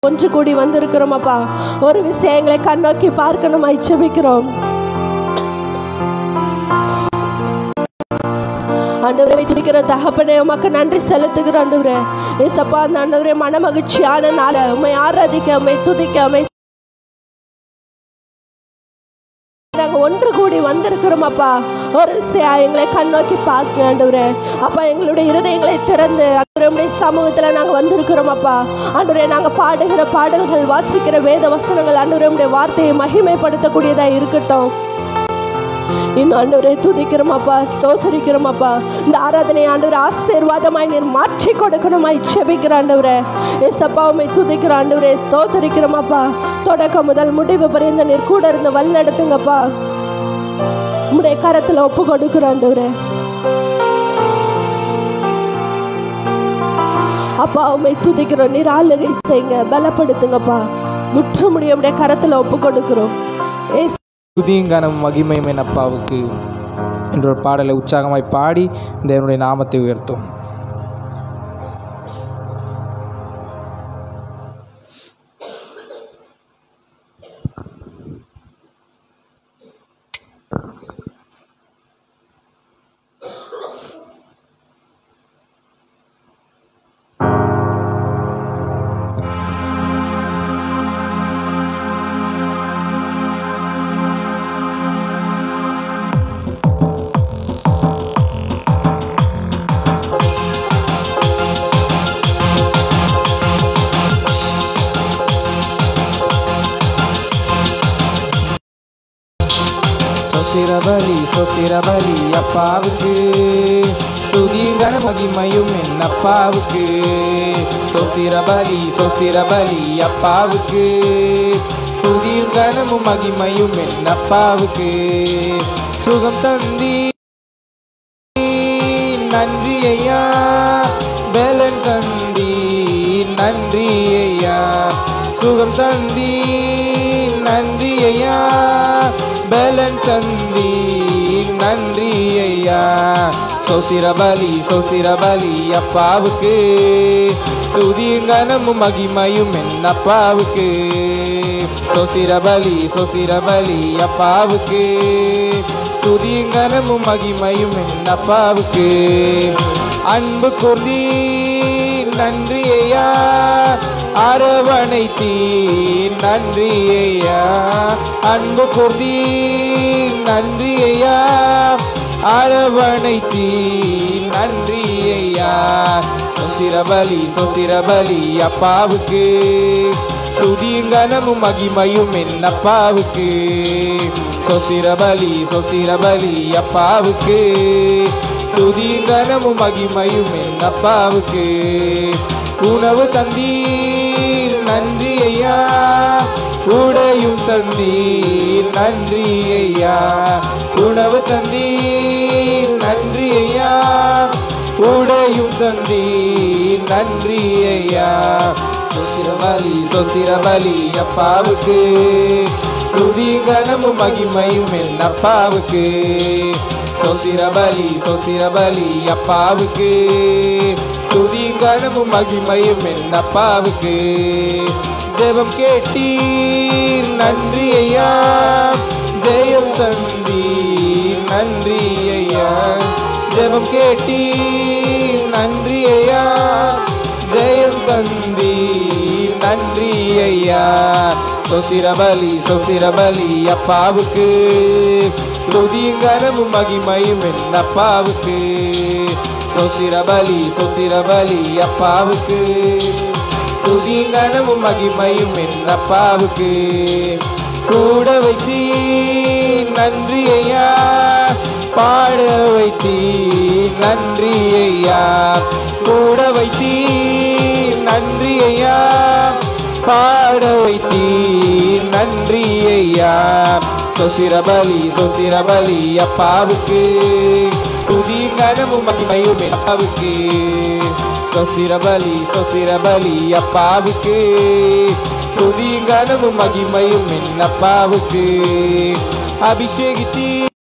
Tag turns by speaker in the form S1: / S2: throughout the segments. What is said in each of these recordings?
S1: ஒன்று கூடி வந்திருக்கிறோம் அப்பா. ஒரு விஷயங்களை கண்ணோக்கி பார்க்கணும் ஜெபிக்கிறோம். ஆண்டவரை துதிக்கிற தகப்பனே, உமக்கு நன்றி செலுத்துகிறோம் ஆண்டவரே. ஏசப்பா, அந்த ஆண்டவரே மன மகிழ்ச்சியான நாளை உம்மை ஆராதிக்க, உம்மை துதிக்க, உம்மை நாங்கள் ஒன்று கூடி வந்திருக்கிறோம் அப்பா. ஒரு விஷயம் எங்களை கண்ணோக்கி பார்க்க ஆண்டவரே. அப்பா, எங்களுடைய இருதயங்களை திறந்து ஆண்டவரே சமூகத்தில் நாங்கள் வந்திருக்கிறோம் அப்பா. ஆண்டவரே, நாங்கள் பாடுகிற பாடல்கள், வாசிக்கிற வேத வசனங்கள் ஆண்டவரே வார்த்தையை மகிமைப்படுத்தக்கூடியதாக இருக்கட்டும். இன்னும் ஆண்டவரே துதிக்கிறோம் அப்பா, ஸ்தோத்திரிக்கிறோம் அப்பா. இந்த ஆராதனை ஆண்டவரே ஆசீர்வாதமாய் நீர் மாற்றி கொடுக்கணுமாய் ஜெபிக்கிற ஆண்டவரே. ஏசப்பா, உம்மை துதிக்கிற ஆண்டவரே, ஸ்தோத்திரிக்கிறோம் அப்பா. தொடக்கம் முதல் முடிவு பரியந்த நீர் கூட இருந்து வழிநடத்துங்கப்பா. உம்முடைய கரத்துல ஒப்பு கொடுக்கிற ஆண்டவரே. அப்பா, உம்மை துதிக்கிறோம். நீர் ஆளுகை செய்யுங்க, பலப்படுத்துங்கப்பா. முற்றுமுடிய உம்முடைய கரத்துல ஒப்பு கொடுக்கிறோம்.
S2: துதியுங்கனம் மகிமையும் என் அப்பாவுக்கு என்ற ஒரு பாடலை உற்சாகமாய் பாடி தேவனுடைய நாமத்தை உயர்த்தும். சொத்திரபலி அப்பாவுக்கு துதிகர மகிமையும் என் அப்பாவுக்கு. சொத்திரபலி அப்பாவுக்கு துதிகரமும் மகிமையும் என் அப்பாவுக்கு. சுகம் தந்தி நன்றி ஐயா, பலன் தந்தி நன்றி ஐயா. சுகம் தந்தி நன்றி ஐயா, பலன் தந்தி நன்றி ஐயா. சொத்திரபலி அப்பாவுக்கு துதிகரமும் மகிமையும் என் அப்பாவுக்கு. சொத்திரபலி அப்பாவுக்கு துதிகரமும் மகிமையும் என் அப்பாவுக்கு. அன்பு கொர்தி நன்றி ஐயா, அரவணைத்தி நன்றி ஐயா. அன்பு கொர்தி நன்றி ஐயா, அரவணைத்தி நன்றி ஐயா. சொத்திரபலி அப்பாவுக்கு துதிகரமும் மகிமையும் என் அப்பாவுக்கு. சொத்திரபலி அப்பாவுக்கு துதிகரமும் மகிமையும் என் அப்பாவுக்கு. உணவு தந்தீர் நன்றி ஐயா, உடையும் தந்தீர் நன்றி ஐயா. உணவு தந்தீர் நன்றி ஐயா, உடையும் தந்தீர் நன்றி ஐயா. சொத்திரபலி அப்பாவுக்கு துதிகரமும் மகிமையும் என் அப்பாவுக்கு. சொத்திரபலி அப்பாவுக்கு துதிகரமும் மகிமையும் என் அப்பாவுக்கு. ஜெபம் கேட்டீர் நன்றி ஐயா, ஜெயம் தந்தீர் நன்றி ஐயா. ஜெபம் கேட்டீர் நன்றி ஐயா, ஜெயம் தந்தீர் நன்றி ஐயா. சொத்திரபலி அப்பாவுக்கு துதிகரமும் மகிமையும் என் அப்பாவுக்கு. சொத்திரபலி அப்பாவுக்கு துதிகரமும் மகிமையும் என் அப்பாவுக்கு. கூட வைத்தீர் நன்றி ஐயா, பாட வைத்தீர் நன்றி ஐயா. கூட வைத்தீர் நன்றி ஐயா, பாட வைத்தீர் நன்றி ஐயா. சொத்திரபலி அப்பாவுக்கு துதிகரமும் மகிமையும் என் அப்பாவுக்கு. சொத்திரபலி அப்பாவுக்கு துதிகரமும் மகிமையும் என் அப்பாவுக்கு. அபிஷேகித்தீர்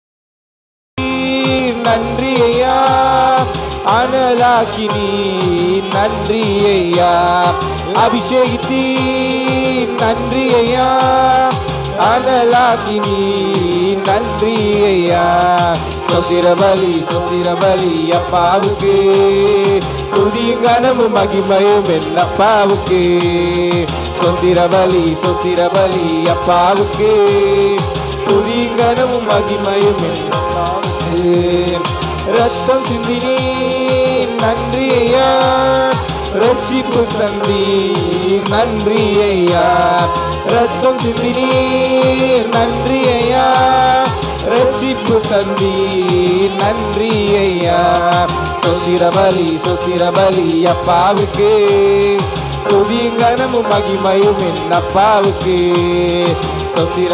S2: நன்றி ஐயா, அனலாக்கினீர் நன்றி ஐயா.
S3: அபிஷேகித்தி நன்றி ஐயா, அனலாக்கினி நன்றி ஐயா. சொத்திர பலி அப்பாவுக்கு, துதியும் கனமும் மகிமையும் என்னப்பாவுக்கு. சொத்திர பலி அப்பாவுக்கு, துதியும் கனமும் மகிமையும் என்னப்பாவுக்கு. ரத்தம் சிந்தினி நன்றி ஐயா, ரட்சிப்பு தந்தி நன்றி ஐயா. ரத்தம் சிந்தினி நன்றி ஐயா, ரட்சிப்பு தந்தி நன்றி ஐயா. சொத்திர பலி அப்பாவுக்கு, துதியும் கனமும் மகிமையும் என்னப்பாவுக்கு. சொத்திர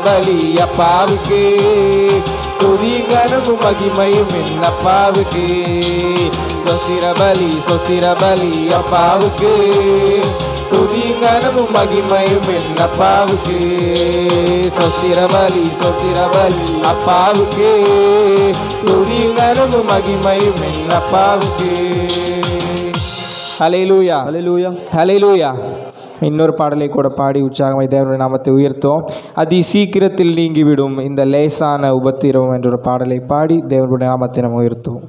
S3: பலி அப்பாவுக்கு, துதியும் கனமும் மகிமையும் என்னப்பாவுக்கு. சொத்திர பலி அப்பாவுக்கு, துதியும் கனமும் மகிமையும் என்னப்பாவுக்கு. சொத்திர பலி அப்பாவுக்கு, துதியும் கனமும் மகிமையும் என்னப்பாவுக்கு. ஹல்லேலூயா,
S2: ஹல்லேலூயா.
S3: ஹல்லேலூயா.
S2: இன்னொரு பாடலை கூட பாடி உற்சாகமாய் தேவனுடைய நாமத்தை உயர்த்தோம். அதி சீக்கிரத்தில் நீங்கிவிடும் இந்த லேசான உபத்திரவம் என்ற ஒரு பாடலை பாடி தேவனுடைய நாமத்தை நாம் உயர்த்துவோம்.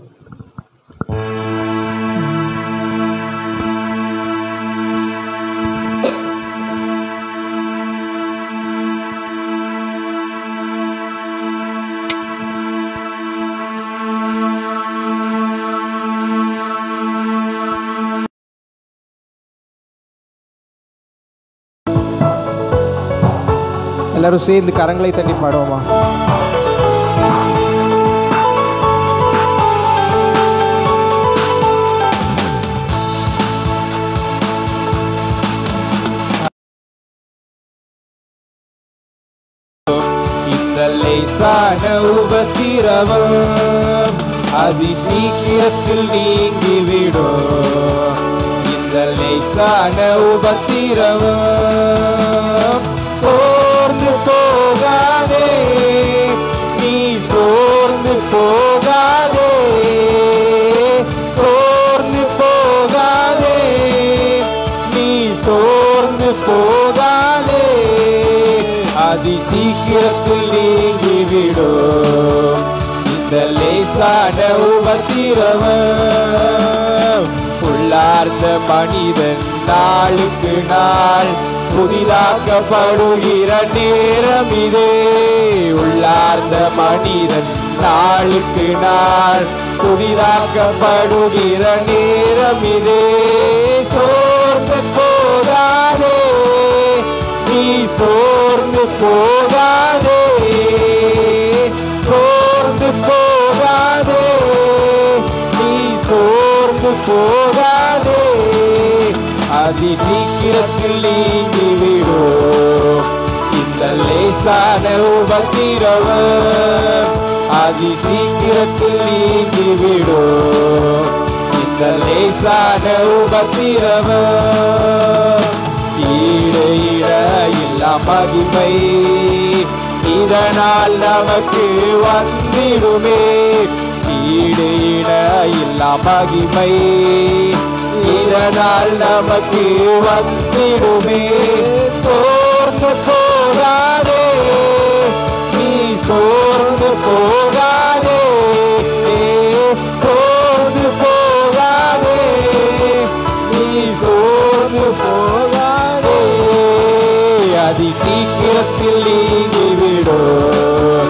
S2: எல்லாரும் சேர்ந்து கரங்களை தட்டி பாடுவோமா?
S3: இந்த லேசான உபத்திரவம் அதி சீக்கிரத்தில் நீங்கிவிடும். இந்த லேசான உபத்திரவம் சோர்ந்து போகாதே, நீ சோர்ந்து போகாதே, சோர்ந்து போகாதே, நீ சோர்ந்து போகாதே. அதி சீக்கிரத்தில் நீங்கிவிடும் இந்த லேசான உபத்திரவம். உள்ளார்ந்த மனிதன் நாளுக்கு நாள் புதிதாக்கப்படுகிற நேரம் இதே. உள்ளார்ந்த மனிதன் நாளுக்கு நாள் புதிதாக்கப்படுகிற நேரம் இதே. சோர்ந்து போகாதே, நீ சோர்ந்து போகாதே, சோர்ந்து போகாதே, நீ சோர்ந்து போகாதே. அதி சீக்கிரத்தில் நீங்கிவிடும் இந்த லேசான உபத்திரவம். அதி சீக்கிரத்தில் நீங்கிவிடும் இந்த லேசான உபத்திரவம். ஈடு இல்லா மகிமை இதனால் நமக்கு வந்திடுமே. ஈடு இல்லா மகிமை இதனால் நமக்கு வந்திடுமே. சோர்ந்து போகாதே, நீ சோர்ந்து போகாதே, சோர்ந்து போகாதே, நீ சோர்ந்து போகாதே. அதி சீக்கிரத்தில் நீங்கிவிடும்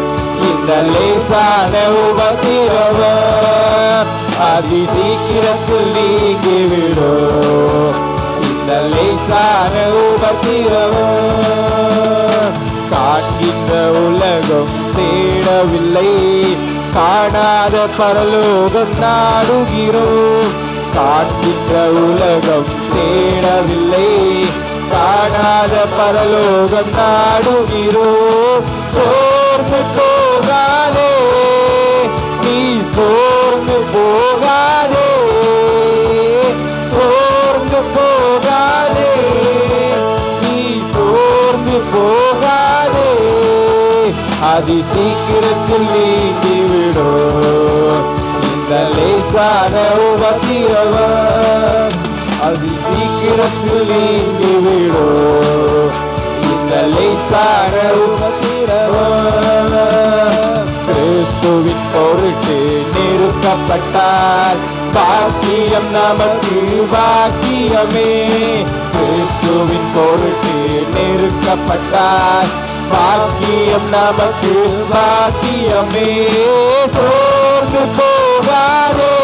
S3: இந்த லேசான உபத்திரவம். அதி சீக்கிரத்தில் நீங்கிவிடும் இந்த லேசான உபத்திரவம். காண்கின்ற உலகம் தேடவில்லை, காணாத பரலோகம் நாடுகிறோம். காண்கின்ற உலகம் தேடவில்லை, காணாத பரலோகம் நாடுகிறோம். சோர்ந்து போகாதே, நீ சோர்ந்து போகாதே, சோர்ந்து போகாதே, நீ சோர்ந்து போகாதே. அதி சீக்கிரத்தில் நீங்கிவிடும் இந்த லேசான உபத்திரவம். அது சீக்கிரத்தில் நீங்கிவிடும். இந்த லேசான உபத்திரவம் கிறிஸ்துவின் பொருட்டு நெருக்கப்பட்டார். பாக்கியம் நமக்கு பாக்கியமே. கிறிஸ்துவின் பொருட்டு நெருக்கப்பட்டார். பாக்கியம் நமக்கு பாக்கியமே. சோர்ந்து போகாதே,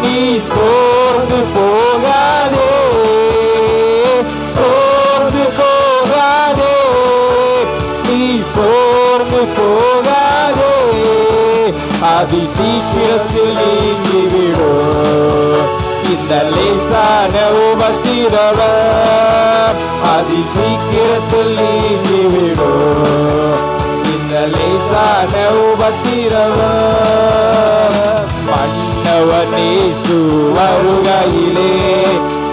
S3: நீ சோர்ந்து போகாதே, சோர்ந்து போகாதே, நீ சோர்ந்து போகாதே. அதி சீக்கிரத்தில் நீங்கிவிடும் இந்த லேசான உபத்திரவம். அதி சீக்கிரத்தில் நீங்கிவிடும் இந்த லேசான உபத்திரவம். மன்னவன் இயேசு வருகையிலே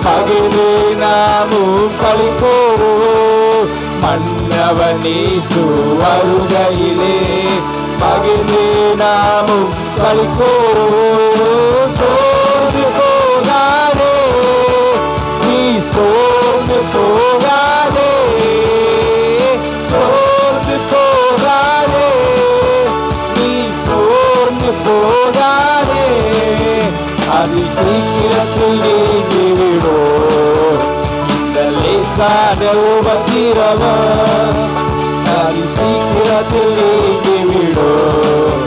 S3: பகிர்ந்து நாமும் களி கூறுவோம். மன்னவன் இயேசு வருகையிலே பகிர்ந்து நாமும் களி கூறுவோம். சோர்ந்து போகாதே, நீ சோர்ந்து போகாதே, சோர்ந்து போகாதே, நீ சோர்ந்து போகாதே. அது சீக்கிரத்தில் நீங்கிவிடும் இந்த லேசான உபத்திரவம். அது சீக்கிரத்தில் நீங்கிவிடும்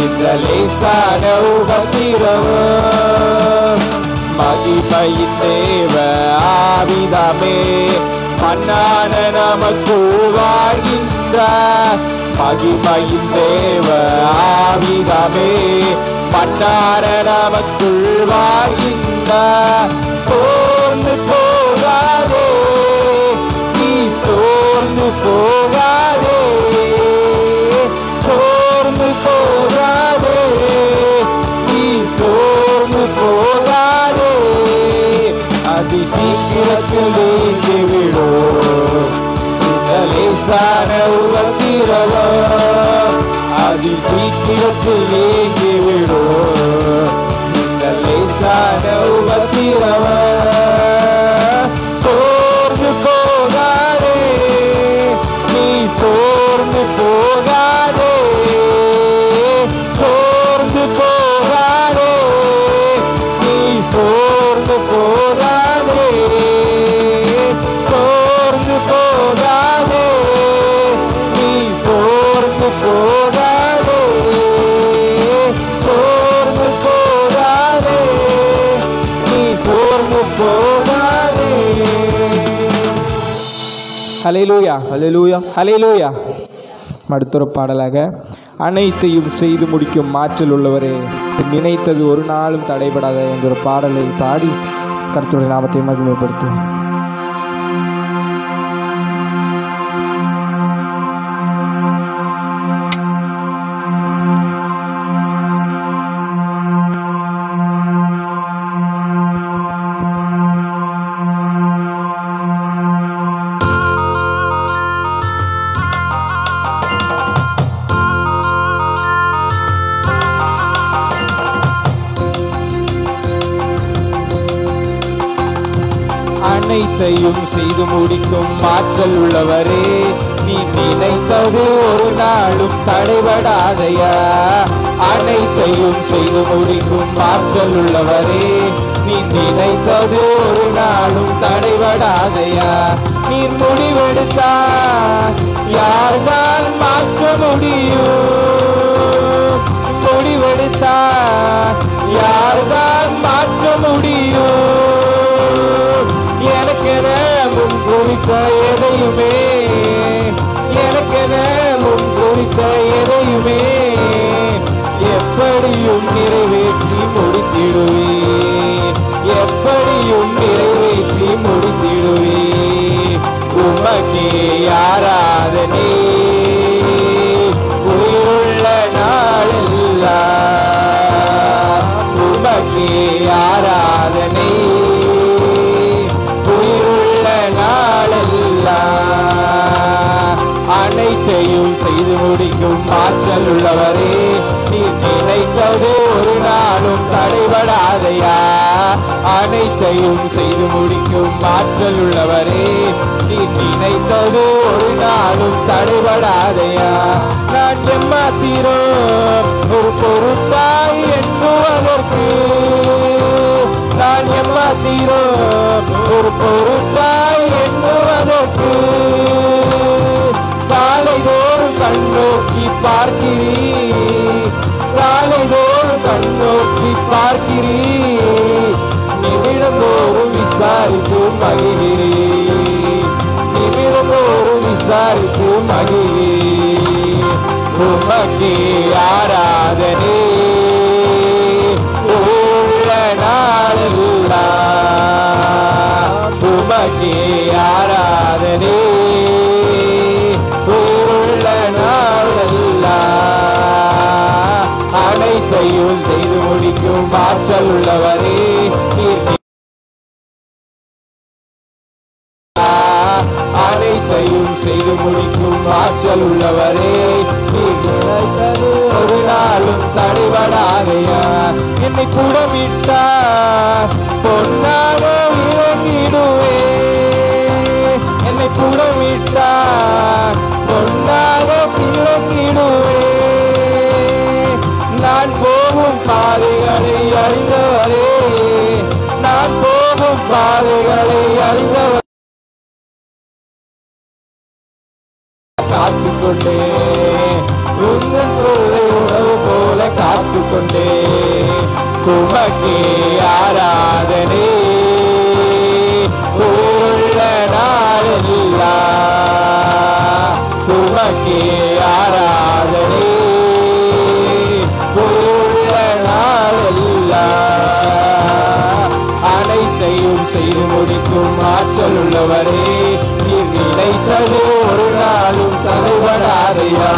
S3: இந்த லேசான உபத்திரவம். மகிமையின் தேவ ஆவிதாமே மன்னான நமக்குள் வாழ்கின்றார். மகிமையின் தேவ ஆவிதாமே மன்னான நமக்குள் வாழ்கின்றார். சோர்ந்து போகாதே, நீ சோர்ந்து போகாதே, சோர்ந்து போகாதே, நீ சோர்ந்து போகாதே. அதி சீக்கிரத்தில் நீங்கிவிடும் இந்த லேசான உபத்திரவம். அதி சீக்கிரத்தில் நீங்கிவிடும் இந்த லேசான உபத்திரவம். சோர்ந்து போகாதே, நீ சோர்ந்து போகாதே, சோர்ந்து போகாதே, நீ சோர்ந்து போகாதே, சோர்ந்து போகாதே, நீ சோர்ந்து போகாதே, சோர்ந்து போகாதே, நீ சோர்ந்து போகாதே.
S2: ஹல்லேலூயா,
S3: ஹல்லேலூயா,
S2: ஹல்லேலூயா. அடுத்த பாடலாக அனைத்தையும் செய்து முடிக்கும் ஆற்றல் உள்ளவரே, நினைத்தது ஒரு நாளும் தடைபடாத என்ற ஒரு பாடலை பாடி கர்த்தருடைய நாமத்தை மகிமைப்படுத்தும்.
S3: அனைத்தையும் செய்து முடிக்கும் ஆற்றல் உள்ளவரே, நீ நினைத்தது ஒரு நாளும் தடைபடாதையா. அனைத்தையும் செய்து முடிக்கும் ஆற்றல் உள்ளவரே, நீ நினைத்தது ஒரு நாளும் தடைபடாதையா. நீர் முடிவெடுத்தார் யார்தான் மாற்ற முடியும்? முடிவெடுத்தார் யார்தான் மாற்ற முடியும்? எனக்கென முன் குறித்த எதையுமே, எனக்கென முன் குறித்த எதையுமே எப்படியும் நிறைவேற்றி முடித்திடுவே, எப்படியும் நிறைவேற்றி முடித்திடுவே. உமக்கே ஆராதனை உயிருள்ள நாளெல்லாம், உமக்கே ஆராதனை உயிருள்ள நாளெல்லாம். அனைத்தையும் செய்து முடிக்கும் ஆற்றல் உள்ளவரே, நீ நினைத்தது ஒரு நாளும் தடைபடாதையா. அனைத்தையும் செய்து முடிக்கும் ஆற்றல் உள்ளவரே, நீ நினைத்தது ஒரு நாளும் தடைபடாதையா. நான் எம்மாத்திரம் ஒரு பொருட்டாய் எண்ணுவதற்கு, நான் எம்மாத்திரம் ஒரு பொருட்டாய் எண்ணுவதற்கு, காலைதோறும் கண்ணோக்கி பார்க்கிறீர், காலைதோறும் கண்ணோக்கி பார்க்கிறீர், நிமிடந்தோறும் விசாரித்து மகிழ்கிறீர், நிமிடந்தோறும் விசாரித்து மகிழ்கிறீர். உமக்கே ஆராதனை உள்ள நாளெல்லாம், உமக்கே ஆராதனை உள்ள நாளெல்லாம். அனைத்தையும் செய்து முடிக்கும் ஆற்றல் உள்ளவரே, அனைத்தையும் செய்து முடிக்கும் ஆற்றல் உள்ளவரே, நினைத்தது ஒரு நாளும் தடைபடாதையா. என்னை புடமிட்டார் பொன்னாக விளங்கிடுவே, என்னை புடமிட்டார் பொன்னாக விளங்கிடுவே. நான் போகும் பாதைகளை அறிந்தவரே, நான் போகும் பாதைகளை அறிந்தவர் காத்துக்கொண்டே, உங்கள் சொல்லை உணவு போல காத்துக்கொண்டே. உமக்கே ஆராதனை உள்ள நாளெல்லாம், உமக்கே ஆராதனை உள்ள நாளெல்லாம். அனைத்தையும் செய்து முடிக்கும் ஆற்றல் உள்ளவரே, நீர் நினைத்தது ஒரு நாளும் தடைபடாதையா.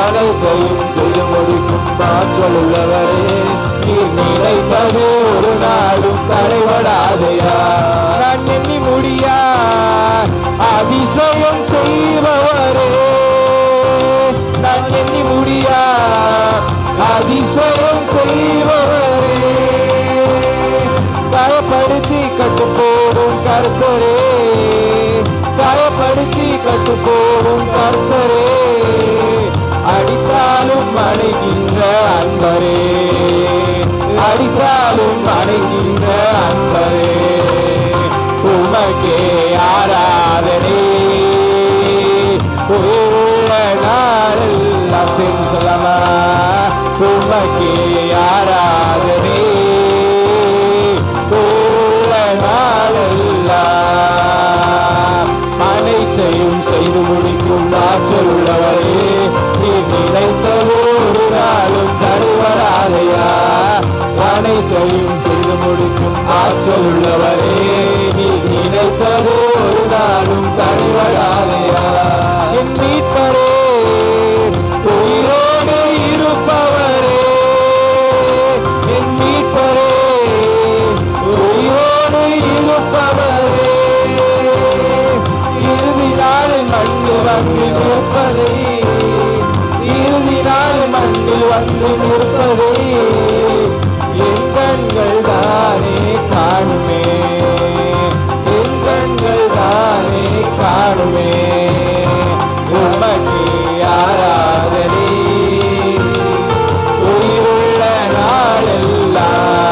S3: அனைத்தையும் செய்து முடிக்கும் ஆற்றல் உள்ளவரே, நீர் நினைத்தது ஒரு நாளும் தடைபடாதையா. நான் எண்ணி முடியா அதிசயம் செய்பவரே, நான் எண்ணி முடியா அதிசயம் செய்பவரே, காயப்படுத்தி கட்டு போடும் கர்த்தரே, காயப்படுத்தி கட்டு போடும் கர்த்தரே, அடித்தாலும் அணைகின்ற அன்பரே, அடித்தாலும் அணைகின்ற அன்பரே. உமக்கே ஆராதனை உள்ள நாளெல்லாம், சேர்ந்து சொல்லமா. உமக்கே ஆராதனை உள்ள நாளெல்லாம். அனைத்தையும் செய்து முடிக்கும் ஆற்றல் உள்ளவரே, நீ நினைத்தது ஒரு நாளும் தடைபடாதையா. அனைத்தையும் செய்து முடிக்கும் ஆற்றல் உள்ளவரே, நீ நினைத்தது ஒரு நாளும் தடைபடாதையா. என் மீட்பரே, உயிரோடு இருப்பவரே, என் மீட்பரே, உயிரோடு இருப்பவரே, இறுதி நாளில் மண்ணில் வந்து நிற்பதை, இறுதி நாளில் மண்ணில் வந்து நிற்பதை என் கண்கள் தானே காணுமே, என் கண்கள் தானே காணுமே. உமக்கே ஆராதனை உயிருள்ள நாளெல்லாம்,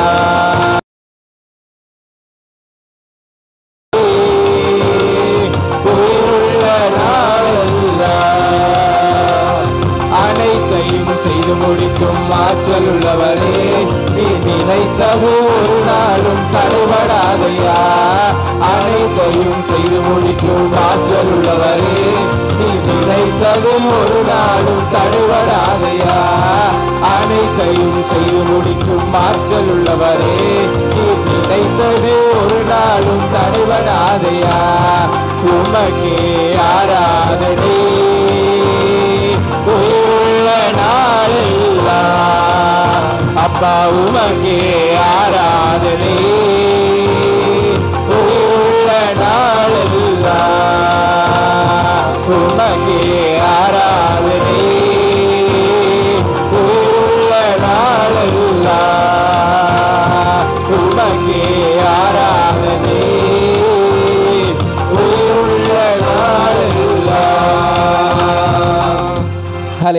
S3: உயிருள்ள நாளெல்லாம். அனைத்தையும் செய்து முடிக்கும் ஆற்றல் உள்ளவரே, நீ நினைத்தது ஒரு நாளும் தடைபடாதையா. அனைத்தையும் செய்து முடிக்கும் ஆற்றல் உள்ளவரே, நீ நினைத்தது ஒரு நாளும் தடைபடாதையா. அனைத்தையும் செய்து முடிக்கும் ஆற்றல் உள்ளவரே, நீ நினைத்தது ஒரு நாளும் தடைபடாதையா. உமக்கே ஆராதனை உள்ள நாளெல்லாம், அப்பா உமக்கே ஆராதனை உள்ள நாளெல்லாம், உமக்கே ஆராதனை உள்ள நாளெல்லாம், உமக்கே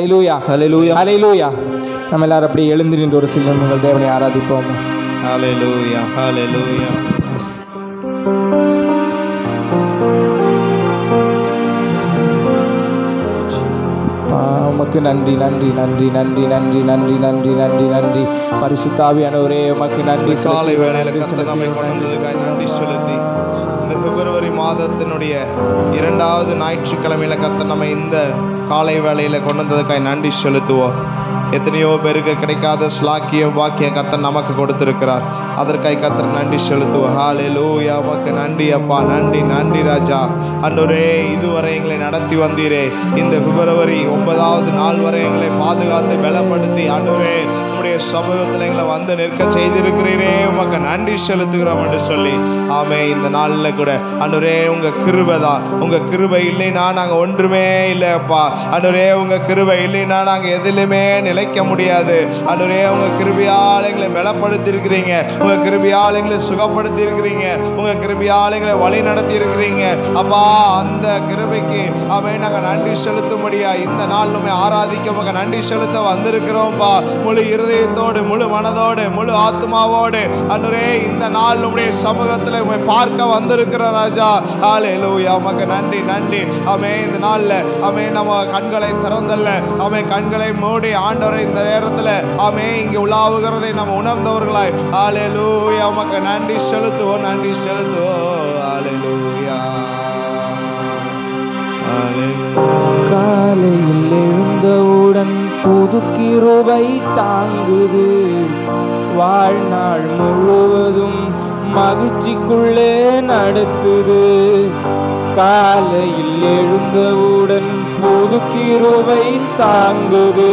S2: ஹல்லேலூயா,
S3: ஹல்லேலூயா,
S2: ஹல்லேலூயா. நம்ம எல்லாரும் அப்படியே எழுந்து நின்று ஒரு சில நிமிடங்கள் தேவனை ஆராதிப்போம்.
S3: ஹல்லேலூயா, ஹல்லேலூயா.
S2: உமக்கு நன்றி, நன்றி, நன்றி, நன்றி, நன்றி, நன்றி, நன்றி, நன்றி, நன்றி. பரிசுத்த ஆவியானவரே உமக்கு நன்றி.
S3: காலை வேளையில கர்த்தர் நம்மை கொண்டு வந்ததுக்காய் நன்றி செலுத்தி, இந்த பிப்ரவரி மாதத்தினுடைய 2வது ஞாயிற்றுக்கிழமையில கர்த்தர் நம்ம இந்த காலை வேளையில கொண்டு வந்ததுக்காய் நன்றி செலுத்துவோம். எத்தனையோ பேருக்கு கிடைக்காத ஸ்லாக்கியம் பாக்கியம் கர்த்தர் நமக்கு கொடுத்திருக்கிறார். அதற்காக கர்த்தர் நன்றி செலுத்துவோம். ஹல்லேலூயா. உமக்கு நன்றி அப்பா, நன்றி, நன்றி ராஜா. ஆண்டவரே, இதுவரை எங்களை நடத்தி வந்தீரே. இந்த பிப்ரவரி 9வது நாள் வரை எங்களை பாதுகாத்து பலப்படுத்தி ஆண்டவரே உம்முடைய சமூகத்தில் எங்களை வந்து நிற்க செய்திருக்கிறீரே. உமக்கு நன்றி செலுத்துகிறோம் என்று சொல்லி ஆமே. இந்த நாளில் கூட ஆண்டவரே உங்க கிருபை தான். உங்க கிருபை இல்லைன்னா நாங்கள் ஒன்றுமே இல்லை அப்பா. ஆண்டவரே உங்க கிருபை இல்லைன்னா நாங்கள் எதிலுமே நிலைக்க முடியாது. ஆண்டவரே உங்க கிருபையால் எங்களை பலப்படுத்தி இருக்கிறீங்க. உங்க கிருபையால் எங்களை சுகப்படுத்தி இருக்கிறீங்க. உங்க கிருபையால் எங்களை வழி நடத்தி இருக்கிறீங்க அப்பா. அந்த கிருபைக்கு ஆமே நாங்கள் நன்றி செலுத்தும்படியா இந்த நாள் நம்ம ஆராதிக்க உமக்கு நன்றி செலுத்த வந்திருக்கிறோம்ப்பா. முழு இருதயத்தோடு, முழு மனதோடு, முழு ஆத்மாவோடு ஆண்டவரே இந்த நாள் நம்முடைய சமூகத்தில் உம்மை பார்க்க வந்திருக்கிற ராஜா. ஹல்லேலூயா. உமக்கு நன்றி, நன்றி ஆமே. இந்த நாளில் ஆமே நம்ம கண்களை திறந்தல்ல ஆமே, கண்களை மூடி ஆண்டவரை இந்த நேரத்தில் ஆமே இங்கே உலாவுகிறதை நம்ம உணர்ந்தவர்களாய் ஹல்லேலூயா உமக்கு நன்றி செலுத்துவோம், நன்றி செலுத்துவோம். ஹல்லேலூயா.
S2: காலையில் எழுந்தவுடன் புது கிருபை தாங்குது, வாழ்நாள் முழுவதும் மகிழ்ச்சிக்குள்ளே நடத்துது. காலையில் எழுந்தவுடன் புது கிருபை தாங்குது,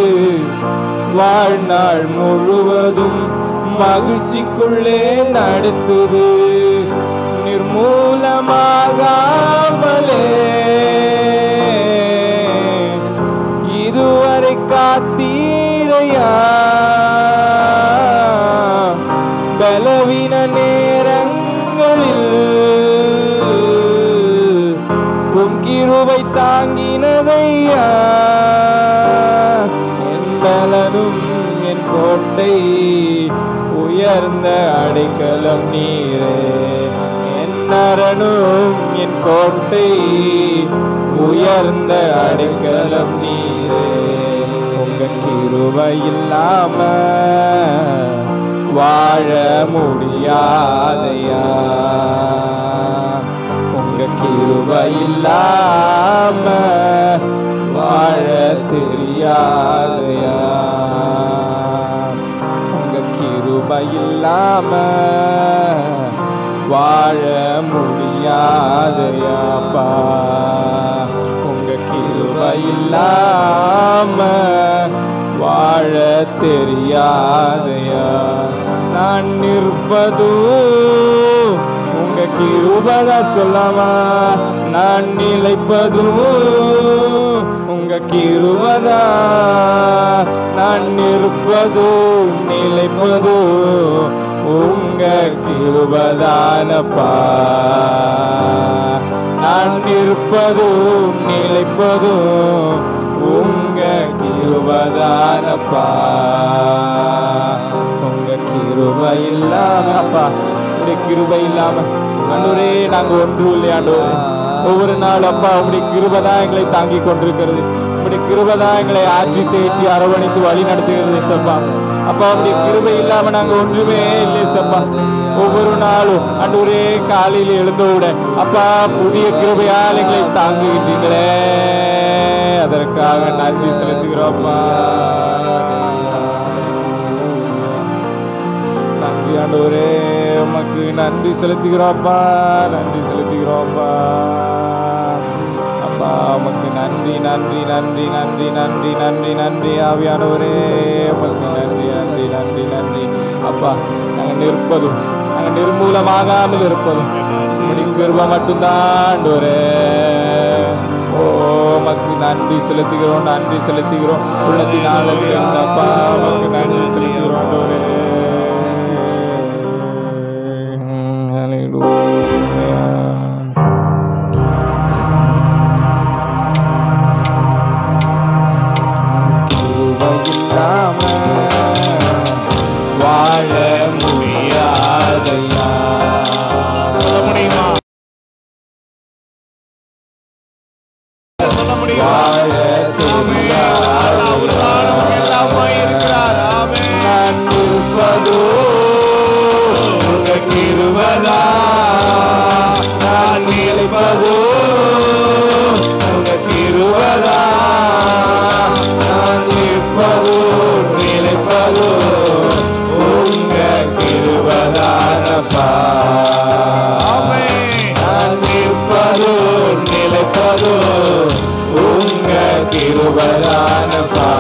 S2: வாழ்நாள் முழுவதும் மகிழ்ச்சிக்குள்ளே நடத்துது. நிர்மூலமாகாமலே இதுவரை காத்தீரையா, பலவீன நேரங்களில் உம் கிருபை தாங்கினதையா. என் பலனும் என் கோட்டை, உயர்ந்த அடைக்கலம் நீரே. என் அரணும் என் கோட்டை, உயர்ந்த அடைக்கலம் நீரே. உங்க கிருபை இல்லாம வாழ முடியாதையா, உங்க கிருபை இல்லாம வாழ தெரியாதையா, உங்க கிருபை இல்லாம வாழ முடியாதையாப்பா. உங்க கிருபை இல்லாம வாழ தெரியாதையா. நான் நிற்பதும் உங்க கிருபைதா சொல்லாமா, நான் நிலைப்பதும் உங்க கிருபைதா. நான் நிற்பதும் நிலைப்பதும் உங்க கிருபைதானப்பா. நான் நிற்பதும் நிலைப்பதும் உங்க கிருபைதானப்பா. உங்க கிருபை இல்லாம அப்பா, உடைய கிருபை இல்லாம ஆண்டவரே நாங்க ஒன்றும் இல்லை ஆண்டவரே. ஒவ்வொரு நாள் அப்பா உடைய கிருபை தான் எங்களை தாங்கி கொண்டிருக்கிறது. உடைய கிருபை தான் எங்களை ஆற்றி தேற்றி அரவணைத்து வழி நடத்துகிறது சப்பா. அப்பா உடைய கிருபை இல்லாம நாங்க ஒன்றுமே இல்லை சப்பா. ஒவ்வொரு நாளும் ஆண்டவரே காலையில் எழுந்தவுடன் அப்பா புதிய கிருபையால் எங்களை தாங்குகின்றீங்களே, அதற்காக நன்றி செலுத்துகிறோம்ப்பா. நன்றி ஆண்டவரே, உமக்கு நன்றி செலுத்துகிறோம்ப்பா, நன்றி செலுத்துகிறோம்ப்பா. அப்பா உமக்கு நன்றி, நன்றி, நன்றி, நன்றி, நன்றி, நன்றி, நன்றி ஆவியானவரே, உமக்கு நன்றி, நன்றி, நன்றி, நன்றி. அப்பா நாங்கள் நிற்பதும் நாங்கள் நிர்மூலமாகாமல் இருப்பதும் உம்முடைய கிருபை மட்டும்தான் ஆண்டவரே. ஓ உமக்கு நன்றி செலுத்துகிறோம், நன்றி செலுத்துகிறோம். உள்ளத்தினால் அப்பா உமக்கு நன்றி செலுத்துகிறோம் ஆண்டவரே. வாழ முடியாதையா.
S3: சொல்ல முடியுமா? சொல்ல முடியுமா?
S2: நான் இருப்பதோ உங்க கிருபைதா, நான் நிலைப்பதோ உங்க கிருபைதா, நான் நிற்பதோ நிலைப்பதோ உங்க கிருபைதானப்பா. நான் நிற்பதோ நிலைப்பதோ உங்க கிருபைதானப்பா.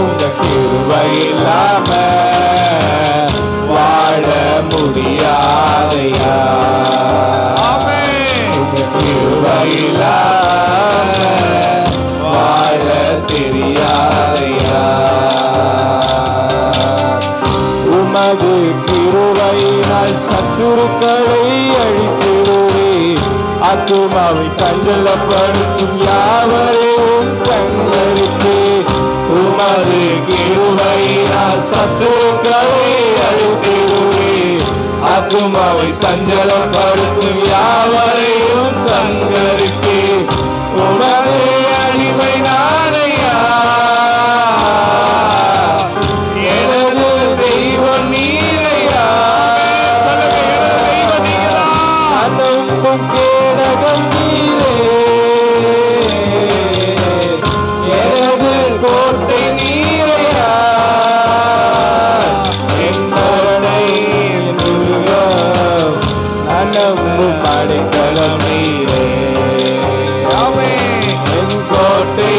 S2: உங்க கிருபை இல்லாம வாழ முடியாதையா. உங்க கிருபை இல்லாம வாழ தெரியாதையா. உமது கிருபையினால் சத்துருக்களை அழித்திடுவே, ஆத்துமாவை சஞ்சலப்படுத்தும் யாவரையும் சங்கரித்தே. உமது கிருபையினால் சத்துருக்களை அழித்திடுவே, ஆத்துமாவை சஞ்சலப்படுத்தும் யாவரையும் சங்கரித்தே. உமது அடிமை நானையா, எனது தெய்வம் நீரையா. அனம்பும் கேடகம் நீரே, எனது கோட்டை நீரையா. என்பனை முருகம் அனம்பும் அடைக்கலம் நீரே. என் கோட்டை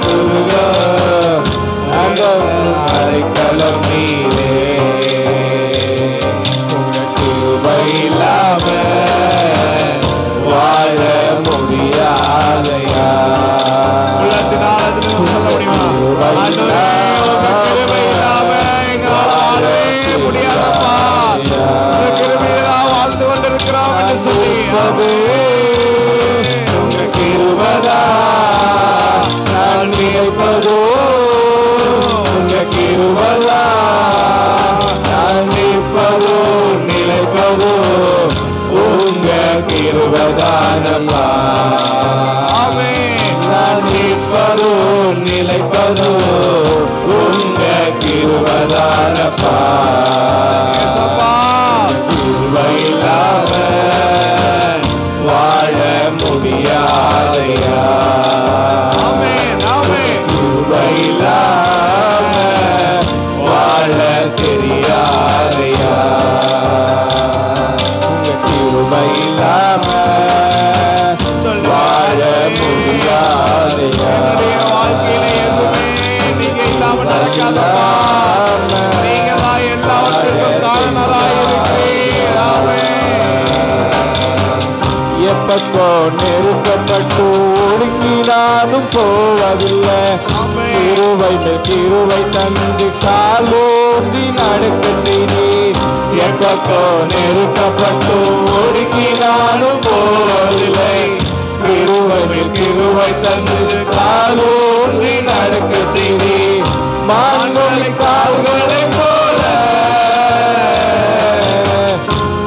S2: முருகம் அனம்பும் அடைக்கலம் நீரே. உங்க கிருபை இல்லாம வாழ முடியாதையா.
S3: சொல்ல முடியுமா? கிருபை இல்லாம எங்களால் வாழவே முடியாதப்பா. இந்த கிருபையில வாழ்ந்து கொண்டிருக்கிறோம் என்று சொல்லி
S2: உங்க கிருபைதா, நான் நினைப்பதோ உங்க கிருபைதா, நான் நிற்பதோ நிலைப்பதோ உங்க கிருபைதானப்பா. நான் நிற்பதோ நிலைப்பதோ உங்க கிருபைதானப்பா. கிருபை இல்லாம வாழ முடியாதையா. கிருபை இல்லாம வாழ தெரியாதையா. உங்க கிருபை இல்லாம வாழ முடியாதையா.
S3: வாழ்க்கையில எதுவுமே நீங்க இல்லாம நடக்காதப்பா. நீங்க தான் எல்லாவற்றுக்கும் காரணராயிருக்கிறீர்.
S2: எப்பக்கோ நெருக்கப்பட்டு ஒடுங்கினாலும் போவதில்லை. கிருபை தந்து காலோந்தி நடக்க செய்தீர். எப்பக்கோ நெருக்கப்பட்டு ஒடுங்கினாலும் போவதில்லை. கிருபை தந்து காலோந்தி நடக்க செய்தீர். மான்களின் கால்களை போல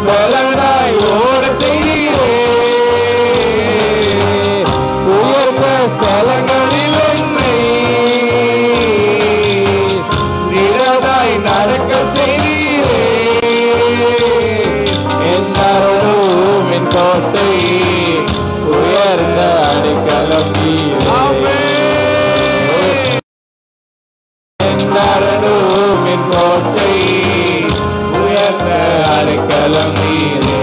S2: பலனாய் ஓட செய்தீரே. உயர்ந்த ஸ்தலங்களில் என்னை நிழலாய் நடக்க செய்தீரே. என் அருளும் என் கோட்டை உயர்ந்த அடைக்கலம் நீரே. என் அருளும் என் கோட்டை உயர்ந்த அடைக்கலம் நீரே.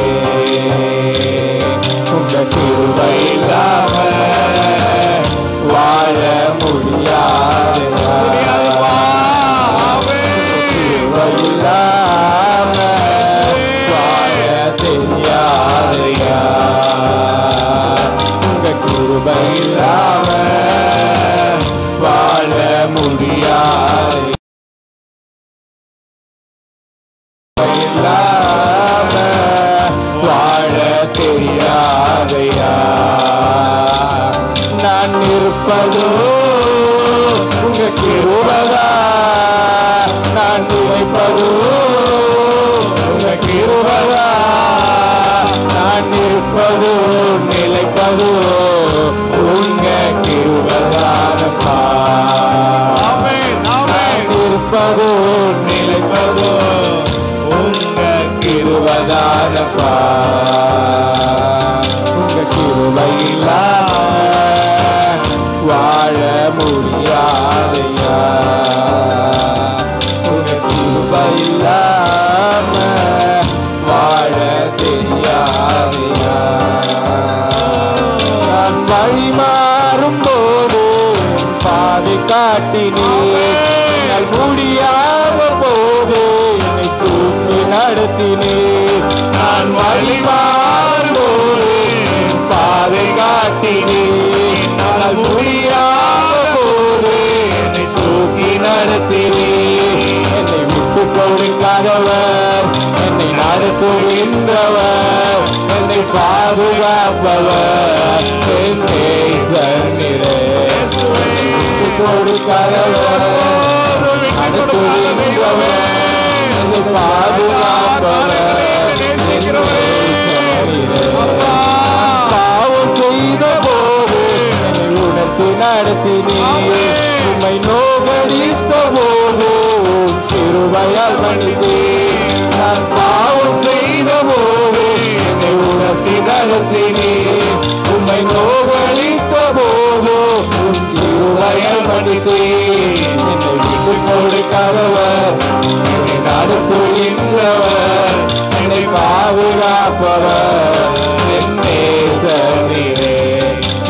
S2: உங்க கிருபை இல்லாம வாழ முடியாதையா. கிருபை இல்லாம வாழ தெரியாதையா. உங்க கிருபை இல்லாம வாழ முடியாது. இல்லாம வாழ தெரியாதையா.
S4: கிருபைதா நான் நினைப்பது, உங்க கிருபைதா நான் இருப்பது நிலைப்பது, உங்க கிருபைதானப்பா. நான் இருப்பது நிலைப்பது உங்க கிருபைதானப்பா. உங்க கிருபை இல்லாம வாழ முடியாதையா, உங்க கிருபை இல்லாம வாழ தெரியாதையா. நான் வழி மாறும் போது பாதை காட்டினீர், முடியாத போது என்னை தூக்கி நடத்தினீர். நான் வழி மாறும் போது பாதை காட்டினீர், நான் முடியாத போது என்னை தூக்கி நடத்தினீர். என்னை விட்டு கொடுக்காதவர், என்னை நடத்துகின்றவர், என்னை பாதுகாப்பவர், என் நேசனிரே. விட்டு கொடுக்காதவர், நடத்துகின்றவர், என்னை பாதுகாப்பவர், என் நேசனிரே. பாவம் செய்த போது என்னை உணர்த்தி நடத்தினீர், உம்மை நோகடித்த போது கிருபையால் மன்னித்தீர். நான் பாவம் செய்த போது என்னை உணர்த்தி நடத்தினீர், உம்மை நோகடித்த போது கிருபையால் மன்னித்தீர். என்னை விட்டு கொடுக்காதவர், என்னை நடத்துகின்றவர், என்னை பாதுகாப்பவர், என் நேசனீரே.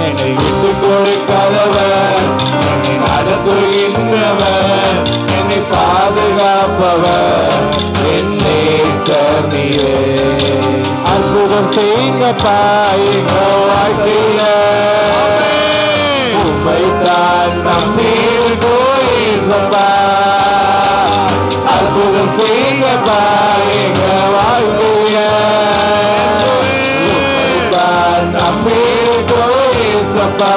S4: என்னை விட்டு கொடுக்காதவர், என்னை நடத்துகின்றவர், என்னை பாதுகாப்பவர், என் நேசனீரே. அற்புதம் செய்யுங்கப்பா எங்க வாழ்க்கையில, உம்மைத்தான் நம்பியிருக்கோம் இயேசப்பா. அற்புதம் செய்யுங்கப்பா எங்க வாழ்க்கையில, உம்மைத்தான் நம்பியிருக்கோம் இயேசப்பா.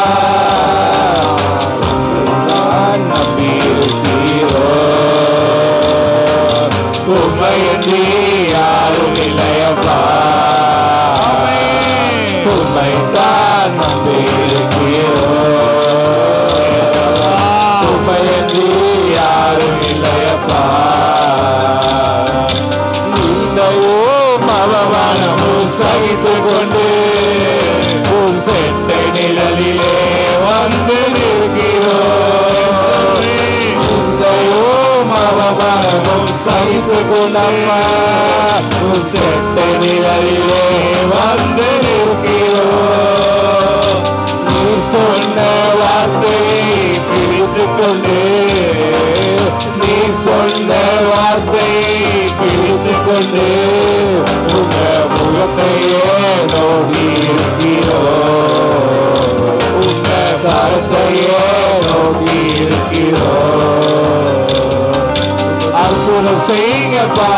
S4: உம்மைத்தான் நம்பியிருக்கிறோ, உம்மையன்றி யாரும் இல்லையப்பா. உம்மைத்தான் நம்பியிருக்கிறோ, உம்மையன்றி யாரும் இல்லையப்பா. நீண்டையும் அவமானமும் சகித்துக் கொண்டு உன் செட்டை நிழலிலே வந்து நிற்கிறோம். நீண்டையும் அவமானமும் சகித்துக் கொண்டம்மா உன் செட்டை நிழலிலே வந்து நிற்கிறோம். நீ சொன்ன வார்த்தையை பிடித்துக் கொண்டு, நீ சொன்ன வார்த்தையை பிடித்துக் கொண்டு உங்க முகத்தையே நோக்கி இருக்கிறோம், உங்க கருத்தையே நோக்கி இருக்கிறோம். அற்புதம் செய்யுங்கப்பா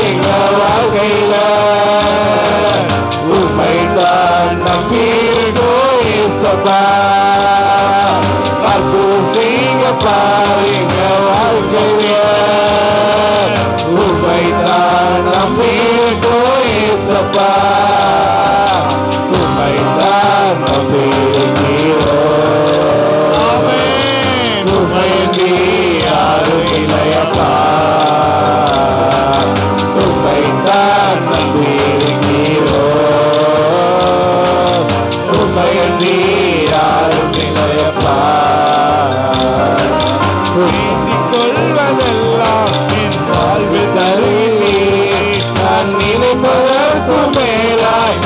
S4: எங்க வாழ்க்கையில, உம்மைத்தான் நம்பியிருக்கோம் இயேசப்பா. அற்புதம் செய்யுங்கப்பா எங்க வாழ்க்கையில, உம்மைத்தான் நம்பியிருக்கோம் இயேசப்பா. உம்மைத்தான் நம்பியிருக்கிறோம், உம்மையன்றி யாரும் இல்லையப்பா. உம்மைத்தான் நம்பியிருக்கிறோம், உம்மையன்றி யாரும் இல்லையப்பா. வேண்டிக் கொள்வதெல்லாம் என் வாழ்வு தருகிறீர், நான் நினைப்பதற்கு மேலாய்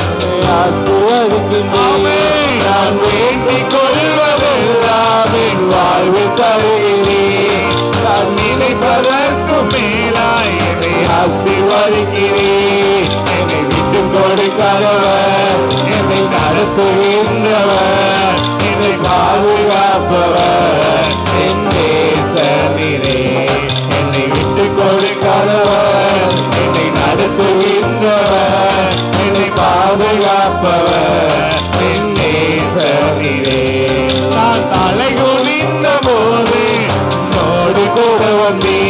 S4: ஆசீர்வதிக்கின்றீர். நான் வேண்டிக் கொள்வதெல்லாம் என் வாழ்வு தருகிறீர், நான் நினைப்பதற்கு மேலாய் என்னை ஆசீர்வதிக்கிறீர். என்னை விட்டு கொடுக்காதவர், என்னை நடத்துகின்றவர், என்னை பாதுகாப்பவர், என் நேசனீரே. என்னை விட்டு கொடுக்காதவர், என்னை நடத்துகின்றவர், என்னை பாதுகாப்பவர், என் நேசனீரே. நான் தலை குனிந்த போது கூட வந்தே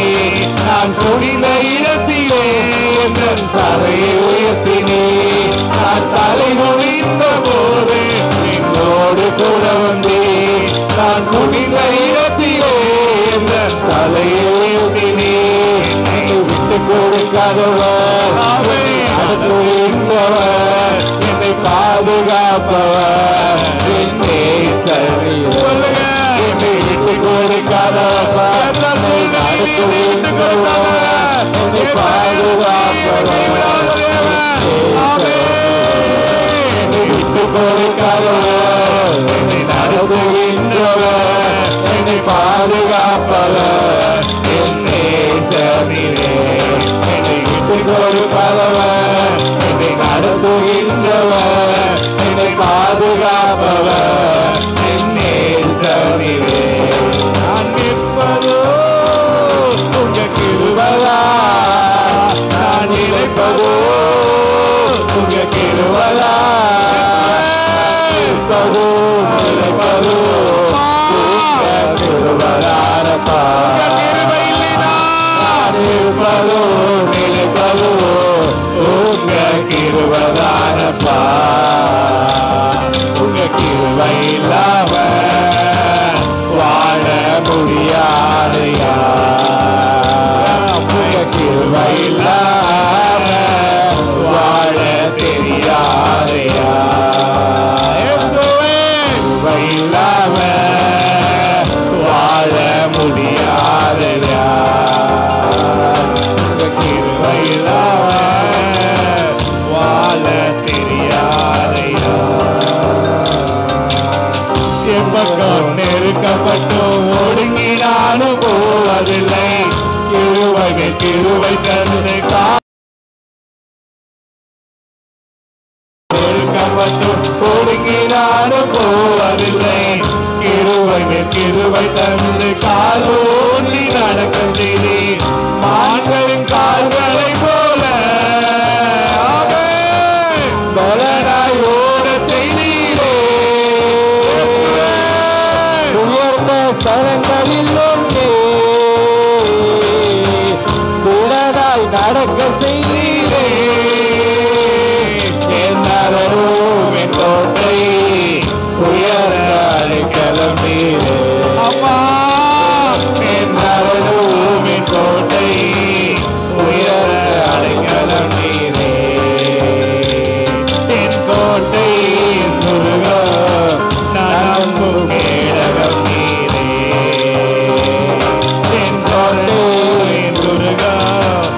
S4: நான் குனிந்த இடத்திலே என் தலையை உயர்த்தினே நான் தலை குனிந்த போது என்னோடு கூட வந்தே நான் குனிந்த இடத்திலே என் தலையை உயர்த்தினே என்னை விட்டு கொடுக்காதவர் அடுத்துவர் என்னை பாதுகாப்பவர் என்னை சரி என்னை விட்டு கொடுக்காதவர் என்னை பாதுகாப்பவர் என்னை விட்டு கொடுக்காதவர் என்னை நடத்துகின்றவர் என்னை பாதுகாப்பவர் என்னை சனிலே என்னை விட்டு கொடுக்காதவர் என்னை நடத்துகின்றவர் என்னை பாதுகாப்பவர் என்னை சனிலே நான் நிற்பதோ உங்க கிருபையா நான் நினைப்பதோ உங்க கிருபையா நிற்பதோ நினைப்பதோ கிருபையாரப்பா நிற்பதோ நினைப்பதோ உங்க கிருபையாரப்பா உங்க கிருபை இல்லாம வாழ முடியாதையா உங்க கிருபை இல்லாம வாழ தெரியாதையா கிருபை இல்லாம வாழ முடியாதையா உங்க கிருபை இல்லாம வாழ தெரியாதையா எப்பக்கம் நெருக்கப்பட்டும் ஒடுங்கினாலும் போவதில்லை கிருபைகள் கிருபை தந்து நெருக்கப்பட்டும் ஒடுங்கினாலும் போவதில்லை கிருபைகள் கிருபை தந்து காலோன்றி நடக்க செய்தி மான்களின் கால்களை போல பலனாய் ஓட செய்தீரே உயர்ந்த ஸ்தலங்களில் ஒன்றே புலனாய் நடக்க செய்தீரே என் அருளும் என் கோட்டை உயர்ந்த அடைக்கலம் நீரே அம்மா என் அருளும் என் கோட்டை உயர்ந்த அடைக்கலம் நீரே என் கோட்டை முருகன் நான் கேடகம் நீரே என் கோட்டை முருகன்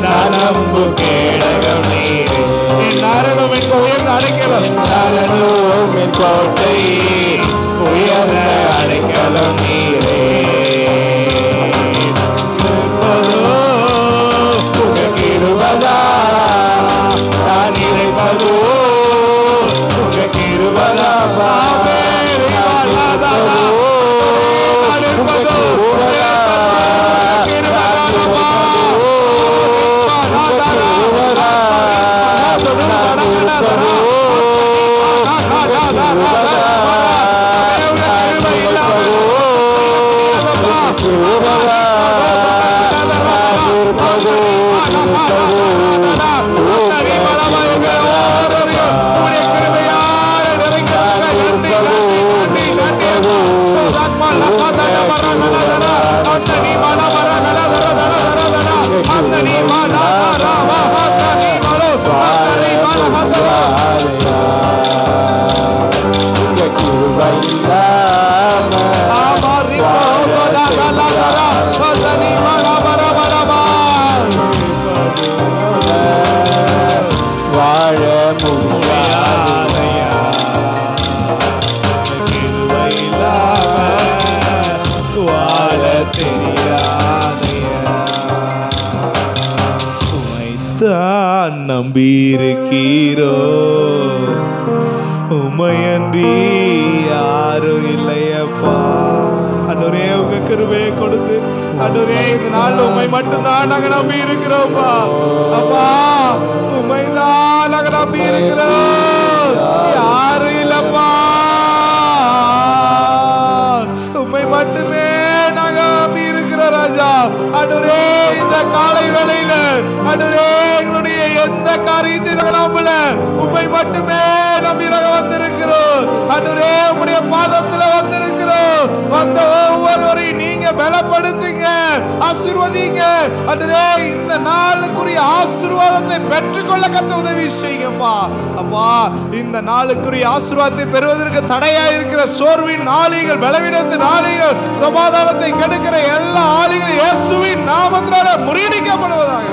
S4: நான் கேடகம் நீரே என் அருளும் என் உயர்ந்த அடைக்கலம் அருளும் என் கோட்டை உயர்ந்த அடைக்கலம் நீரே உங்க கிருபையா நான் நினைப்பதோ உங்க கிருபையா வாழ முடியாதையா கிருபை இல்லாம வாழ தெரியாதையா உமைத்தான் நம்பியிருக்கீரோ உமையன்றி யாரும் இல்லையப்பா அன்றே உங்க கிருபையை கொடுத்து அன்றே இந்த நாள் உண்மை மட்டும்தான் நாங்க நம்பி இருக்கிறோம்ப்பா அப்பா உண்மைதான் நாங்க நம்பி இருக்கிறோம் யாரும் இல்லப்பா உண்மை மட்டுமே நாங்க நம்பி இருக்கிறோம் ராஜா
S3: செலுத்துகிறோம். ஆண்டவரே, இந்த காலை வேளையில ஆண்டவரே, எங்களுடைய எந்த காரியத்தை நம்பல, உம்மை மட்டுமே நம்பி வந்திருக்கிறோம். ஆண்டவரே, உம்முடைய பாதத்துல வந்திருக்கிறோம். வந்த ஒவ்வொருவரையும் நீங்க பலப்படுத்துங்க, ஆசீர்வதிங்க. ஆண்டவரே, இந்த நாளுக்குரிய ஆசீர்வாதத்தை பெற்றுக்கொள்ள கத்த உதவி செய்யுங்கப்பா. அப்பா, இந்த நாளுக்குரிய ஆசீர்வாதத்தை பெறுவதற்கு தடையா இருக்கிற சோர்வின் ஆளிகள், பலவீனத்தின் ஆளிகள், சமாதானத்தை கெடுக்கிற எல்லா ஆளிகளும் இயேசுவின் நாமத்தினால முறியடிக்கப்படுவதாக.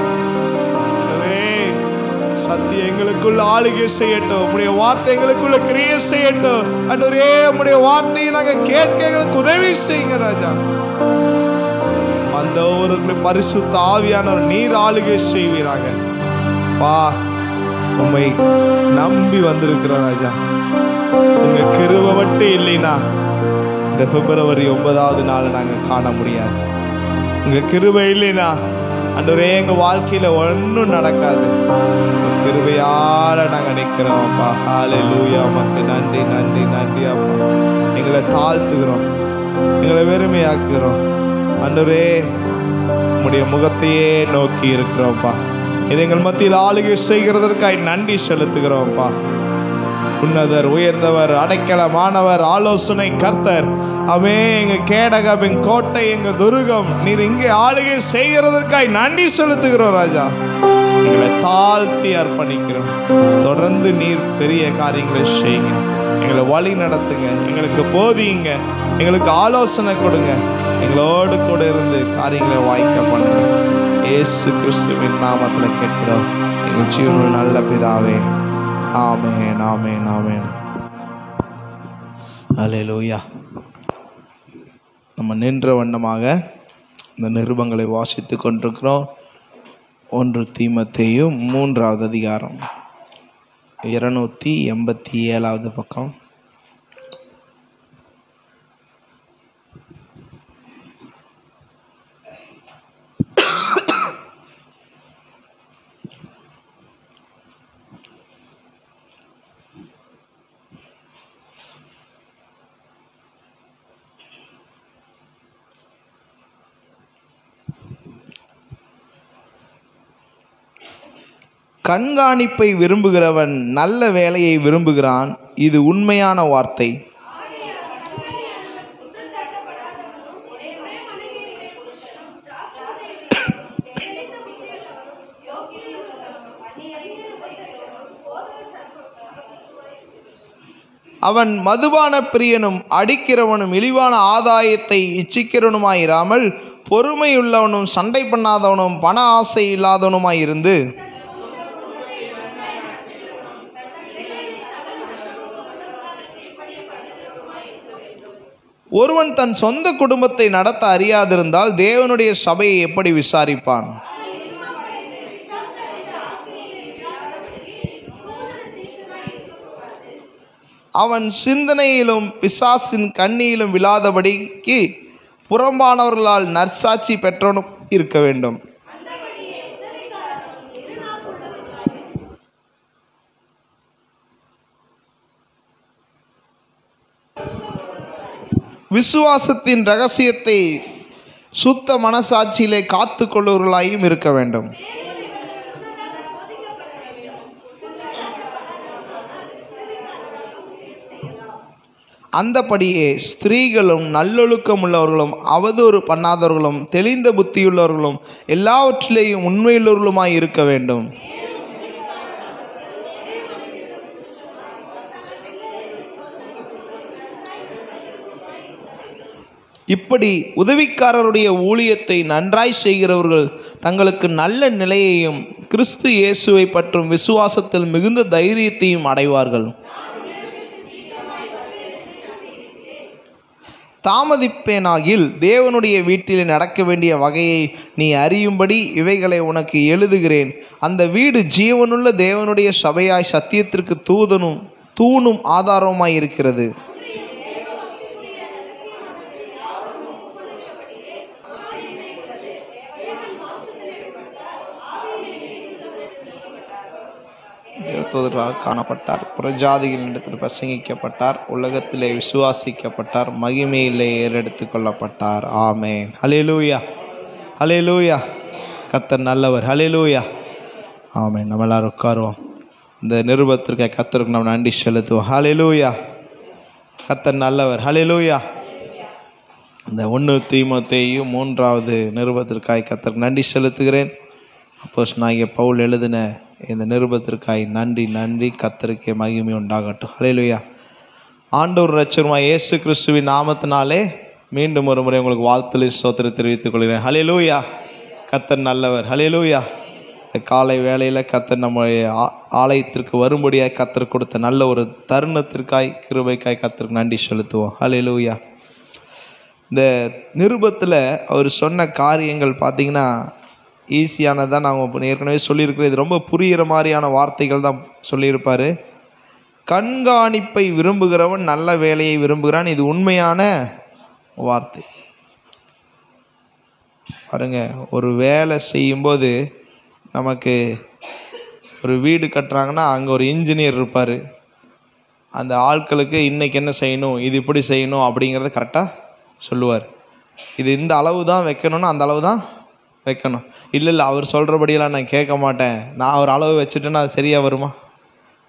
S3: சத்தியம் எங்களுக்குள்ள ஆளுகை செய்யட்டும். உம்முடைய வார்த்தை எங்களுக்குள்ள கிரியை செய்யட்டும். ஆண்டவரே, உம்முடைய வார்த்தையை நாங்க கேட்க எங்களுக்கு உதவி செய்யுங்க ராஜா. அந்த ஒவ்வொரு பரிசுத்த ஆவியானவர் நீர் ஆளுகை செய்வீராக. பா, உம்மை நம்பி வந்திருக்கிற ராஜா. உங்க கிருபை மட்டும் இல்லைன்னா இந்த பிப்ரவரி 9வது நாள் நாங்க காண முடியாது. உங்க கிருபை இல்லைன்னா ஆண்டவரே, எங்க வாழ்க்கையில ஒன்றும் நடக்காது. கிருபையால நாங்க நிக்கிறோம் அப்பா. ஹல்லேலூயா. உமக்கு நன்றி, நன்றி, நன்றி அப்பா. எங்களை தாழ்த்துகிறோம், எங்களை வெறுமையாக்குகிறோம். ஆண்டவரே, உம்முடைய முகத்தையே நோக்கி இருக்கிறோம்ப்பா. இது எங்கள் மத்தியில் ஆளுகை செய்கிறதற்காக நன்றி செலுத்துகிறோம்ப்பா. உன்னதர், உயர்ந்தவர், அடைக்கலமானவர், ஆலோசனை கர்த்தர், அவே எங்க கேடகம், எங்க கோட்டை, எங்க துருகம், நீர் இங்கே ஆளுகை செய்கிறதற்காக நன்றி செலுத்துகிறோம் ராஜா. எங்களை தாழ்த்தி அர்ப்பணிக்கிறோம். தொடர்ந்து நீர் பெரிய காரியங்களை செய்யுங்க, எங்களை வழி நடத்துங்க, எங்களுக்கு போதியுங்க, எங்களுக்கு ஆலோசனை கொடுங்க, எங்களோடு கூட இருந்து காரியங்களை வாய்க்க பண்ணுங்க. இயேசு கிறிஸ்துவின் நாமத்தில் கேட்கிறோம் எங்கள் ஜீவனில் நல்ல பிதாவே. ஆமென், ஆமென், ஆமென். அல்லேலூயா. நம்ம நின்ற வண்ணமாக இந்த நிருபங்களை வாசித்து கொண்டிருக்கிறோம். 1 தீமோத்தேயு 3வது அதிகாரம் 287வது பக்கம். கண்காணிப்பை விரும்புகிறவன் நல்ல வேலையை விரும்புகிறான், இது உண்மையான வார்த்தை. அவன் மதுபான பிரியனும் அடிக்கிறவனும் இழிவான ஆதாயத்தை இச்சிக்கிறவனுமாயிராமல் பொறுமையுள்ளவனும் சண்டை பண்ணாதவனும் பண ஆசை இல்லாதவனுமாயிருந்து ஒருவன் தன் சொந்த குடும்பத்தை நடத்த அறியாதிருந்தால் தேவனுடைய சபையை எப்படி விசாரிப்பான்? அவன் சிந்தனையிலும் பிசாசின் கண்ணியிலும் விழாதபடிக்கு புறம்பானவர்களால் நற்சாட்சி பெற்றவனும் இருக்க வேண்டும். விசுவாசத்தின் ரகசியத்தை சுத்த மனசாட்சியிலே காத்து கொள்ளுவர்களாயும் இருக்க வேண்டும். அந்தபடியே ஸ்திரீகளும் நல்லொழுக்கம் உள்ளவர்களும் அவதூறு பண்ணாதவர்களும் தெளிந்த புத்தியுள்ளவர்களும் எல்லாவற்றிலேயும் உண்மையுள்ளவர்களுமாய் இருக்க வேண்டும். இப்படி உதவிக்காரருடைய ஊழியத்தை நன்றாய் செய்கிறவர்கள் தங்களுக்கு நல்ல நிலையையும் கிறிஸ்து இயேசுவை பற்றும் விசுவாசத்தில் மிகுந்த தைரியத்தையும் அடைவார்கள். தாமதிப்பேனாகில் தேவனுடைய வீட்டில் நடக்க வேண்டிய வகையை நீ அறியும்படி இவைகளை உனக்கு எழுதுகிறேன். அந்த வீடு ஜீவனுள்ள தேவனுடைய சபையாய் சத்தியத்திற்கு தூணும் ஆதாரமாய் இருக்கிறது. காணப்பட்டார், புறஜாதிகளிடத்தில் பிரசங்கிக்கப்பட்டார், உலகத்திலே விசுவாசிக்கப்பட்டார், மகிமையிலே ஏறெடுத்துக் கொள்ளப்பட்டார். ஆமென். அல்லேலூயா. ஹல்லேலூயா. கர்த்தர் நல்லவர். ஹல்லேலூயா. ஆமென். நம்ம எல்லாரும் உட்காருவோம். இந்த நிருபத்திற்கு கர்த்தருக்கு நம்ம நன்றி செலுத்துவோம். ஹல்லேலூயா. கர்த்தர் நல்லவர். ஹல்லேலூயா. இந்த 1 தீமோத்தேயு 3வது நிருபத்திற்காய் கர்த்தருக்கு நன்றி செலுத்துகிறேன். அப்போஸ்தலனாகிய பவுல் எழுதின இந்த நிருபத்திற்காய் நன்றி. கர்த்தருக்கே மகிமை உண்டாகட்டும். ஹல்லேலூயா. ஆண்டவர் இரட்சகருமாய் இயேசு கிறிஸ்துவின் நாமத்தினாலே மீண்டும் ஒரு முறை உங்களுக்கு வாழ்த்துக்களை ஸ்தோத்திரம் தெரிவித்துக் கொள்கிறேன். ஹல்லேலூயா. கர்த்தர் நல்லவர். ஹல்லேலூயா. இந்த காலை வேளையில் கர்த்தர் நம்முடைய ஆலயத்திற்கு வரும்படியாய் கர்த்தர் கொடுத்த நல்ல ஒரு தருணத்திற்காய் கிருபைக்காய் கர்த்தருக்கு நன்றி செலுத்துவோம். ஹல்லேலூயா. இந்த நிருபத்தில் அவர் சொன்ன காரியங்கள் பார்த்திங்கன்னா ஈஸியானதான். நாங்கள் ஏற்கனவே சொல்லியிருக்கிறோம். இது ரொம்ப புரிகிற மாதிரியான வார்த்தைகள் தான் சொல்லியிருப்பார். கண்காணிப்பை விரும்புகிறவன் நல்ல வேலையை விரும்புகிறான். இது உண்மையான வார்த்தை. பாருங்க, ஒரு வேலை செய்யும்போது நமக்கு ஒரு வீடு கட்டுறாங்கன்னா அங்கே ஒரு இன்ஜினியர் இருப்பார். அந்த ஆட்களுக்கு இன்றைக்கி என்ன செய்யணும், இது இப்படி செய்யணும் அப்படிங்கிறத கரெக்டாக சொல்லுவார். இது இந்த அளவு தான் வைக்கணும்னா அந்த அளவு தான் வைக்கணும். இல்லை அவர் சொல்கிறபடியெல்லாம் நான் கேட்க மாட்டேன், நான் ஒரு அளவு வச்சுட்டேன்னா அது சரியாக வருமா?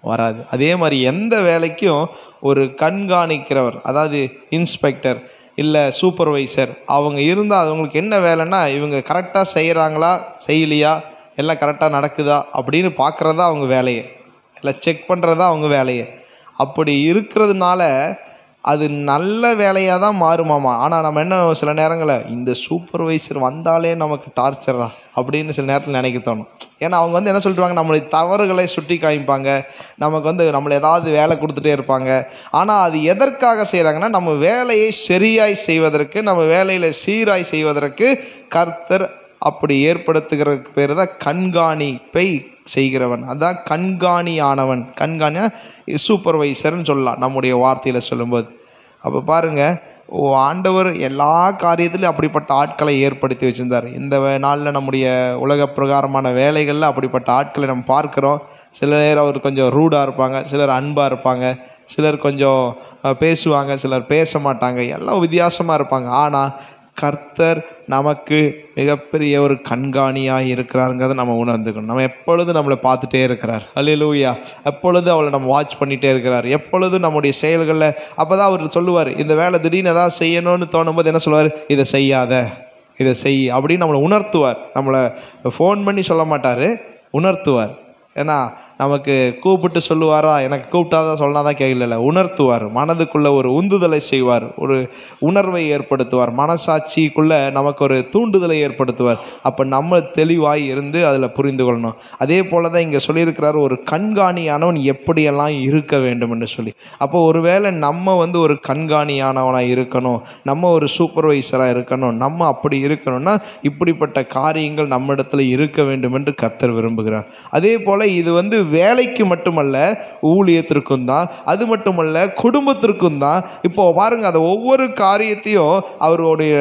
S3: வராது. அதே மாதிரி எந்த வேலைக்கும் ஒரு கண்காணிக்கிறவர், அதாவது இன்ஸ்பெக்டர் இல்லை சூப்பர்வைசர், அவங்க இருந்தால் அவங்களுக்கு என்ன வேலைன்னா இவங்க கரெக்டாக செய்கிறாங்களா செய்யலையா, எல்லாம் கரெக்டாக நடக்குதா அப்படின்னு பார்க்குறதா அவங்க வேலையே, இல்லை செக் பண்ணுறதா அவங்க வேலையே. அப்படி இருக்கிறதுனால அது நல்ல வேலையாக தான் மாறுமாமா. ஆனால் நம்ம என்ன சில நேரங்களில் இந்த சூப்பர்வைசர் வந்தாலே நமக்கு டார்ச்சரா அப்படின்னு சில நேரத்தில் நினைக்க தோணும். ஏன்னா அவங்க என்ன சொல்லிடுவாங்க, நம்மளுடைய தவறுகளை சுட்டி காமிப்பாங்க, நமக்கு நம்மளை ஏதாவது வேலை கொடுத்துட்டே இருப்பாங்க. ஆனால் அது எதற்காக செய்கிறாங்கன்னா நம்ம வேலையை சரியாய் செய்வதற்கு, நம்ம வேலையில் சீராய் செய்வதற்கு கர்த்தர் அப்படி ஏற்படுத்துகிறதுக்கு பேர் தான் கண்காணிப்பை செய்கிறவன். அதான் கண்காணியானவன். கண்காணியா சூப்பர்வைசர்னு சொல்லலாம் நம்முடைய வார்த்தையில் சொல்லும்போது. அப்போ பாருங்கள், ஆண்டவர் எல்லா காரியத்திலும் அப்படிப்பட்ட ஆட்களை ஏற்படுத்தி வச்சுருந்தார். இந்த நாளில் நம்முடைய உலக பிரகாரமான வேலைகளில் அப்படிப்பட்ட ஆட்களை நம்ம பார்க்குறோம். சில நேரம் அவர் கொஞ்சம் ரூடாக இருப்பாங்க, சிலர் அன்பாக இருப்பாங்க, சிலர் கொஞ்சம் பேசுவாங்க, சிலர் பேச மாட்டாங்க, எல்லாம் வித்தியாசமாக இருப்பாங்க. ஆனால் கர்த்தர் நமக்கு மிகப்பெரிய ஒரு கண்காணியாக இருக்கிறாருங்கிறத நம்ம உணர்ந்துக்கணும். நம்ம எப்பொழுதும் நம்மளை பார்த்துட்டே இருக்கிறார். அல்லேலூயா. எப்பொழுதும் அவளை நம்ம வாட்ச் பண்ணிகிட்டே இருக்கிறார். எப்பொழுதும் நம்முடைய செயல்களில். அப்போ தான் அவர் சொல்லுவார், இந்த வேலை திடீர்னு ஏதாவது செய்யணும்னு தோணும்போது என்ன சொல்லுவார், இதை செய்யாத, இதை செய் அப்படின்னு நம்மளை உணர்த்துவார். நம்மளை ஃபோன் பண்ணி சொல்ல மாட்டார், உணர்த்துவார். ஏன்னா நமக்கு கூப்பிட்டு சொல்லுவாரா, எனக்கு கூப்பிட்டாதான் சொன்னாதான் கேட்கல, உணர்த்துவார். மனதுக்குள்ளே ஒரு உந்துதலை செய்வார், ஒரு உணர்வை ஏற்படுத்துவார், மனசாட்சிக்குள்ளே நமக்கு ஒரு தூண்டுதலை ஏற்படுத்துவார். அப்போ நம்ம தெளிவாய் இருந்து அதில் புரிந்து கொள்ளணும். அதே போல் தான் இங்கே சொல்லியிருக்கிறார், ஒரு கண்காணியானவன் எப்படியெல்லாம் இருக்க வேண்டும் என்று சொல்லி. அப்போ ஒருவேளை நம்ம ஒரு கண்காணியானவனாக இருக்கணும், நம்ம ஒரு சூப்பர்வைசராக இருக்கணும், நம்ம அப்படி இருக்கணும்னா இப்படிப்பட்ட காரியங்கள் நம்ம இடத்துல இருக்க வேண்டும் என்று கர்த்தர் விரும்புகிறார். அதே போல் இது வேலைக்கு மட்டுமல்ல, ஊழியத்திற்கும் தான். அது மட்டுமல்ல, குடும்பத்திற்கும் தான். இப்போ பாருங்க, அதை ஒவ்வொரு காரியத்தையும் அவருடைய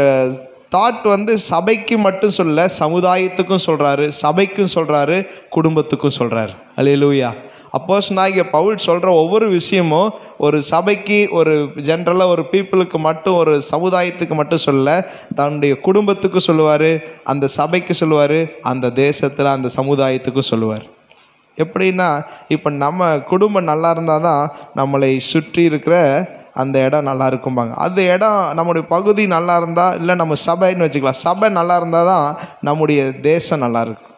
S3: தாட் சபைக்கு மட்டும் சொல்ல, சமுதாயத்துக்கும் சொல்றாரு, சபைக்கும் சொல்றாரு, குடும்பத்துக்கும் சொல்றாரு. அல்லேலூயா. அப்போஸ்தலனாகிய பவுல் சொல்கிற ஒவ்வொரு விஷயமும் ஒரு சபைக்கு, ஒரு ஜென்ரலாக ஒரு பீப்புளுக்கு மட்டும், ஒரு சமுதாயத்துக்கு மட்டும் சொல்ல, தன்னுடைய குடும்பத்துக்கு சொல்லுவார், அந்த சபைக்கு சொல்லுவார், அந்த தேசத்தில் அந்த சமுதாயத்துக்கும் சொல்லுவார். எப்படின்னா, இப்போ நம்ம குடும்பம் நல்லா இருந்தால் தான் நம்மளை சுற்றி இருக்கிற அந்த இடம் நல்லா இருக்கும்பாங்க. அந்த இடம் நம்முடைய பகுதி நல்லா இருந்தால், இல்லை நம்ம சபைன்னு வச்சுக்கலாம், சபை நல்லா இருந்தால் தான் நம்முடைய தேசம் நல்லா இருக்கும்.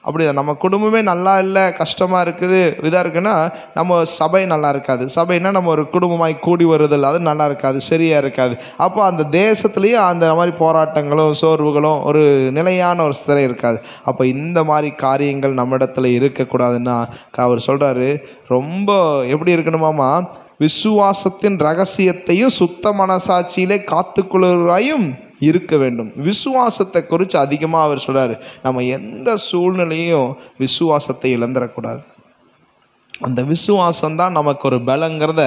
S3: அப்படி நம்ம குடும்பமே நல்லா இல்லை, கஷ்டமாக இருக்குது, இதாக இருக்குன்னா நம்ம சபை நல்லா இருக்காது. சபைன்னா நம்ம ஒரு குடும்பமாய் கூடி வருதல், அது நல்லா இருக்காது, சரியாக இருக்காது. அப்போ அந்த தேசத்துலேயும் அந்த மாதிரி போராட்டங்களும் சோர்வுகளும் ஒரு நிலையான ஒரு சிறை இருக்காது. அப்போ இந்த மாதிரி காரியங்கள் நம்ம இடத்துல இருக்கக்கூடாதுன்னா அவர் சொல்கிறாரு, ரொம்ப எப்படி இருக்கணுமாமா, விசுவாசத்தின் ரகசியத்தையும் சுத்த மனசாட்சியிலே காத்துக்கொள்கிறாயும் இருக்க வேண்டும். விசுவாசத்தை குறித்து அதிகமாக அவர் சொல்கிறார். நம்ம எந்த சூழ்நிலையும் விசுவாசத்தை இழந்துடக்கூடாது. அந்த விசுவாசம்தான் நமக்கு ஒரு பலங்கிறத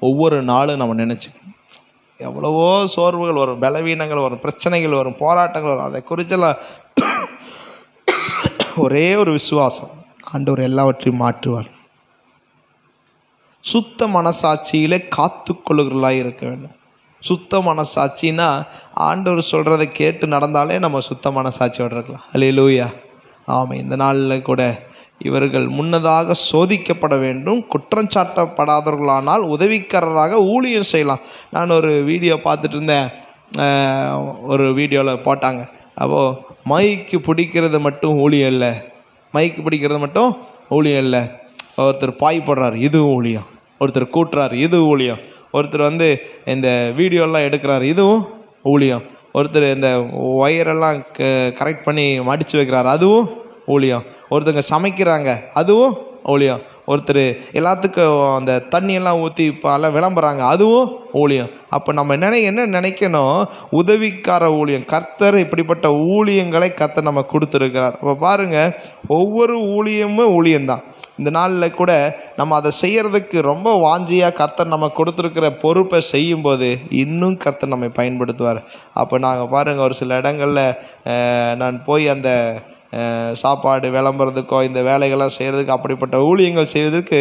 S3: ஒவ்வொரு நாளும் நம்ம நினச்சிக்கணும். எவ்வளவோ சோர்வுகள் வரும், பலவீனங்கள் வரும், பிரச்சனைகள் வரும், போராட்டங்கள் வரும், அதை குறிச்செல்லாம் ஒரே ஒரு விசுவாசம், ஆண்டவர் எல்லாவற்றையும் மாற்றுவார். சுத்த மனசாட்சியிலே காத்துக்கொள்ளுகிறவர்களாக இருக்க வேண்டும். சுத்த மனசாட்சின்னா ஆண்டவர் சொல்கிறத கேட்டு நடந்தாலே நம்ம சுத்த மனசாட்சியோடு இருக்கலாம். அல்லேலூயா. ஆமாம். இந்த நாளில் கூட இவர்கள் முன்னதாக சோதிக்கப்பட வேண்டும், குற்றம் சாட்டப்படாதவர்களானால் உதவிக்காரராக ஊழியம் செய்யலாம். நான் ஒரு வீடியோ பார்த்துட்டு இருந்தேன். ஒரு வீடியோவில் போட்டாங்க, அப்போது மைக்கு பிடிக்கிறது மட்டும் ஊழியம் இல்லை, மைக்கு பிடிக்கிறது மட்டும் ஊழியம் இல்லை, ஒருத்தர் பாய் போடுறார் இதுவும் ஊழியம், ஒருத்தர் கூட்டுறார் இது ஊழியம், ஒருத்தர் இந்த வீடியோலாம் எடுக்கிறார் இதுவும் ஊழியம், ஒருத்தர் இந்த ஒயரெல்லாம் கரெக்ட் பண்ணி மடித்து வைக்கிறார் அதுவும் ஊழியம், ஒருத்தங்க சமைக்கிறாங்க அதுவும் ஊழியம், ஒருத்தர் எல்லாத்துக்கும் அந்த தண்ணியெல்லாம் ஊற்றி இப்போல்லாம் விளம்புறாங்க அதுவும் ஊழியம். அப்போ நம்ம என்ன நினைக்கணும், உதவிக்கார ஊழியம். கர்த்தர் இப்படிப்பட்ட ஊழியங்களை கர்த்தர் நம்ம கொடுத்துருக்கிறார். அப்போ பாருங்கள், ஒவ்வொரு ஊழியமும் ஊழியம்தான். இந்த நாளில் கூட நம்ம அதை செய்கிறதுக்கு ரொம்ப வாஞ்சியாக கர்த்தர் நம்ம கொடுத்துருக்கிற பொறுப்பை செய்யும்போது இன்னும் கர்த்தர் நம்மை பயன்படுத்துவார். அப்போ நாங்கள் பாருங்கள், ஒரு சில இடங்களில் நான் போய் அந்த சாப்பாடு விளம்புறதுக்கோ இந்த வேலைகள்லாம் செய்கிறதுக்கு அப்படிப்பட்ட ஊழியங்கள் செய்வதற்கு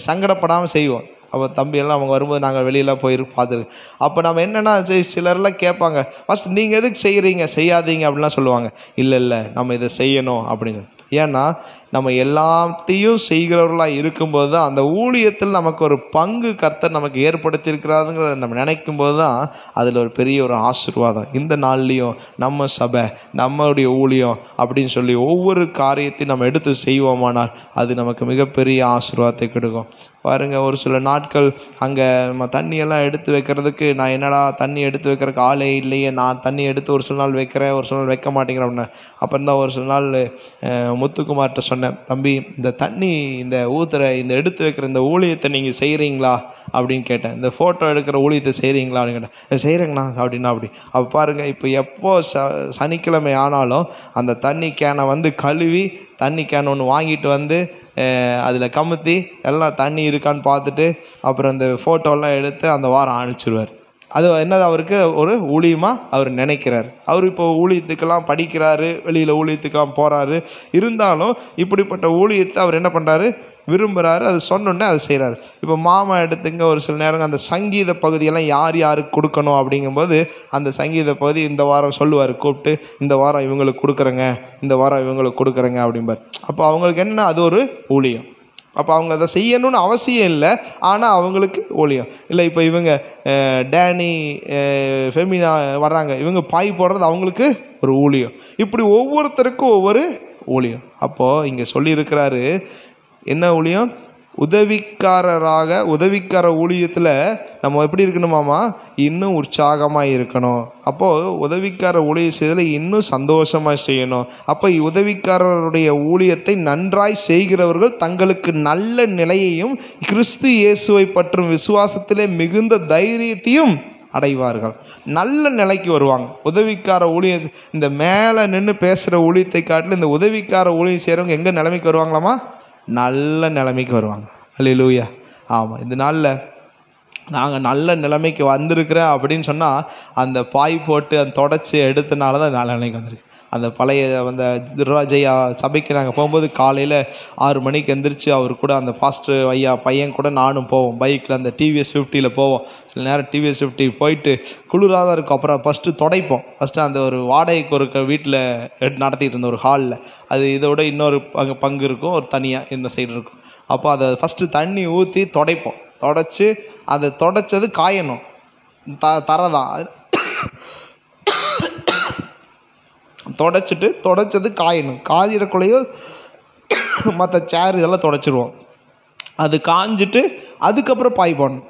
S3: சங்கடப்படாமல் செய்வோம். அப்போ தம்பியெல்லாம் அவங்க வரும்போது நாங்கள் வெளியெல்லாம் பார்த்துருக்கு. அப்போ நம்ம என்னென்னா சிலர்லாம் கேட்பாங்க, ஃபஸ்ட் நீங்கள் எதுக்கு செய்கிறீங்க, செய்யாதீங்க அப்படின்லாம் சொல்லுவாங்க. இல்லை நம்ம இதை செய்யணும் அப்படிங்க. ஏன்னா நம்ம எல்லாத்தையும் செய்கிறவர்களாக இருக்கும்போது தான் அந்த ஊழியத்தில் நமக்கு ஒரு பங்கு கர்த்தர் நமக்கு ஏற்படுத்தியிருக்கிறாருங்கிறத நம்ம நினைக்கும் போது தான் அதில் ஒரு பெரிய ஒரு ஆசீர்வாதம். இந்த நாள்லேயும் நம்ம சபை நம்மளுடைய ஊழியம் அப்படின்னு சொல்லி ஒவ்வொரு காரியத்தையும் நம்ம எடுத்து செய்வோமானால் அது நமக்கு மிகப்பெரிய ஆசீர்வாதத்தை கொடுக்கும். பாருங்கள், ஒரு சில நாட்கள் அங்கே நம்ம தண்ணியெல்லாம் எடுத்து வைக்கிறதுக்கு நான் என்னடா தண்ணி எடுத்து வைக்கிறதுக்கு ஆளே இல்லையே, நான் தண்ணி எடுத்து ஒரு சில நாள் வைக்கிறேன் ஒரு சில நாள் வைக்க மாட்டேங்கிறேன் அப்படின்னா, அப்புறம் தான் ஒரு சில நாள் முத்துக்குமார்கிட்ட சொன்னேன், தம்பி இந்த தண்ணி இந்த ஊற்றுற இந்த எடுத்து வைக்கிற இந்த ஊழியத்தை நீங்கள் செய்கிறீங்களா அப்படின்னு கேட்டேன். இந்த ஃபோட்டோ எடுக்கிற ஊழியத்தை செய்கிறீங்களா அப்படின்னு கேட்டேன். செய்கிறேங்கண்ணா அப்படின்னா அப்படி. அப்போ பாருங்கள், இப்போ எப்போ சனிக்கிழமை ஆனாலும் அந்த தண்ணி கேனை கழுவி தண்ணி கேன் ஒன்று வாங்கிட்டு அதில் கமுத்தி எல்லாம் தண்ணி இருக்கான்னு பார்த்துட்டு அப்புறம் அந்த ஃபோட்டோலாம் எடுத்து அந்த வாரம் அனுப்பிச்சிடுவார். அது என்னது அவருக்கு ஒரு ஊழியமாக அவர் நினைக்கிறார். அவர் இப்போ ஊழியத்துக்கெல்லாம் படிக்கிறாரு, வெளியில் ஊழியத்துக்கெல்லாம் போகிறாரு. இருந்தாலும் இப்படிப்பட்ட ஊழியத்தை அவர் என்ன பண்ணுறாரு, விரும்புகிறாரு. அது சொன்னோன்னே அதை செய்கிறாரு. இப்போ மாமா எடுத்துங்க, ஒரு சில நேரம் அந்த சங்கீத பகுதியெல்லாம் யாருக்கு கொடுக்கணும் அப்படிங்கும்போது அந்த சங்கீத பகுதி இந்த வாரம் சொல்லுவார், கூப்பிட்டு இந்த வாரம் இவங்களுக்கு கொடுக்குறேங்க, இந்த வாரம் இவங்களுக்கு கொடுக்குறேங்க அப்படிம்பார். அப்போ அவங்களுக்கு என்ன, அது ஒரு ஊழியம். அப்போ அவங்க அதை செய்யணும்னு அவசியம் இல்லை, ஆனால் அவங்களுக்கு ஊழியம் இல்லை. இப்போ இவங்க டேனி ஃபெமினா வர்றாங்க, இவங்க பாய் போடுறது அவங்களுக்கு ஒரு ஊழியம். இப்படி ஒவ்வொருத்தருக்கும் ஒவ்வொரு ஊழியம். அப்போது இங்கே சொல்லியிருக்கிறாரு, என்ன ஊழியம், உதவிக்கார ஊழியத்தில் நம்ம எப்படி இருக்கணுமாமா, இன்னும் உற்சாகமாக இருக்கணும். அப்போது உதவிக்கார ஊழியம் செய்ததில் இன்னும் சந்தோஷமாக செய்யணும். அப்போ உதவிக்காரருடைய ஊழியத்தை நன்றாய் செய்கிறவர்கள் தங்களுக்கு நல்ல நிலையையும் கிறிஸ்து இயேசுவை பற்றும் விசுவாசத்திலே மிகுந்த தைரியத்தையும் அடைவார்கள். நல்ல நிலைக்கு வருவாங்க. உதவிக்கார ஊழியம், இந்த மேலே நின்று பேசுகிற ஊழியத்தை காட்டில் இந்த உதவிக்கார ஊழியம் செய்கிறவங்க எங்கே நிலைமைக்கு வருவாங்களாமா, நல்ல நிலைமைக்கு வருவாங்க. அல்லேலூயா. ஆமாம், இந்த நாளில் நாங்கள் நல்ல நிலைமைக்கு வந்திருக்கிறேன் அப்படின்னு சொன்னால் அந்த பாய் போட்டு அந்த தொடச்சி எடுத்தனால தான் நல்ல நிலைமைக்கு வந்திருக்கு. அந்த பழைய அந்த துர்ராஜையா சபைக்கு நாங்கள் போகும்போது காலையில் 6 மணிக்கு எந்திரிச்சு அவர் கூட அந்த பாஸ்டர் ஐயா பையன் கூட நானும் போவோம். பைக்கில் அந்த டிவிஎஸ் 50 போவோம். சில நேரம் டிவிஎஸ் 50 போயிட்டு குளிராக தான் இருக்கும். அப்புறம் ஃபஸ்ட்டு துடைப்போம். ஃபஸ்ட்டு அந்த ஒரு வாடகைக்கு ஒரு வீட்டில் நடத்திட்டு இருந்த ஒரு ஹாலில், அது இதோட இன்னொரு பங்கு இருக்கும், ஒரு தனியாக இந்த சைடு இருக்கும். அப்போ அதை ஃபஸ்ட்டு தண்ணி ஊற்றி துடைப்போம். தொடச்சி அதை தொடச்சது காயணும், தரதான் தொடச்சது காயணும். காயிறக்குள்ளேயோ மற்ற சேர் இதெல்லாம் தொடச்சிடுவோம். அது காஞ்சிட்டு அதுக்கப்புறம் பாய் போடணும்.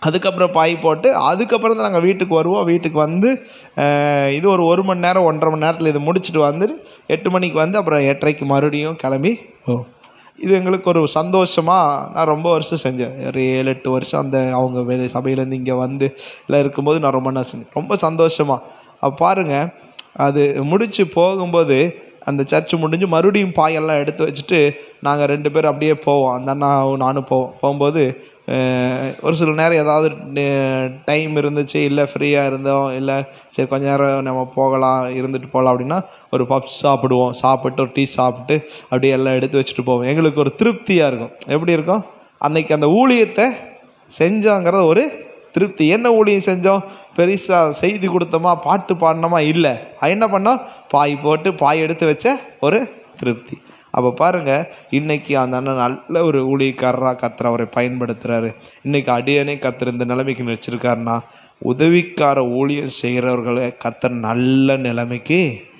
S3: அதுக்கப்புறம் பாய் போட்டு அதுக்கப்புறம் தான் நாங்கள் வீட்டுக்கு வருவோம். வீட்டுக்கு இது ஒரு மணி நேரம் 1.5 மணி நேரத்தில் இது முடிச்சுட்டு 8 மணிக்கு அப்புறம் 8:30க்கு மறுபடியும் கிளம்பி இது எங்களுக்கு ஒரு சந்தோஷமாக நான் ரொம்ப வருஷம் செஞ்சேன். ஒரு 7-8 வருஷம் அந்த அவங்க சபையிலேருந்து இங்கே எல்லாம் இருக்கும்போது நான் ரொம்ப நாள் செஞ்சேன், ரொம்ப சந்தோஷமாக. அப்போ பாருங்கள், அது முடித்து போகும்போது அந்த சர்ச்சு முடிஞ்சு மறுபடியும் பாயெல்லாம் எடுத்து வச்சுட்டு நாங்கள் 2 பேர் அப்படியே போவோம். அந்த அண்ணாவும் நானும் போகும்போது ஒரு சில நேரம் ஏதாவது டைம் இருந்துச்சு, இல்லை ஃப்ரீயாக இருந்தோம், இல்லை சரி கொஞ்ச நேரம் நம்ம போகலாம் இருந்துட்டு போகலாம் அப்படின்னா ஒரு பப்ஸ் சாப்பிடுவோம். சாப்பிட்டு ஒரு டீ சாப்பிட்டு அப்படியே எல்லாம் எடுத்து வச்சுட்டு போவோம். எங்களுக்கு ஒரு திருப்தியாக இருக்கும். எப்படி இருக்கும், அன்னைக்கு அந்த ஊழியத்தை செஞ்சோங்கிறது ஒரு திருப்தி. என்ன ஊழியம் செஞ்சோம்? பெருசாக செய்தி கொடுத்தோமா, பாட்டு பாடினோமா? இல்லை. என்ன பண்ணோம்? பாய் போட்டு பாய் எடுத்து வச்ச ஒரு திருப்தி. அப்போ பாருங்கள், இன்றைக்கி அந்த அண்ணன் நல்ல ஒரு ஊழியக்காரராக கர்த்தர் அவரை பயன்படுத்துகிறாரு. இன்றைக்கி அடியனே கர்த்தர் இந்த நிலைமைக்கு வச்சுருக்காருன்னா, உதவிக்கார ஊழியம் செய்கிறவர்களை கர்த்தர் நல்ல நிலைமைக்கு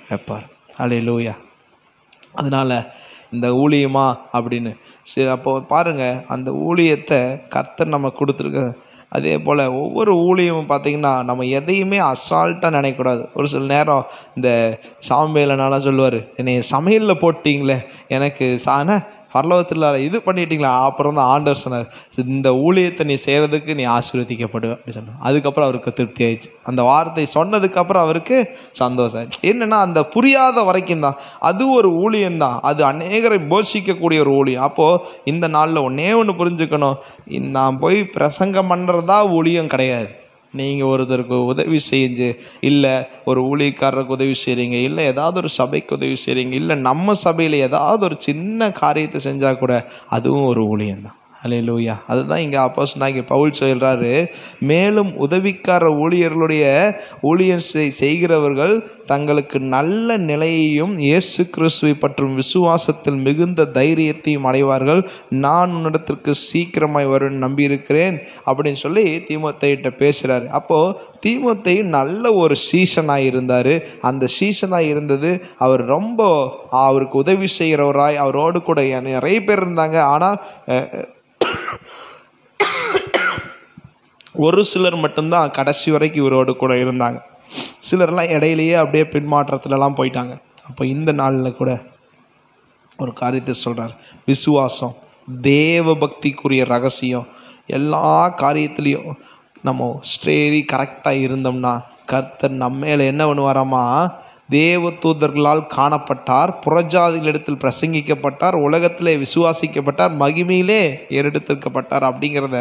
S3: வைப்பார். அல்லேலூயா. அதனால் இந்த ஊழியமா அப்படின்னு சரி, அப்போ பாருங்கள், அந்த ஊழியத்தை கர்த்தர் நம்ம கொடுத்துருக்க. அதே போல் ஒவ்வொரு ஊழியமும் பார்த்திங்கன்னா, நம்ம எதையுமே அசால்ட்டாக நினைக்கக்கூடாது. ஒரு சில நேரம் இந்த சாம்பேலனால சொல்லுவார், என்னை சமையலில் போட்டிங்களே, எனக்கு பரலோகத்தில் இது பண்ணிட்டீங்களா? அப்புறம் தான் ஆண்டவர் சொன்னார், இந்த ஊழியத்தை நீ செய்கிறதுக்கு நீ ஆசீர்வதிக்கப்படுவ அப்படின்னு சொன்னார். அதுக்கப்புறம் அவருக்கு திருப்தி ஆயிடுச்சு. அந்த வார்த்தை சொன்னதுக்கப்புறம் அவருக்கு சந்தோஷம் ஆயிடுச்சு. என்னென்னா, அந்த புரியாத வரைக்கும் தான் அது ஒரு ஊழியம்தான். அது அநேகரை போஷிக்கக்கூடிய ஒரு ஊழியம். அப்போது இந்த நாளில் ஒன்றே ஒன்று புரிஞ்சுக்கணும், நான் போய் பிரசங்கம் பண்ணுறதா ஊழியம் கிடையாது. நீங்கள் ஒருத்தருக்கு உதவி செஞ்சு, இல்லை ஒரு ஊழியக்காரருக்கு உதவி செய்கிறீங்க, இல்லை ஏதாவது ஒரு சபைக்கு உதவி செய்கிறீங்க, இல்லை நம்ம சபையில் ஏதாவது ஒரு சின்ன காரியத்தை செஞ்சால் கூட அதுவும் ஒரு ஊழியம்தான். அல்லேலூயா. அதுதான் இங்கே அப்போஸ்தலனாகிய பவுல் சொல்கிறாரு, மேலும் உதவிக்கார ஊழியர்களுடைய ஊழியம் செய்கிறவர்கள் தங்களுக்கு நல்ல நிலையையும் இயேசு கிறிஸ்துவை பற்றும் விசுவாசத்தில் மிகுந்த தைரியத்தையும் அடைவார்கள். நான் உன்னிடத்திற்கு சீக்கிரமாய் வருவேன் நம்பியிருக்கிறேன் அப்படின்னு சொல்லி தீமோத்தேயுட்ட பேசுகிறாரு. அப்போது தீமோத்தேயு நல்ல ஒரு சீசனாக இருந்தார். அந்த சீசனாக இருந்தது, அவர் ரொம்ப அவருக்கு உதவி செய்கிறவராய் அவரோடு கூட நிறைய பேர் இருந்தாங்க. ஆனால் ஒரு சிலர் மட்டும்தான் கடைசி வரைக்கும் இவரோடு கூட இருந்தாங்க. சிலர்லாம் இடையிலேயே அப்படியே பின்மாற்றத்துலலாம் போயிட்டாங்க. அப்போ இந்த நாளில் கூட ஒரு காரியத்தை சொல்கிறார், விசுவாசம், தேவ பக்திக்குரிய ரகசியம். எல்லா காரியத்துலேயும் நம்ம ஸ்ட்ரெயிலி கரெக்டாக இருந்தோம்னா கர்த்தர் நம்ம மேலே என்ன பண்ணுவாராமா, தேவ தூதர்களால் காணப்பட்டார், புறஜாதிகளிடத்தில் பிரசங்கிக்கப்பட்டார், உலகத்திலே விசுவாசிக்கப்பட்டார், மகிமையிலே ஏறெடுத்திருக்கப்பட்டார். அப்படிங்கிறத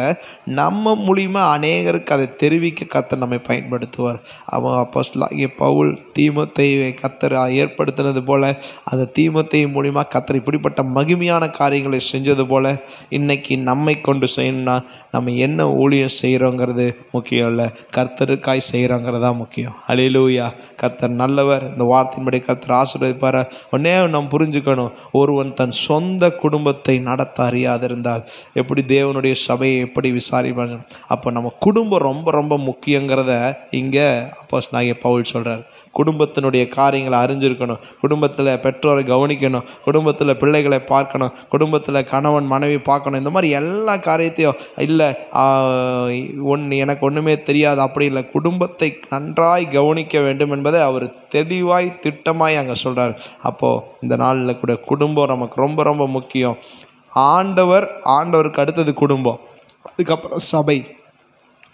S3: நம்ம மூலிமா அநேகருக்கு அதை தெரிவிக்க கர்த்தர் நம்மை பயன்படுத்துவார். அவன் அப்போஸ்தலனாகிய பவுல் தீமோத்தேயுவை கர்த்தர் ஏற்படுத்தினது போல், அதை தீமோத்தேயு மூலிமா கர்த்தர் இப்படிப்பட்ட மகிமையான காரியங்களை செஞ்சது போல் இன்னைக்கு நம்மை கொண்டு செய்யணும்னா நம்ம என்ன ஊழியம் செய்கிறோங்கிறது முக்கியம் இல்லை, கர்த்தருக்காய் செய்கிறோங்கிறதா முக்கியம். அல்லேலூயா. கர்த்தர் நல்லவர். இந்த வார்த்தையின்படி கர்த்தர் ஆசீர்வதிப்பார். ஒன்னே நம்ம புரிஞ்சுக்கணும், ஒருவன் தன் சொந்த குடும்பத்தை நடத்த அறியாதிருந்தால் எப்படி தேவனுடைய சபையை எப்படி விசாரிப்பாங்க? அப்போ நம்ம குடும்பம் ரொம்ப ரொம்ப முக்கியங்கிறத இங்கே அப்போஸ்தலனாகிய பவுல் சொல்கிறார். குடும்பத்தினுடைய காரியங்களை அறிஞ்சிருக்கணும், குடும்பத்தில் பெற்றோரை கவனிக்கணும், குடும்பத்தில் பிள்ளைகளை பார்க்கணும், குடும்பத்தில் கணவன் மனைவி பார்க்கணும். இந்த மாதிரி எல்லா காரியத்தையும் இல்லை எனக்கு ஒன்றுமே தெரியாது அப்படி இல்லை, குடும்பத்தை நன்றாய் கவனிக்க வேண்டும் என்பதை அவர் தெளிவாய் திட்டமாய் அங்கே சொல்கிறார். அப்போது இந்த நாளில் கூட குடும்பம் நமக்கு ரொம்ப ரொம்ப முக்கியம். ஆண்டவருக்கு அடுத்தது குடும்பம், அதுக்கப்புறம் சபை,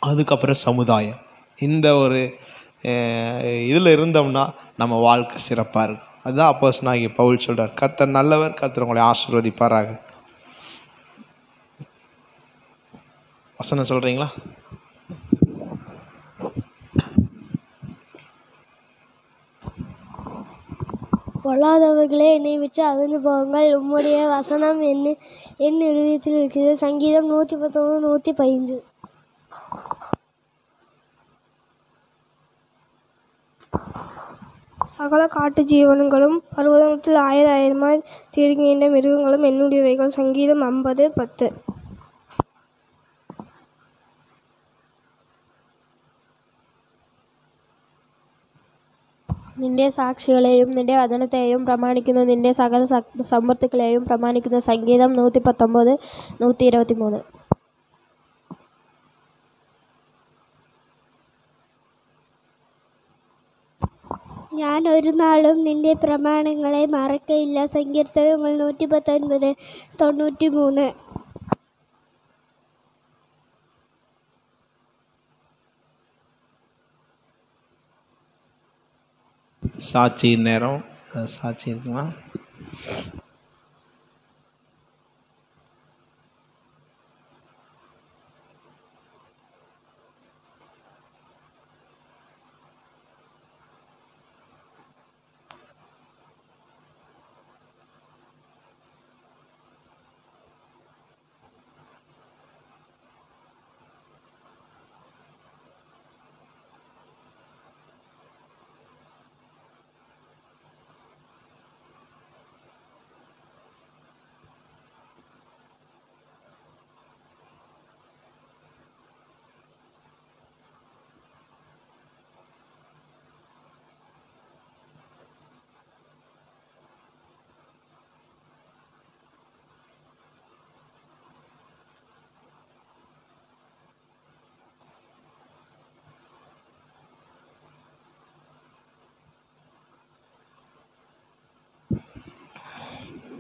S3: அதுக்கப்புறம் சமுதாயம். இந்த ஒரு இதில் இருந்தோம்னா நம்ம வாழ்க்கை சிறப்பாக இருக்கும். அதுதான் அப்போஸ்தலனாகிய பவுல் சொல்கிறார். கர்த்தர் நல்லவர். கர்த்தர் உங்களை ஆசீர்வதிப்பாராக. வசனம் சொல்கிறீங்களா?
S5: பொல்லாதவர்களே என்னை விட்டு அகன்று போங்கள், உம்முடைய வசனம் என் இருதயத்தில் இருக்கிறது. சங்கீதம் 119 115. சகல காட்டு ஜீவன்களும் பர்வதத்தில் ஆயிரமாய் தீர்கின்ற மிருகங்களும் என்னுடையவைகள். சங்கீதம் 50:10. നിന്റെ സാക്ഷികളെയും നിന്റെ വചനത്തെയും പ്രമാണിക്കുന്നു, നിന്റെ സകല സമ്പത്തുകളെയും പ്രമാണിക്കുന്നു. സംഗീതം 119 123. ഞാൻ ഒരു നാളും നിന്റെ പ്രമാണങ്ങളെ മറക്കയില്ല. സങ്കീർത്തനങ്ങൾ 119 93.
S3: சாட்சி நேரம். சாட்சி இருக்குங்களா?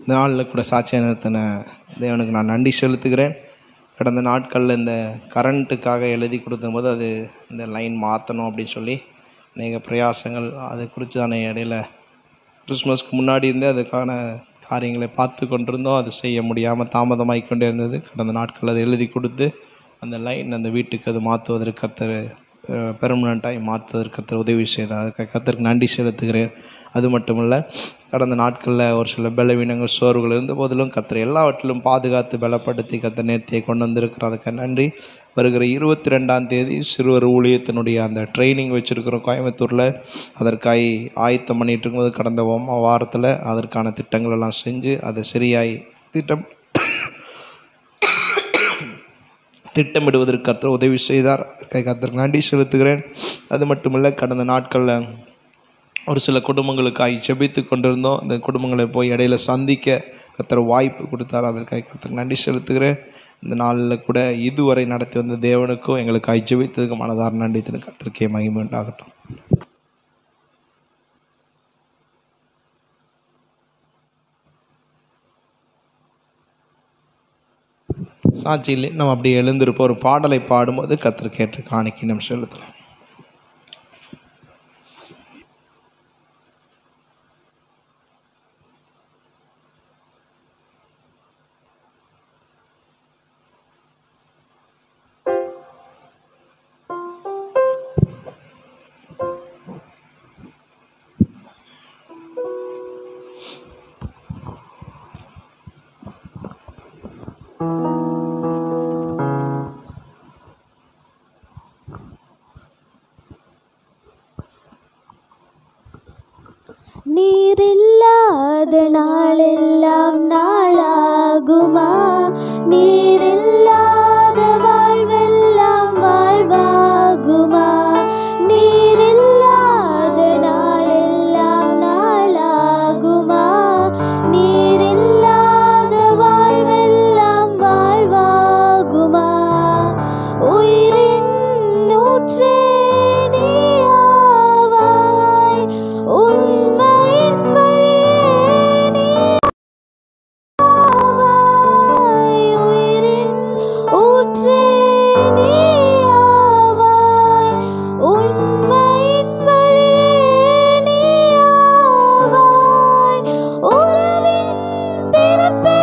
S3: இந்த நாளில் கூட சாட்சியாக நிறுத்தின தேவனுக்கு நான் நன்றி செலுத்துகிறேன். கடந்த நாட்களில் இந்த கரண்ட்டுக்காக எழுதி கொடுக்கும்போது அது இந்த லைன் மாற்றணும் அப்படின்னு சொல்லி அநேக பிரயாசங்கள், அதை குறித்து தானே இடையில கிறிஸ்மஸ்க்கு முன்னாடி இருந்தே அதுக்கான காரியங்களை பார்த்து கொண்டிருந்தோம். அது செய்ய முடியாமல் தாமதமாகி கொண்டே இருந்தது. கடந்த நாட்கள் அதை எழுதி கொடுத்து அந்த லைன் அந்த வீட்டுக்கு அது மாற்றுவதற்கு கர்த்தர் பெர்மனண்ட்டாகி மாற்றுவதற்கு கர்த்தர் உதவி செய்தார். அதுக்கு கர்த்தருக்கு நன்றி செலுத்துகிறேன். அது மட்டுமல்ல, கடந்த நாட்களில் ஒரு சில பலவீனங்கள் சோர்வுகள் இருந்த போதிலும் கர்த்தர் எல்லாவற்றிலும் பாதுகாத்து பலப்படுத்தி கர்த்தர் நேர்த்தியை கொண்டு வந்திருக்கிறோம். அதுக்கு நன்றி. வருகிற 22ஆம் தேதி சிறுவர் ஊழியத்தினுடைய அந்த ட்ரைனிங் வச்சுருக்கிறோம் கோயம்புத்தூரில். அதற்காக ஆயத்தம் பண்ணிகிட்டு இருக்கும்போது கடந்த வாரத்தில் அதற்கான திட்டங்கள் எல்லாம் செஞ்சு அதை சரியாய் திட்டமிடுவதற்கு கர்த்தர் உதவி செய்தார். அதற்காக கர்த்தருக்கு நன்றி செலுத்துகிறேன். அது மட்டுமல்ல, கடந்த நாட்களில் ஒரு சில குடும்பங்களுக்காக ஜெபித்து கொண்டிருந்தோம். அந்த குடும்பங்களை போய் இடையில சந்திக்க கர்த்தர் வாய்ப்பு கொடுத்தார். அதற்காக கர்த்தருக்கு நன்றி செலுத்துகிறேன். இந்த நாளில் கூட இதுவரை நடத்தி வந்த தேவனுக்கும் எங்களுக்காக ஜெபித்ததுக்கு மனதார நன்றி. கர்த்தருக்கே மகிமை உண்டாகட்டும். சாட்சியில் நம்ம அப்படியே எழுந்திருப்போம். ஒரு பாடலை பாடும்போது கர்த்தர் கேட்டு காணிக்கை நம்ம செலுத்தலாம்.
S5: நீரில்லாத நாளெல்லாம் நாளாகுமா? நீரில்லாத வாழ்வெல்லாம் வாழ்வாகுமா? நீரில்லாத நாளெல்லாம் நாளாகுமா? நீரில்லாத வாழ்வெல்லாம் வாழ்வாகுமா? உயிரின் ஊற்றே நீயாவாய், உண்மையின் வழியே நீயாவாய், உயிரின் ஊற்றே நீயாவாய், உண்மையின் வழியே நீயாவாய், உறவின் பிறப்பே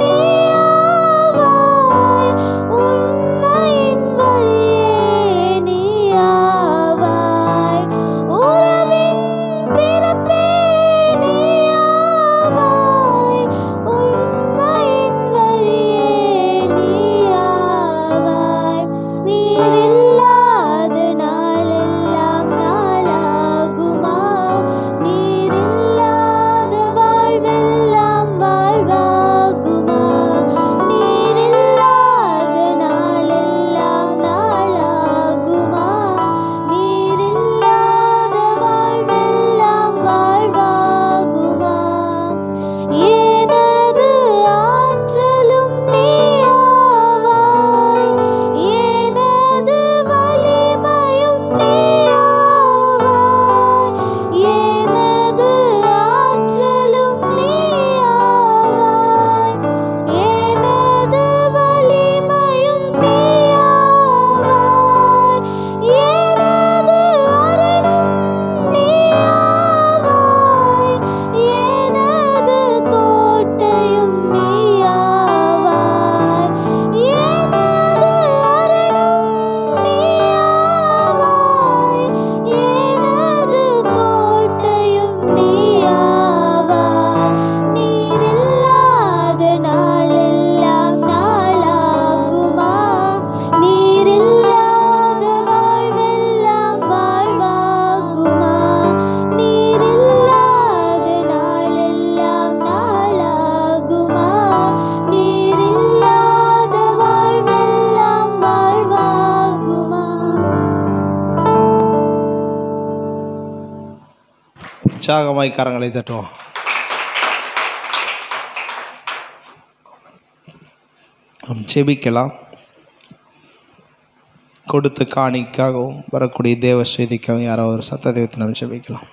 S5: நீயாவாய், உண்மையின் வழியே நீயாவாய், உறவின் பிறப்பே நீயாவாய், உண்மையின் வழியே நீயாவாய். நீரில்லாத நாளெல்லாம் நாளாகுமா? நீரில்லாத வாழ்வெல்லாம் வாழ்வாகுமா? நீரில்லாத நாளெல்லாம் நாளாகுமா? நீரில்லாத வாழ்வெல்லாம் வாழ்வாகுமா? எனது ஆற்றலும் நீயாவாய், எனது வலிமையும் நீயாவாய், எனது ஆற்றலும் நீயாவாய், எனது வலிமையும் நீயாவாய், எனது அரணும் நீயாவாய், எனது கோட்டையும் நீயாவாய், எனது அரணும் நீயாவாய், எனது கோட்டையும் நீயாவாய். நீரில்லாத நாளெல்லாம் நாளாகுமா? நீரில்லாத வாழ்வெல்லாம் வாழ்வாகுமா? நீரில்லாத நாளெல்லாம் நாளாகுமா? நீரில்லாத வாழ்வெல்லாம் வாழ்வாகுமா?
S3: உற்சாகமாய் கரங்களை தட்டுவோம். நாம் ஜெபிக்கலாம். கொடுத்த காணிக்காகவும் வரக்கூடிய தேவ செய்திக்காகவும் யாரோ ஒரு சத்தத்தை வைத்து நாம் ஜெபிக்கலாம்.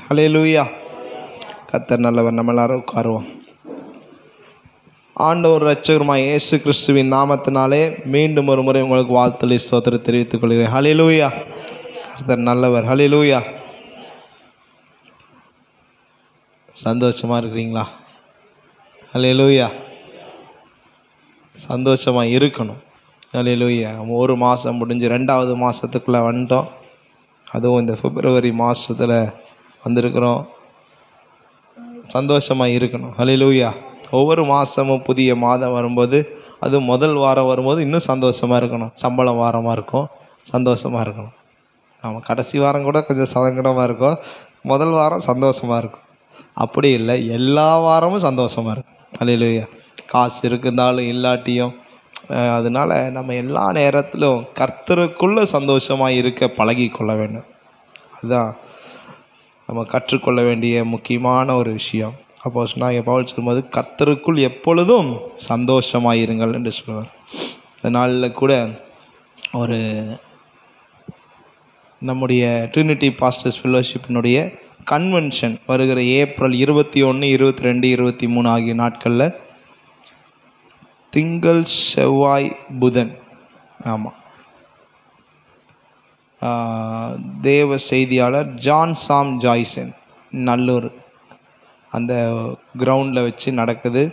S3: ஹல்லேலூயா. கர்த்தர் நல்லவர். நம்ம எல்லாரும் உட்காருவோம். ஆண்டவர் இரட்சகருமாய் இயேசு கிறிஸ்துவின் நாமத்தினாலே மீண்டும் ஒரு முறை உங்களுக்கு வாழ்த்தலை ஸ்தோத்திரம் தெரிவித்துக் கொள்கிறேன். ஹல்லேலூயா. கர்த்தர் நல்லவர். ஹல்லேலூயா. சந்தோஷமா இருக்கிறீங்களா? ஹல்லேலூயா. சந்தோஷமா இருக்கணும். ஹல்லேலூயா. நம்ம ஒரு மாதம் முடிஞ்சு 2வது மாதத்துக்குள்ளே வந்துட்டோம். அதுவும் இந்த பிப்ரவரி மாதத்தில் வந்திருக்கிறோம். சந்தோஷமாக இருக்கணும். ஹல்லேலூயா. ஒவ்வொரு மாதமும் புதிய மாதம் வரும்போது, அது முதல் வாரம் வரும்போது இன்னும் சந்தோஷமாக இருக்கணும். சம்பளம் வாரமாக இருக்கும், சந்தோஷமாக இருக்கணும். ஆமாம், கடைசி வாரம் கூட கொஞ்சம் சங்கடமாக இருக்கும், முதல் வாரம் சந்தோஷமாக இருக்கும். அப்படி இல்லை, எல்லா வாரமும் சந்தோஷமாக இருக்கும். ஹல்லேலூயா. காசு இருந்தாலும் இல்லாட்டியும் அதனால் நம்ம எல்லா நேரத்திலும் கர்த்தருக்குள்ளே சந்தோஷமாக இருக்க பழகி கொள்ள வேண்டும். அதுதான் நம்ம கற்றுக்கொள்ள வேண்டிய முக்கியமான ஒரு விஷயம். அப்போஸ்தலனாகிய பவுல் சொல்லும்போது கர்த்தருக்குள் எப்பொழுதும் சந்தோஷமாயிருங்கள் என்று சொல்லுவார். அதனால கூட ஒரு நம்முடைய ட்ரினிட்டி பாஸ்டர்ஸ் ஃபெல்லோஷிப்பினுடைய கன்வென்ஷன் வருகிற ஏப்ரல் 21, 22, 23 ஆகிய நாட்களில் திங்கள், செவ்வாய், புதன், ஆமாம், தேவ செய்தியாளர் ஜான் சாம் ஜாய்சன் நல்லூர் அந்த கிரவுண்டில் வச்சு நடக்குது.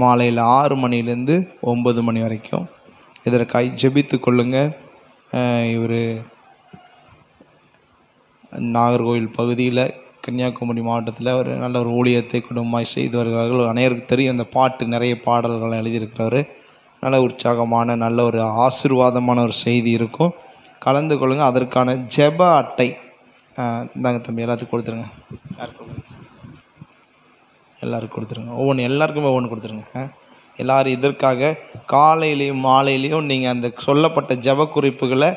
S3: மாலையில் 6 மணிலேருந்து 9 மணி வரைக்கும். இதற்காக ஜெபித்து கொள்ளுங்க. இவர் நாகர்கோவில் பகுதியில், கன்னியாகுமரி மாவட்டத்தில் ஒரு நல்ல ஒரு ஊழியத்தை குடும்பமாய் செய்து வருகிறார்கள். அனைவருக்கு தெரியும், அந்த பாட்டு நிறைய பாடல்கள் எழுதியிருக்கிறவர். நல்ல உற்சாகமான நல்ல ஒரு ஆசீர்வாதமான ஒரு செய்தி இருக்கும். கலந்து கொள்ளுங்கள். அதற்கான ஜெப அட்டை இந்தாங்க தம்பி, எல்லாத்துக்கும் கொடுத்துருங்க. எல்லாருக்கும் கொடுத்துருங்க. எல்லாருக்குமே ஒவ்வொன்று கொடுத்துருங்க. எல்லோரும் இதற்காக காலையிலையும் மாலையிலையும் நீங்கள் அந்த சொல்லப்பட்ட ஜெப குறிப்புகளை,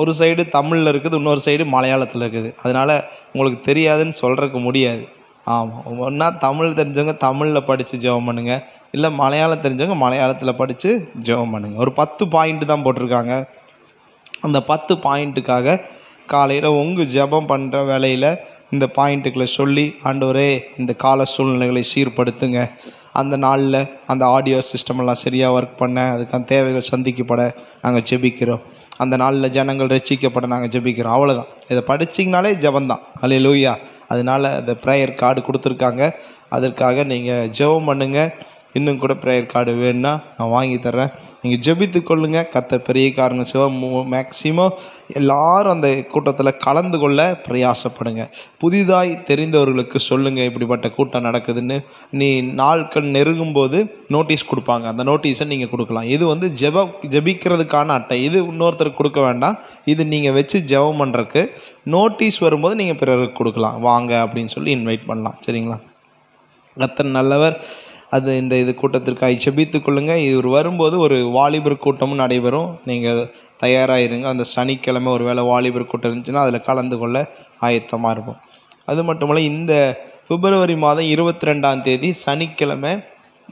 S3: ஒரு சைடு தமிழில் இருக்குது, இன்னொரு சைடு மலையாளத்தில் இருக்குது. அதனால் உங்களுக்கு தெரியாதுன்னு சொல்கிறதுக்கு முடியாது. ஆமாம், ஒன்றா தமிழ் தெரிஞ்சவங்க தமிழில் படித்து ஜெபம் பண்ணுங்கள், இல்லை மலையாளம் தெரிஞ்சவங்க மலையாளத்தில் படித்து ஜெபம் பண்ணுங்கள். ஒரு 10 பாயிண்ட் தான் போட்டிருக்காங்க. அந்த 10 பாயிண்ட்டுக்காக காலையில் உங்கள் ஜெபம் பண்ணுற வேலையில் இந்த பாயிண்ட்டுகளை சொல்லி, ஆண்டவரே இந்த கால சூழ்நிலைகளை சீர்படுத்துங்க, அந்த நாளில் அந்த ஆடியோ சிஸ்டமெல்லாம் சரியாக ஒர்க் பண்ண, அதுக்கான தேவைகள் சந்திக்கப்பட நாங்கள் ஜெபிக்கிறோம், அந்த நாளில் ஜனங்கள் ரட்சிக்கப்பட நாங்கள் ஜெபிக்கிறோம். அவ்வளோதான். இதை படிச்சிங்கனாலே ஜெபந்தான். ஹல்லேலூயா. அதனால் அந்த ப்ரேயர் கார்டு கொடுத்துருக்காங்க. அதற்காக நீங்கள் ஜெபம் பண்ணுங்கள். இன்னும் கூட ப்ரேயர் கார்டு வேணுன்னா நான் வாங்கி தர்றேன். நீங்கள் ஜெபித்து கொள்ளுங்கள். கர்த்தர் பெரிய காரணம் செய்வார். மேக்சிமம் எல்லாரும் அந்த கூட்டத்தில் கலந்து கொள்ள பிரயாசப்படுங்க. புதிதாய் தெரிந்தவர்களுக்கு சொல்லுங்கள் இப்படிப்பட்ட கூட்டம் நடக்குதுன்னு. நீ நாட்கள் நெருங்கும்போது நோட்டீஸ் கொடுப்பாங்க. அந்த நோட்டீஸை நீங்கள் கொடுக்கலாம். இது ஜெபிக்கிறதுக்கான அட்டை. இது இன்னொருத்தருக்கு கொடுக்க வேண்டாம். இது நீங்கள் வச்சு ஜெபம் பண்ணுறதுக்கு. நோட்டீஸ் வரும்போது நீங்கள் பிறருக்கு கொடுக்கலாம், வாங்க அப்படின்னு சொல்லி இன்வைட் பண்ணலாம். சரிங்களா? கர்த்தர் நல்லவர். அது இது கூட்டத்திற்காக ஜெபித்து கொள்ளுங்கள். இவர் வரும்போது ஒரு வாலிபர் கூட்டமும் நடைபெறும். நீங்கள் தயாராகிருங்க. அந்த சனிக்கிழமை ஒரு வேளை வாலிபர் கூட்டம் இருந்துச்சுன்னா அதில் கலந்து கொள்ள ஆயத்தமாக இருப்போம். அது மட்டுமல்ல, இந்த பிப்ரவரி மாதம் 22ஆம் தேதி சனிக்கிழமை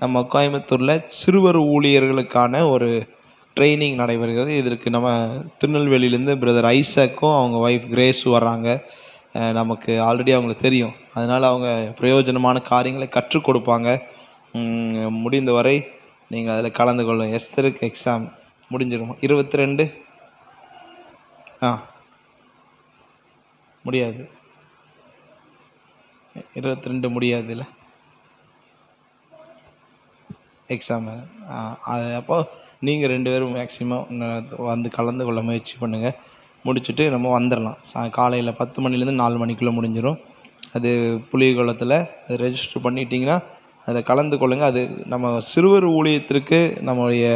S3: நம்ம கோயம்புத்தூரில் சிறுவர் ஊழியர்களுக்கான ஒரு ட்ரைனிங் நடைபெறுகிறது. இதற்கு நம்ம திருநெல்வேலியிலேருந்து பிரதர் ஐசக்கும் அவங்க ஒய்ஃப் கிரேஸ் வர்றாங்க. நமக்கு ஆல்ரெடி அவங்களுக்கு தெரியும். அதனால் அவங்க பிரயோஜனமான காரியங்களை கற்றுக் கொடுப்பாங்க. முடிந்த வரை நீங்கள் அதில் கலந்து கொள்ளும். எஸ்தருக்கு எக்ஸாம் முடிஞ்சிடும். 22 முடியாது, 22 முடியாது இல்லை எக்ஸாமு. அது அப்போ நீங்கள் 2 பேரும் மேக்ஸிமம் வந்து கலந்து கொள்ள முயற்சி பண்ணுங்கள். முடிச்சுட்டு நம்ம வந்துடலாம். காலையில் 10 மணிலேருந்து 4 மணிக்குள்ளே முடிஞ்சிடும். அது புலிகுளத்தில் அது ரெஜிஸ்டர் பண்ணிட்டீங்கன்னா அதில் கலந்து கொள்ளுங்கள். அது நம்ம சிறுவர் ஊழியத்திற்கு நம்முடைய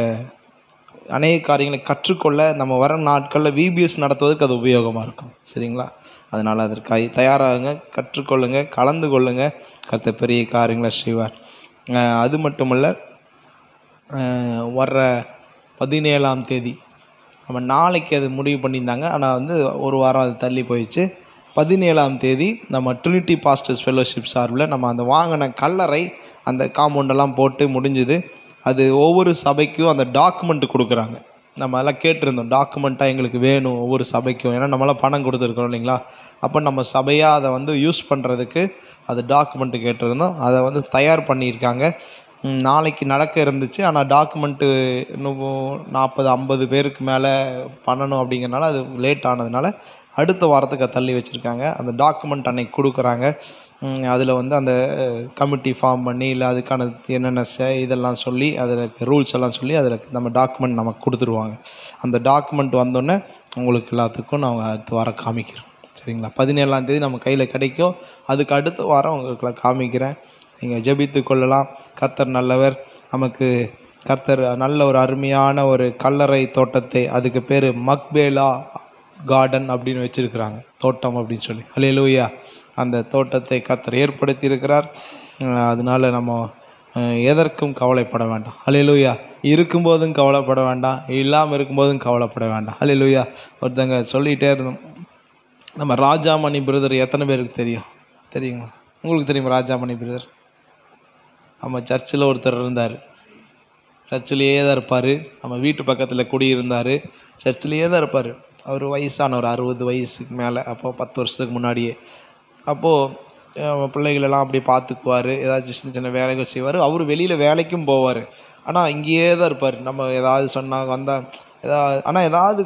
S3: அநேக காரியங்களை கற்றுக்கொள்ள நம்ம வர நாட்களில் VBS நடத்துவதற்கு அது உபயோகமாக இருக்கும். சரிங்களா? அதனால் அதற்காக தயாராகுங்க, கற்றுக்கொள்ளுங்க, கலந்து கொள்ளுங்க. கர்த்தர் பெரிய காரியங்களை செய்வார். அது மட்டுமல்ல, வர்ற 17ஆம் தேதி நம்ம நாளைக்கு அது முடிவு பண்ணியிருந்தாங்க. ஆனால் ஒரு வாரம் அது தள்ளி போயிடுச்சு. 17ஆம் தேதி நம்ம ட்ரினிட்டி பாஸ்டர்ஸ் ஃபெல்லோஷிப் சார்பில் நம்ம அந்த வாங்கின கல்லறை அந்த காம்பவுண்டெல்லாம் போட்டு முடிஞ்சுது. அது ஒவ்வொரு சபைக்கும் அந்த டாக்குமெண்ட் கொடுக்குறாங்க. நம்ம அதெல்லாம் கேட்டிருந்தோம், டாக்குமெண்ட்டாக எங்களுக்கு வேணும் ஒவ்வொரு சபைக்கும், ஏன்னா நம்மளாம் பணம் கொடுத்துருக்கோம் இல்லைங்களா. அப்போ நம்ம சபையாக அதை வந்து யூஸ் பண்ணுறதுக்கு அது டாக்குமெண்ட்டு கேட்டிருந்தோம். அதை வந்து தயார் பண்ணியிருக்காங்க. நாளைக்கு நடக்க இருந்துச்சு, ஆனால் டாக்குமெண்ட்டு இன்னும் 40-50 பேருக்கு மேலே பண்ணணும் அப்படிங்கிறனால அது லேட் ஆனதுனால அடுத்த வாரத்துக்கு தள்ளி வச்சுருக்காங்க. அந்த டாக்குமெண்ட் அன்னைக்கு கொடுக்குறாங்க. அதில் வந்து அந்த கமிட்டி ஃபார்ம் பண்ணி இல்லை அதுக்கான என்னென்ன இதெல்லாம் சொல்லி அதில் ரூல்ஸ் எல்லாம் சொல்லி அதில் நம்ம டாக்குமெண்ட் நமக்கு கொடுத்துருவாங்க. அந்த டாக்குமெண்ட் வந்தோடனே உங்களுக்கு எல்லாத்துக்கும் நாங்கள் அடுத்த வாரம் காமிக்கிறோம். சரிங்களா? 17ஆம் தேதி நம்ம கையில் கிடைக்கும். அதுக்கு அடுத்த வாரம் உங்களுக்கு காமிக்கிறேன். நீங்கள் ஜெபித்து கொள்ளலாம். கர்த்தர் நல்லவர். நமக்கு கர்த்தர் நல்ல ஒரு அருமையான ஒரு கல்லறை தோட்டத்தை, அதுக்கு பேர் மக்பேலா கார்டன் அப்படின்னு வச்சுருக்கிறாங்க, தோட்டம் அப்படின்னு சொல்லி. ஹல்லேலூயா. அந்த தோட்டத்தை கர்த்தர் ஏற்படுத்தி இருக்கிறார். அதனால நம்ம எதற்கும் கவலைப்பட வேண்டாம். ஹல்லேலூயா. இருக்கும்போதும் கவலைப்பட வேண்டாம், இல்லாமல் இருக்கும்போதும் கவலைப்பட வேண்டாம். ஹல்லேலூயா. ஒருத்தங்க சொல்லிகிட்டே இருந்தோம், நம்ம ராஜாமணி பிரதர் எத்தனை பேருக்கு தெரியுங்களா? உங்களுக்கு தெரியுமா ராஜாமணி பிரதர்? நம்ம சர்ச்சில் ஒருத்தர் இருந்தார், சர்ச்சிலேயே தான் இருப்பார். நம்ம வீட்டு பக்கத்தில் குடியிருந்தார், சர்ச்சிலேயே தான் இருப்பார். அவர் வயசான ஒரு 60 வயசுக்கு மேலே, அப்போது 10 வருஷத்துக்கு முன்னாடியே. அப்போது பிள்ளைகளெல்லாம் அப்படி பார்த்துக்குவார், ஏதாச்சும் சின்ன சின்ன வேலைகள் செய்வார். அவர் வெளியில் வேலைக்கும் போவார், ஆனால் இங்கேயே தான் இருப்பார். நம்ம ஏதாவது சொன்னாங்க வந்தால் ஆனால் ஏதாவது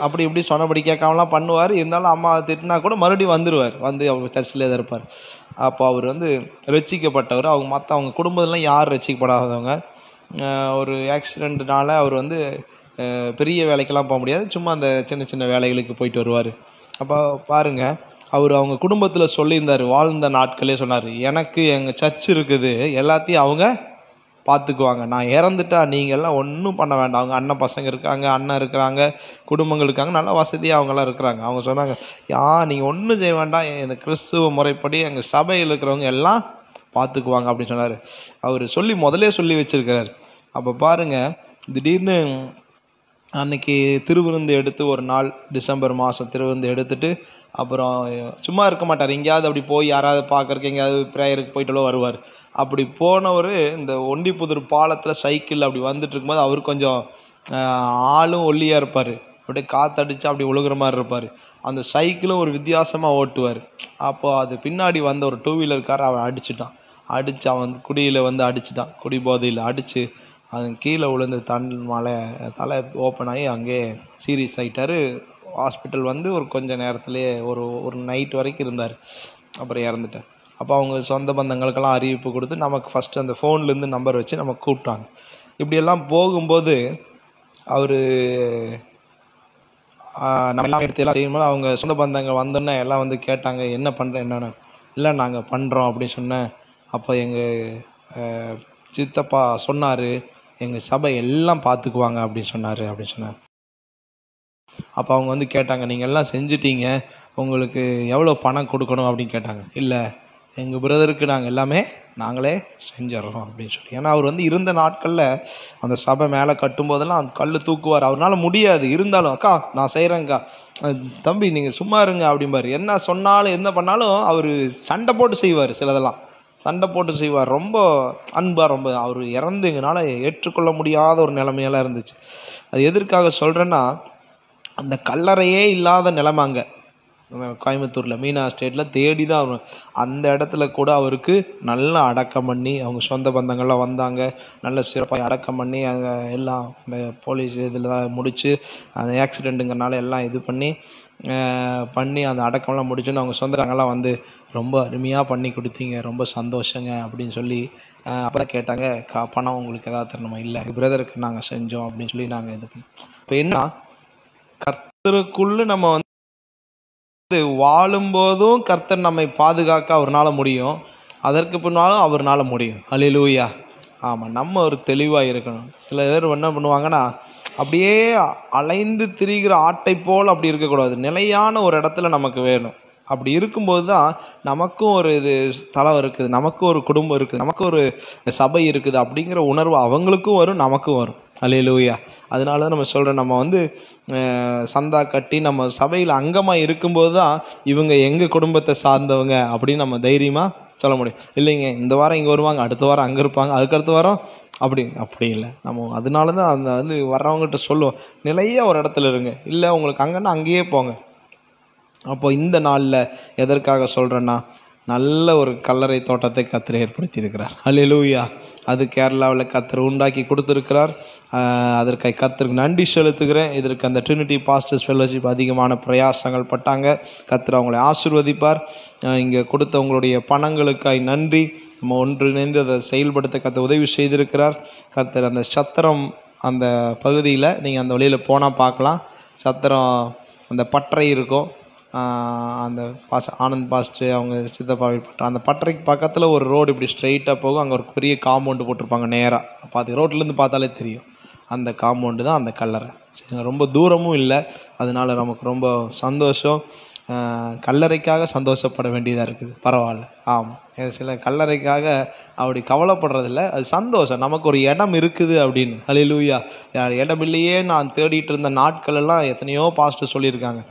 S3: அப்படி இப்படி சொன்னபடி கேட்காமலாம் பண்ணுவார். இருந்தாலும் அம்மா திட்டினா கூட மறுபடியும் வந்துடுவார், வந்து அவர் சர்ச்சிலே தான் இருப்பார். அப்போ அவர் வந்து ரட்சிக்கப்பட்டவர். அவங்க குடும்பத்துலாம் யார் ரட்சிக்கப்படாதவங்க. ஒரு ஆக்சிடெண்ட்னால அவர் வந்து பெரிய வேலைக்கெல்லாம் போக முடியாது, சும்மா அந்த சின்ன சின்ன வேலைகளுக்கு போயிட்டு வருவார். அப்போ பாருங்கள், அவங்க குடும்பத்தில் சொல்லியிருந்தார், வாழ்ந்த நாட்களே சொன்னார், எனக்கு எங்கள் சர்ச் இருக்குது, எல்லாத்தையும் அவங்க பார்த்துக்குவாங்க, நான் இறந்துட்டா நீங்கள்லாம் ஒன்றும் பண்ண வேண்டாம். அவங்க அண்ணன் பசங்க இருக்காங்க, அண்ணன் இருக்கிறாங்க, குடும்பங்கள் இருக்காங்க, நல்ல வசதியாக அவங்களாம் இருக்கிறாங்க. அவங்க சொன்னாங்க, நீங்கள் ஒன்றும் செய்ய வேண்டாம், இந்த கிறிஸ்துவ முறைப்படி எங்கள் சபையில் இருக்கிறவங்க எல்லாம் பார்த்துக்குவாங்க அப்படின்னு சொன்னார். அவர் முதலே சொல்லி வச்சிருக்கிறார். அப்போ பாருங்கள், திடீர்னு அன்னைக்கு திருவிருந்து எடுத்து ஒரு நாள் டிசம்பர் மாதம் திருவிருந்து எடுத்துட்டு அப்புறம் சும்மா இருக்க மாட்டார், எங்கேயாவது அப்படி போய் யாராவது பார்க்கறக்கு எங்கேயாவது ப்ரேயருக்கு போயிட்டாலோ வருவார். அப்படி போனவர் இந்த ஒண்டிப்புதூர் பாலத்தில் சைக்கிள் அப்படி வந்துட்டு இருக்கும்போது அவர் கொஞ்சம் ஆளும் ஒல்லியாக இருப்பார், அப்படியே காற்றடிச்சு அப்படி ஒழுகுற மாதிரி இருப்பார். அந்த சைக்கிளும் ஒரு வித்தியாசமாக ஓட்டுவார். அப்போ அது பின்னாடி வந்த ஒரு 2 வீலர்காரர் அவன் அடித்து அவன் குடியில் வந்து அடிச்சிட்டான், குடி போதையில் அடித்து அது கீழே விழுந்து தலை ஓப்பன் ஆகி அங்கே சீரியஸ் ஆகிட்டார். ஹாஸ்பிட்டல் வந்து ஒரு கொஞ்சம் நேரத்துலேயே ஒரு நைட் வரைக்கும் இருந்தார், அப்புறம் இறந்துட்டார். அப்போ அவங்க சொந்த பந்தங்களுக்கெல்லாம் அறிவிப்பு கொடுத்து நமக்கு ஃபஸ்ட்டு அந்த ஃபோன்லேருந்து நம்பர் வச்சு நம்ம கூப்பிட்டாங்க. இப்படியெல்லாம் போகும்போது அவர் நம்ம எல்லாம் எடுத்து எல்லாம் செய்யும்போது அவங்க சொந்த பந்தங்கள் வந்தோன்னே எல்லாம் வந்து கேட்டாங்க, என்ன பண்ணுறேன் என்னென்னு. இல்லை நாங்கள் பண்ணுறோம் அப்படின்னு சொன்னேன். அப்போ எங்கள் சித்தப்பா சொன்னார், எங்கள் சபை எல்லாம் பார்த்துக்குவாங்க அப்படின்னு சொன்னார். அப்போ அவங்க வந்து கேட்டாங்க, நீங்கள் எல்லாம் செஞ்சிட்டீங்க, உங்களுக்கு எவ்வளோ பணம் கொடுக்கணும் அப்படின்னு கேட்டாங்க. இல்லை, எங்கள் பிரதருக்கு நாங்களே செஞ்சிடறோம் அப்படின்னு சொல்லி. ஏன்னா அவர் வந்து இருந்த நாட்களில் அந்த சபை மேலே கட்டும்போதெல்லாம் அந்த கல் தூக்குவார், அவரால் முடியாது. இருந்தாலும் அக்கா நான் செய்கிறேங்க்கா, தம்பி நீங்கள் சும்மா இருங்க அப்படிம்பார். என்ன சொன்னாலும் என்ன பண்ணாலும் அவர் சண்டை போட்டு செய்வார், சிலதெல்லாம் சண்டை போட்டு செய்வார். ரொம்ப அன்பாக, ரொம்ப அவர் இறந்து எங்களால் ஏற்றுக்கொள்ள முடியாத ஒரு நிலைமையெல்லாம் இருந்துச்சு. அது எதற்காக சொல்கிறேன்னா, அந்த கல்லறையே இல்லாத நிலைமை அங்கே கோயம்புத்தூரில் மீனா ஸ்டேட்டில் தேடி தான் வரும். அந்த இடத்துல கூட அவருக்கு நல்லா அடக்கம் பண்ணி, அவங்க சொந்த பந்தங்கள்லாம் வந்தாங்க, நல்ல சிறப்பாக அடக்கம் பண்ணி அங்கே எல்லாம் இந்த போலீஸ் இதில் தான் முடித்து அந்த ஆக்சிடெண்ட்டுங்கிறனால எல்லாம் இது பண்ணி அந்த அடக்கம்லாம் முடிச்சுன்னு அவங்க சொந்தக்காரங்கெல்லாம் வந்து ரொம்ப அருமையாக பண்ணி கொடுத்தீங்க, ரொம்ப சந்தோஷங்க அப்படின்னு சொல்லி அப்போ தான் கேட்டாங்க, பணம் உங்களுக்கு எதாவது தரணுமா? இல்லை, பிரதருக்கு நாங்கள் செஞ்சோம் அப்படின்னு சொல்லி நாங்கள் இது பண்ணோம். இப்போ என்ன, கர்த்தருக்குள்ளே நம்ம வந்து வாழும்போதும் கர்த்தர் நம்மை பாதுகாக்க அவர்னால முடியும், அதற்கு பின்னாலும் அவர்னால முடியும். அல்லேலூயா. ஆமாம், நம்ம ஒரு தெளிவாக இருக்கணும். சில பேர் என்ன பண்ணுவாங்கன்னா, அப்படியே அலைந்து திரிகிற ஆட்டை போல் அப்படி இருக்கக்கூடாது. நிலையான ஒரு இடத்துல நமக்கு வேணும். அப்படி இருக்கும்போது தான் நமக்கும் ஒரு இது தலம் இருக்குது, நமக்கும் ஒரு குடும்பம் இருக்குது, நமக்கும் ஒரு சபை இருக்குது அப்படிங்கிற உணர்வு அவங்களுக்கும் வரும், நமக்கும் வரும். அல்லேலூயா. அதனால தான் நம்ம சொல்கிறோம், நம்ம வந்து சந்தா கட்டி நம்ம சபையில் அங்கமாக இருக்கும்போது தான் இவங்க எங்கள் குடும்பத்தை சார்ந்தவங்க அப்படின்னு நம்ம தைரியமாக சொல்ல முடியும். இல்லைங்க இந்த வாரம் இங்கே வருவாங்க, அடுத்த வாரம் அங்கே இருப்பாங்க, அதுக்கடுத்த வாரம் அப்படி இல்லை. நம்ம அதனால தான் அந்த வந்து வர்றவங்ககிட்ட சொல்லுவோம், நிலையாக ஒரு இடத்துல இருங்க, இல்லை உங்களுக்கு அங்கன்னா அங்கேயே போங்க. அப்போ இந்த நாளில் எதற்காக சொல்கிறேன்னா, நல்ல ஒரு கல்லறை தோட்டத்தை கர்த்தர் ஏற்படுத்தி இருக்கிறார். அல்லேலூயா. அது கேரளாவில் கர்த்தர் உண்டாக்கி கொடுத்துருக்கிறார். அதற்காக கர்த்தருக்கு நன்றி செலுத்துகிறேன். இதற்கு அந்த ட்ரினிட்டி பாஸ்டர்ஸ் ஃபெல்லோஷிப் அதிகமான பிரயாசங்கள் பட்டாங்க. கர்த்தர் அவங்களை ஆசீர்வதிப்பார். இங்கே கொடுத்த உங்களுடைய பணங்களுக்காய் நன்றி. நம்ம ஒன்றிணைந்து அதை செயல்படுத்த கர்த்தர் உதவி செய்திருக்கிறார். கர்த்தர் அந்த சத்திரம் அந்த பகுதியில் நீங்கள் அந்த வழியில் போனால் பார்க்கலாம். சத்திரம் அந்த பட்டறை இருக்கும். அந்த ஆனந்த் பாஸ்டர் அவங்க சித்தப்பா பட்டறை, அந்த பட்டறைக்கு பக்கத்தில் ஒரு ரோடு இப்படி ஸ்ட்ரெயிட்டாக போகும். அங்கே ஒரு பெரிய காம்பவுண்டு போட்டிருப்பாங்க. நேராக பார்த்து ரோட்லேருந்து பார்த்தாலே தெரியும். அந்த காம்பவுண்டு தான் அந்த கல்லறை. சரிங்க, ரொம்ப தூரமும் இல்லை. அதனால் நமக்கு ரொம்ப சந்தோஷம். கல்லறைக்காக சந்தோஷப்பட வேண்டியதாக இருக்குது. பரவாயில்ல. ஆமாம், சில கல்லறைக்காக அப்படி கவலைப்படுறதில்ல. அது சந்தோஷம். நமக்கு ஒரு இடம் இருக்குது அப்படின்னு. அல்லேலூயா. இடம் இல்லையே நான் தேடிட்டு இருந்த நாட்கள் எல்லாம் எத்தனையோ பாஸ்டர் சொல்லியிருக்காங்க.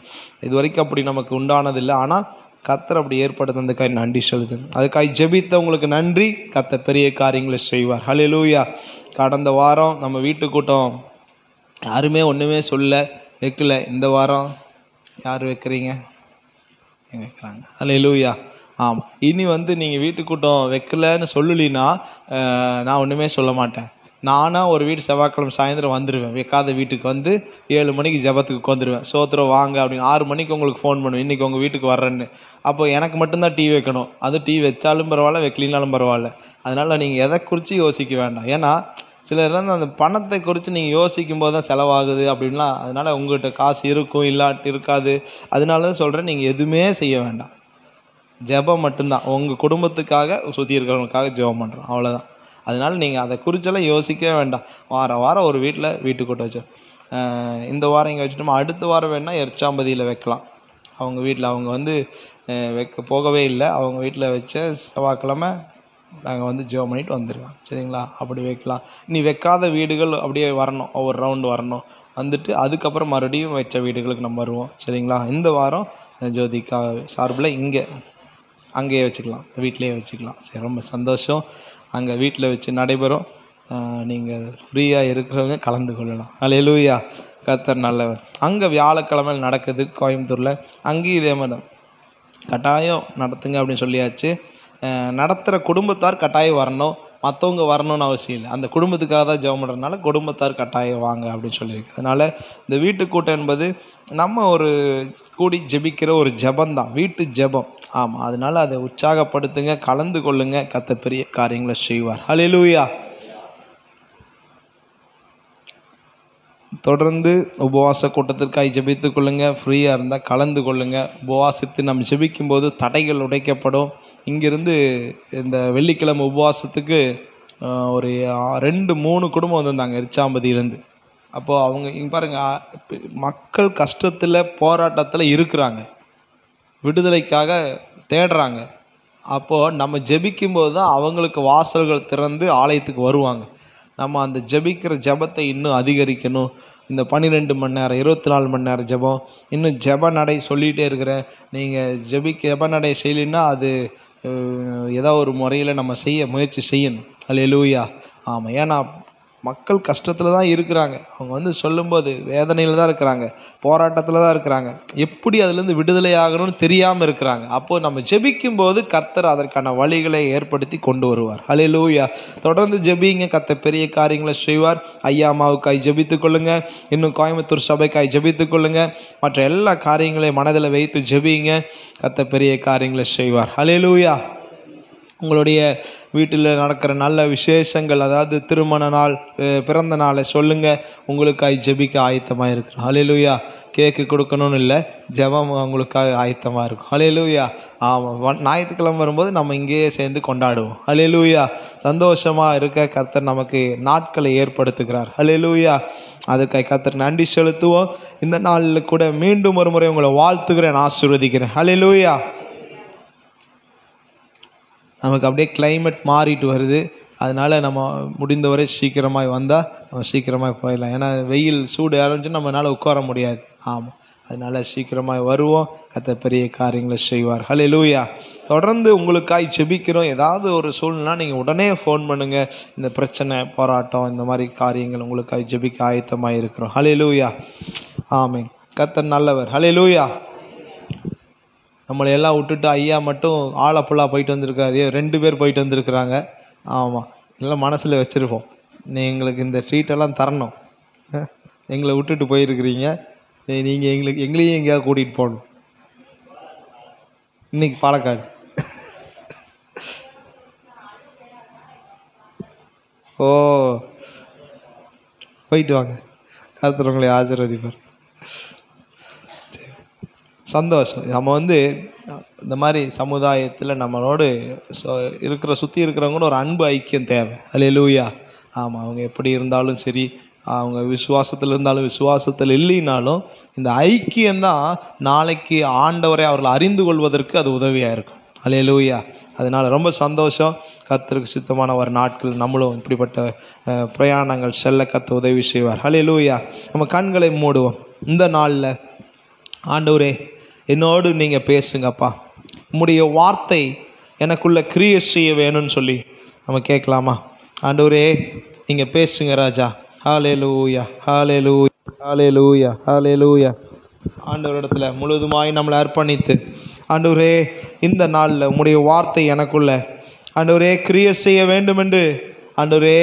S3: இது வரைக்கும் அப்படி நமக்கு உண்டானதில்லை. ஆனால் கர்த்தர் அப்படி ஏற்படுத்தினதுக்காக நன்றி சொல்லுது. அதுக்காக ஜெபித்தவங்களுக்கு நன்றி. கர்த்தர் பெரிய காரியங்களை செய்வார். அல்லேலூயா. கடந்த வாரம் நம்ம வீட்டு கூட்டம் யாருமே ஒன்றுமே வைக்கல. இந்த வாரம் யார் வைக்கிறீங்க? வைக்கிறாங்க. அல்லேலூயா. ஆமாம், இனி வந்து நீங்கள் வீட்டு கூட்டம் வைக்கலன்னு சொல்லலினா நான் ஒன்றுமே சொல்ல மாட்டேன். நானாக ஒரு வீட்டு செவ்வாய்க்கிழமை சாயந்தரம் வந்துடுவேன். வைக்காத வீட்டுக்கு வந்து 7 மணிக்கு ஜெபத்துக்கு உட்காந்துருவேன். சோத்திரம் வாங்க அப்படின்னு 6 மணிக்கு உங்களுக்கு ஃபோன் பண்ணுவேன், இன்றைக்கி உங்கள் வீட்டுக்கு வர்றேன்னு. அப்போ எனக்கு மட்டும்தான் டீ வைக்கணும். அது டீ வச்சாலும் பரவாயில்ல, வைக்கலினாலும் பரவாயில்ல. அதனால் நீங்கள் எதை குறித்து யோசிக்க வேண்டாம். ஏன்னா சிலர் வந்து அந்த பணத்தை குறித்து நீங்கள் யோசிக்கும் போது தான் செலவாகுது அப்படின்லாம். அதனால் உங்கள்கிட்ட காசு இருக்கும், இருக்காது. அதனால தான் சொல்கிறேன், நீங்கள் எதுவுமே செய்ய வேண்டாம். ஜெபம் மட்டும்தான். உங்கள் குடும்பத்துக்காக சுற்றி இருக்கிறவங்களுக்காக ஜெபம் பண்ணுறோம், அவ்வளோதான். அதனால் நீங்கள் அதை குறிச்செல்லாம் யோசிக்கவே வேண்டாம். வாரம் ஒரு வீட்டு கூட்டம் வச்சோம். இந்த வாரம் இங்கே வச்சுட்டோமா, அடுத்த வாரம் வேணால் எர்ச்சாம்பதியில் வைக்கலாம். அவங்க வீட்டில் அவங்க வந்து போகவே இல்லை. அவங்க வீட்டில் வச்ச செவ்வாய்க்கிழமை நாங்கள் வந்து ஜெபம் பண்ணிட்டு வந்துடுவோம். சரிங்களா? அப்படி வைக்கலாம். நீ வைக்காத வீடுகள் அப்படியே வரணும், ஒவ்வொரு ரவுண்டு வரணும். வந்துட்டு அதுக்கப்புறம் மறுபடியும் வச்ச வீடுகளுக்கு நம்ம வருவோம். சரிங்களா? இந்த வாரம் ஜோதிகா சார்பில் அங்கேயே வச்சுக்கலாம், வீட்டிலையே வச்சுக்கலாம். சரி, ரொம்ப சந்தோஷம். அங்கே வீட்டில் வச்சு நடைபெறும். நீங்கள் ஃப்ரீயாக இருக்கிறவங்க கலந்து கொள்ளலாம். அல்லேலூயா. கர்த்தர் நல்லவர். அங்கே வியாழக்கிழமை நடக்குது கோயம்புத்தூரில். அங்கேயும் இதே மாதிரி தான் கட்டாயம் நடத்துங்க அப்படின்னு சொல்லியாச்சு. நடத்துகிற குடும்பத்தார் கட்டாயம் வரணும், மற்றவங்க வரணும்னு அவசியம் இல்லை. அந்த குடும்பத்துக்காக தான் ஜெபம் பண்ணுறதுனால குடும்பத்தார் கட்டாயம் வாங்க அப்படின்னு சொல்லியிருக்கு. அதனால் இந்த வீட்டு கூட்டம் என்பது நம்ம ஒரு கூடி ஜெபிக்கிற ஒரு ஜெபந்தான், வீட்டு ஜெபம். ஆமாம், அதனால் அதை உற்சாகப்படுத்துங்க, கலந்து கொள்ளுங்க. கர்த்தர் பெரிய காரியங்களை செய்வார். அல்லேலூயா. தொடர்ந்து உபவாச கூட்டத்திற்காக ஜெபித்து கொள்ளுங்கள். ஃப்ரீயாக இருந்தால் கலந்து கொள்ளுங்கள். உபவாசத்து நம்ம ஜெபிக்கும்போது தடைகள் உடைக்கப்படும். இங்கேருந்து இந்த வெள்ளிக்கிழமை உபவாசத்துக்கு ஒரு 2-3 குடும்பம் வந்திருந்தாங்க எர்ச்சாம்பதியிலேருந்து. அப்போது அவங்க இங்கே பாருங்கள், மக்கள் கஷ்டத்தில் போராட்டத்தில் இருக்கிறாங்க, விடுதலைக்காக தேடுறாங்க. அப்போது நம்ம ஜெபிக்கும்போது தான் அவங்களுக்கு வாசல்கள் திறந்து ஆலயத்துக்கு வருவாங்க. நம்ம அந்த ஜெபிக்கிற ஜெபத்தை இன்னும் அதிகரிக்கணும். இந்த 12 மணி நேரம் 24 மணி நேரம் ஜெபம், இன்னும் ஜெப நடை சொல்லிகிட்டே இருக்கிறேன். நீங்கள் ஜெப நடை செய்யலைன்னா அது ஏதோ ஒரு முறையில் நம்ம முயற்சி செய்யணும். அல்லேலூயா. ஆமாம், ஏன்னா மக்கள் கஷ்டத்தில் தான் இருக்கிறாங்க. அவங்க வந்து சொல்லும்போது வேதனையில் தான் இருக்கிறாங்க, போராட்டத்தில் தான் இருக்கிறாங்க, எப்படி அதுலேருந்து விடுதலை ஆகணும்னு தெரியாமல் இருக்கிறாங்க. அப்போது நம்ம ஜெபிக்கும்போது கர்த்தர் அதற்கான வழிகளை ஏற்படுத்தி கொண்டு வருவார். அல்லேலூயா. தொடர்ந்து ஜெபிங்க, கர்த்தர் பெரிய காரியங்களை செய்வார். ஐயா அம்மாவுக்காய் ஜெபித்து கொள்ளுங்க. இன்னும் கோயம்புத்தூர் சபைக்காய் ஜெபித்து கொள்ளுங்க. மற்ற எல்லா காரியங்களையும் மனதில் வைத்து ஜெபிங்க. கர்த்தர் பெரிய காரியங்களை செய்வார். அல்லேலூயா. உங்களுடைய வீட்டில் நடக்கிற நல்ல விசேஷங்கள், அதாவது திருமண நாள், பிறந்த நாளை சொல்லுங்கள். உங்களுக்காக ஜெபிக்க ஆயத்தமாக இருக்கிறோம். அல்லேலூயா. கேக்கு கொடுக்கணும்னு இல்லை, ஜெபம் உங்களுக்காக ஆயத்தமாக இருக்கும். அல்லேலூயா. ஆமாம், ஞாயிற்றுக்கிழமை வரும்போது நம்ம இங்கேயே சேர்ந்து கொண்டாடுவோம். அல்லேலூயா. சந்தோஷமாக இருக்க கர்த்தர் நமக்கு நாட்களை ஏற்படுத்துகிறார். அல்லேலூயா. அதற்காக கர்த்தர் நன்றி செலுத்துவோம். இந்த நாளில் கூட மீண்டும் ஒரு முறை உங்களை வாழ்த்துக்கிறேன், ஆசீர்வதிக்கிறேன். அல்லேலூயா. நமக்கு அப்படியே கிளைமேட் மாறிட்டு வருது. அதனால் நம்ம முடிந்தவரை சீக்கிரமாக வந்தால் நம்ம சீக்கிரமாக போயிடலாம். ஏன்னா வெயில் சூடு ஆரம்பிச்சு நம்மளால் உட்கார முடியாது. ஆமாம், அதனால் சீக்கிரமாக வருவோம். கர்த்தர் பெரிய காரியங்களை செய்வார். ஹல்லேலூயா. தொடர்ந்து உங்களுக்காய் ஜெபிக்கிறோம். ஏதாவது ஒரு சூழ்நிலை நீங்கள் உடனே ஃபோன் பண்ணுங்கள். இந்த பிரச்சனை, போராட்டம், இந்த மாதிரி காரியங்கள் உங்களுக்காய் ஜெபிக்க ஆயத்தமாக இருக்கிறோம். ஹல்லேலூயா. ஆமென். கர்த்தர் நல்லவர். ஹல்லேலூயா. நம்மளை எல்லாம் விட்டுட்டு ஐயா மட்டும் ஆலப்புழா போயிட்டு வந்திருக்காரு. 2 பேர் போயிட்டு வந்திருக்கிறாங்க. ஆமாம், எல்லாம் மனசில் வச்சுருப்போம். எங்களுக்கு இந்த ட்ரீட்டெல்லாம் தரணும். எங்களை விட்டுட்டு போயிருக்கிறீங்க, நீங்கள் எங்களையும் எங்கேயாவது கூட்டிகிட்டு போகணும். இன்னைக்கு பாலக்காடு. ஓ, போயிட்டு வாங்க. கர்த்தர் உங்களை ஆசீர்வதிப்பார். சந்தோஷம். நம்ம இந்த மாதிரி சமுதாயத்தில் நம்மளோடு இருக்கிற சுற்றி இருக்கிறவங்களோட ஒரு அன்பு ஐக்கியம் தேவை. ஹல்லேலூயா. ஆமாம், அவங்க எப்படி இருந்தாலும் சரி, அவங்க விசுவாசத்தில் இருந்தாலும் விசுவாசத்தில் இல்லைனாலும் இந்த ஐக்கியம்தான் நாளைக்கு ஆண்டவரை அவர்கள் அறிந்து கொள்வதற்கு அது உதவியாக இருக்கும். ஹல்லேலூயா. அதனால் ரொம்ப சந்தோஷம். கர்த்தருக்கு சித்தமான ஒரு நாட்கள் நம்மளும் இப்படிப்பட்ட பிரயாணங்கள் செல்ல கர்த்தர் உதவி செய்வார். ஹல்லேலூயா. நம்ம கண்களை மூடுவோம். இந்த நாளில் ஆண்டவரே, என்னோடு நீங்கள் பேசுங்கப்பா, உம்முடைய வார்த்தை எனக்குள்ளே கிரியை செய்ய வேணும்னு சொல்லி நம்ம கேட்கலாமா? ஆண்டவரே, நீங்கள் பேசுங்க ராஜா. ஹல்லேலூயா, ஹல்லேலூயா, ஹல்லேலூயா, ஹல்லேலூயா. ஆண்டவரிடத்துல முழுதுமாய் நம்மளை அர்ப்பணித்து, ஆண்டவரே, இந்த நாளில் உம்முடைய வார்த்தை எனக்குள்ள ஆண்டவரே கிரியை செய்ய வேண்டும் என்று ஆண்டவரே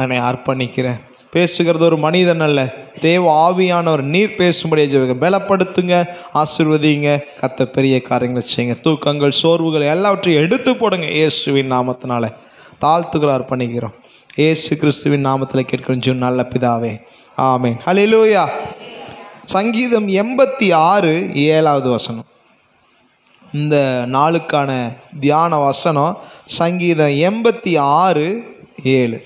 S3: என்னை அர்ப்பணிக்கிறேன். பேசுகிறது ஒரு மனிதன் அல்ல, தேவ ஆவியானவர். நீர் பேசும்படியே ஜெபிக்க பலப்படுத்துங்க, ஆசீர்வதிங்க. கர்த்தர் பெரிய காரியங்களை செய்யுங்க. தூக்கங்கள், சோர்வுகள் எல்லாவற்றையும் எடுத்து போடுங்க. இயேசுவின் நாமத்தினால தாழ்த்துக்களை அர்ப்பணிக்கிறோம். இயேசு கிறிஸ்துவின் நாமத்தில் கேட்கிறோம் ஜீவன் நல்ல பிதாவே, ஆமென். ஹல்லேலூயா. சங்கீதம் 86:7 வசனம் இந்த நாளுக்கான தியான வசனம். சங்கீதம் 86:7.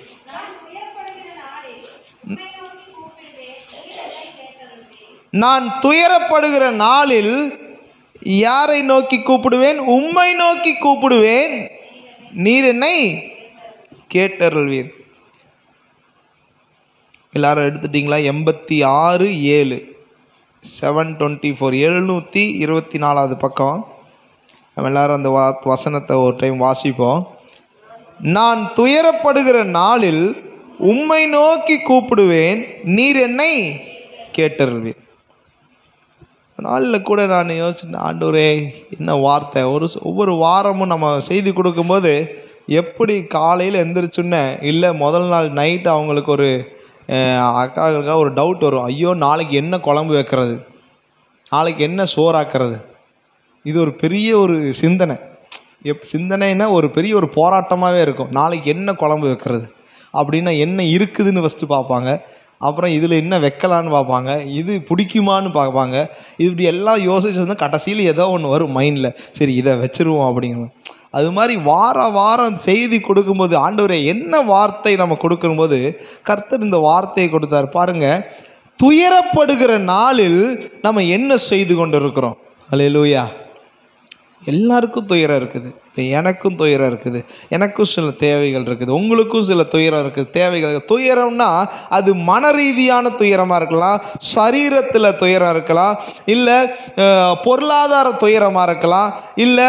S3: நான் துயரப்படுகிற நாளில் யாரை நோக்கி கூப்பிடுவேன்? உம்மை நோக்கி கூப்பிடுவேன், நீர் என்னை கேட்டருள்வீர். எல்லாரும் எடுத்துட்டீங்களா? 86:7, 724, 724வது பக்கம். நம்ம எல்லாரும் அந்த வசனத்தை ஒரு டைம் வாசிப்போம். நான் துயரப்படுகிற நாளில் உம்மை நோக்கி கூப்பிடுவேன், நீர் என்னை கேட்டருள்வீர். நாளில் கூட நான் யோசிச்சேன், ஆண்டவரே என்ன வார்த்தை. ஒவ்வொரு வாரமும் நம்ம செய்தி கொடுக்கும்போது எப்படி காலையில் எந்திரிச்சுன்னே இல்லை முதல் நாள் நைட்டு அவங்களுக்கு ஒரு அக்காவுக்காக ஒரு டவுட் வரும். ஐயோ, நாளைக்கு என்ன குழம்பு வைக்கிறது, நாளைக்கு என்ன சோறாக்குறது. இது ஒரு பெரிய ஒரு சிந்தனை. சிந்தனைன்னா ஒரு பெரிய ஒரு போராட்டமாகவே இருக்கும். நாளைக்கு என்ன குழம்பு வைக்கிறது அப்படின்னா என்ன இருக்குதுன்னு ஃபஸ்ட்டு பார்ப்பாங்க. அப்புறம் இதில் என்ன வைக்கலான்னு பார்ப்பாங்க, இது பிடிக்குமான்னு பார்ப்பாங்க. இப்படி எல்லாம் யோசிச்சு கடைசியில் ஏதோ ஒன்று வரும் மைண்டில், சரி இதை வச்சுருவோம் அப்படிங்கிறது. அது மாதிரி வாரம் செய்தி கொடுக்கும்போது ஆண்டவரே என்ன வார்த்தை நம்ம கொடுக்கும்போது கர்த்தர் இந்த வார்த்தையை கொடுத்தார் பாருங்க. துயரப்படுகிற நாளில் நம்ம என்ன செய்து கொண்டு இருக்கிறோம்? அல்லேலூயா. எல்லாருக்கும் துயரம் இருக்குது. இப்போ எனக்கும் துயரம் இருக்குது, எனக்கும் சில தேவைகள் இருக்குது, உங்களுக்கும் சில துயரம் இருக்குது, தேவைகள். துயரம்னா அது மன ரீதியான துயரமாக இருக்கலாம், சரீரத்தில் துயரம் இருக்கலாம், இல்லை பொருளாதார துயரமாக இருக்கலாம், இல்லை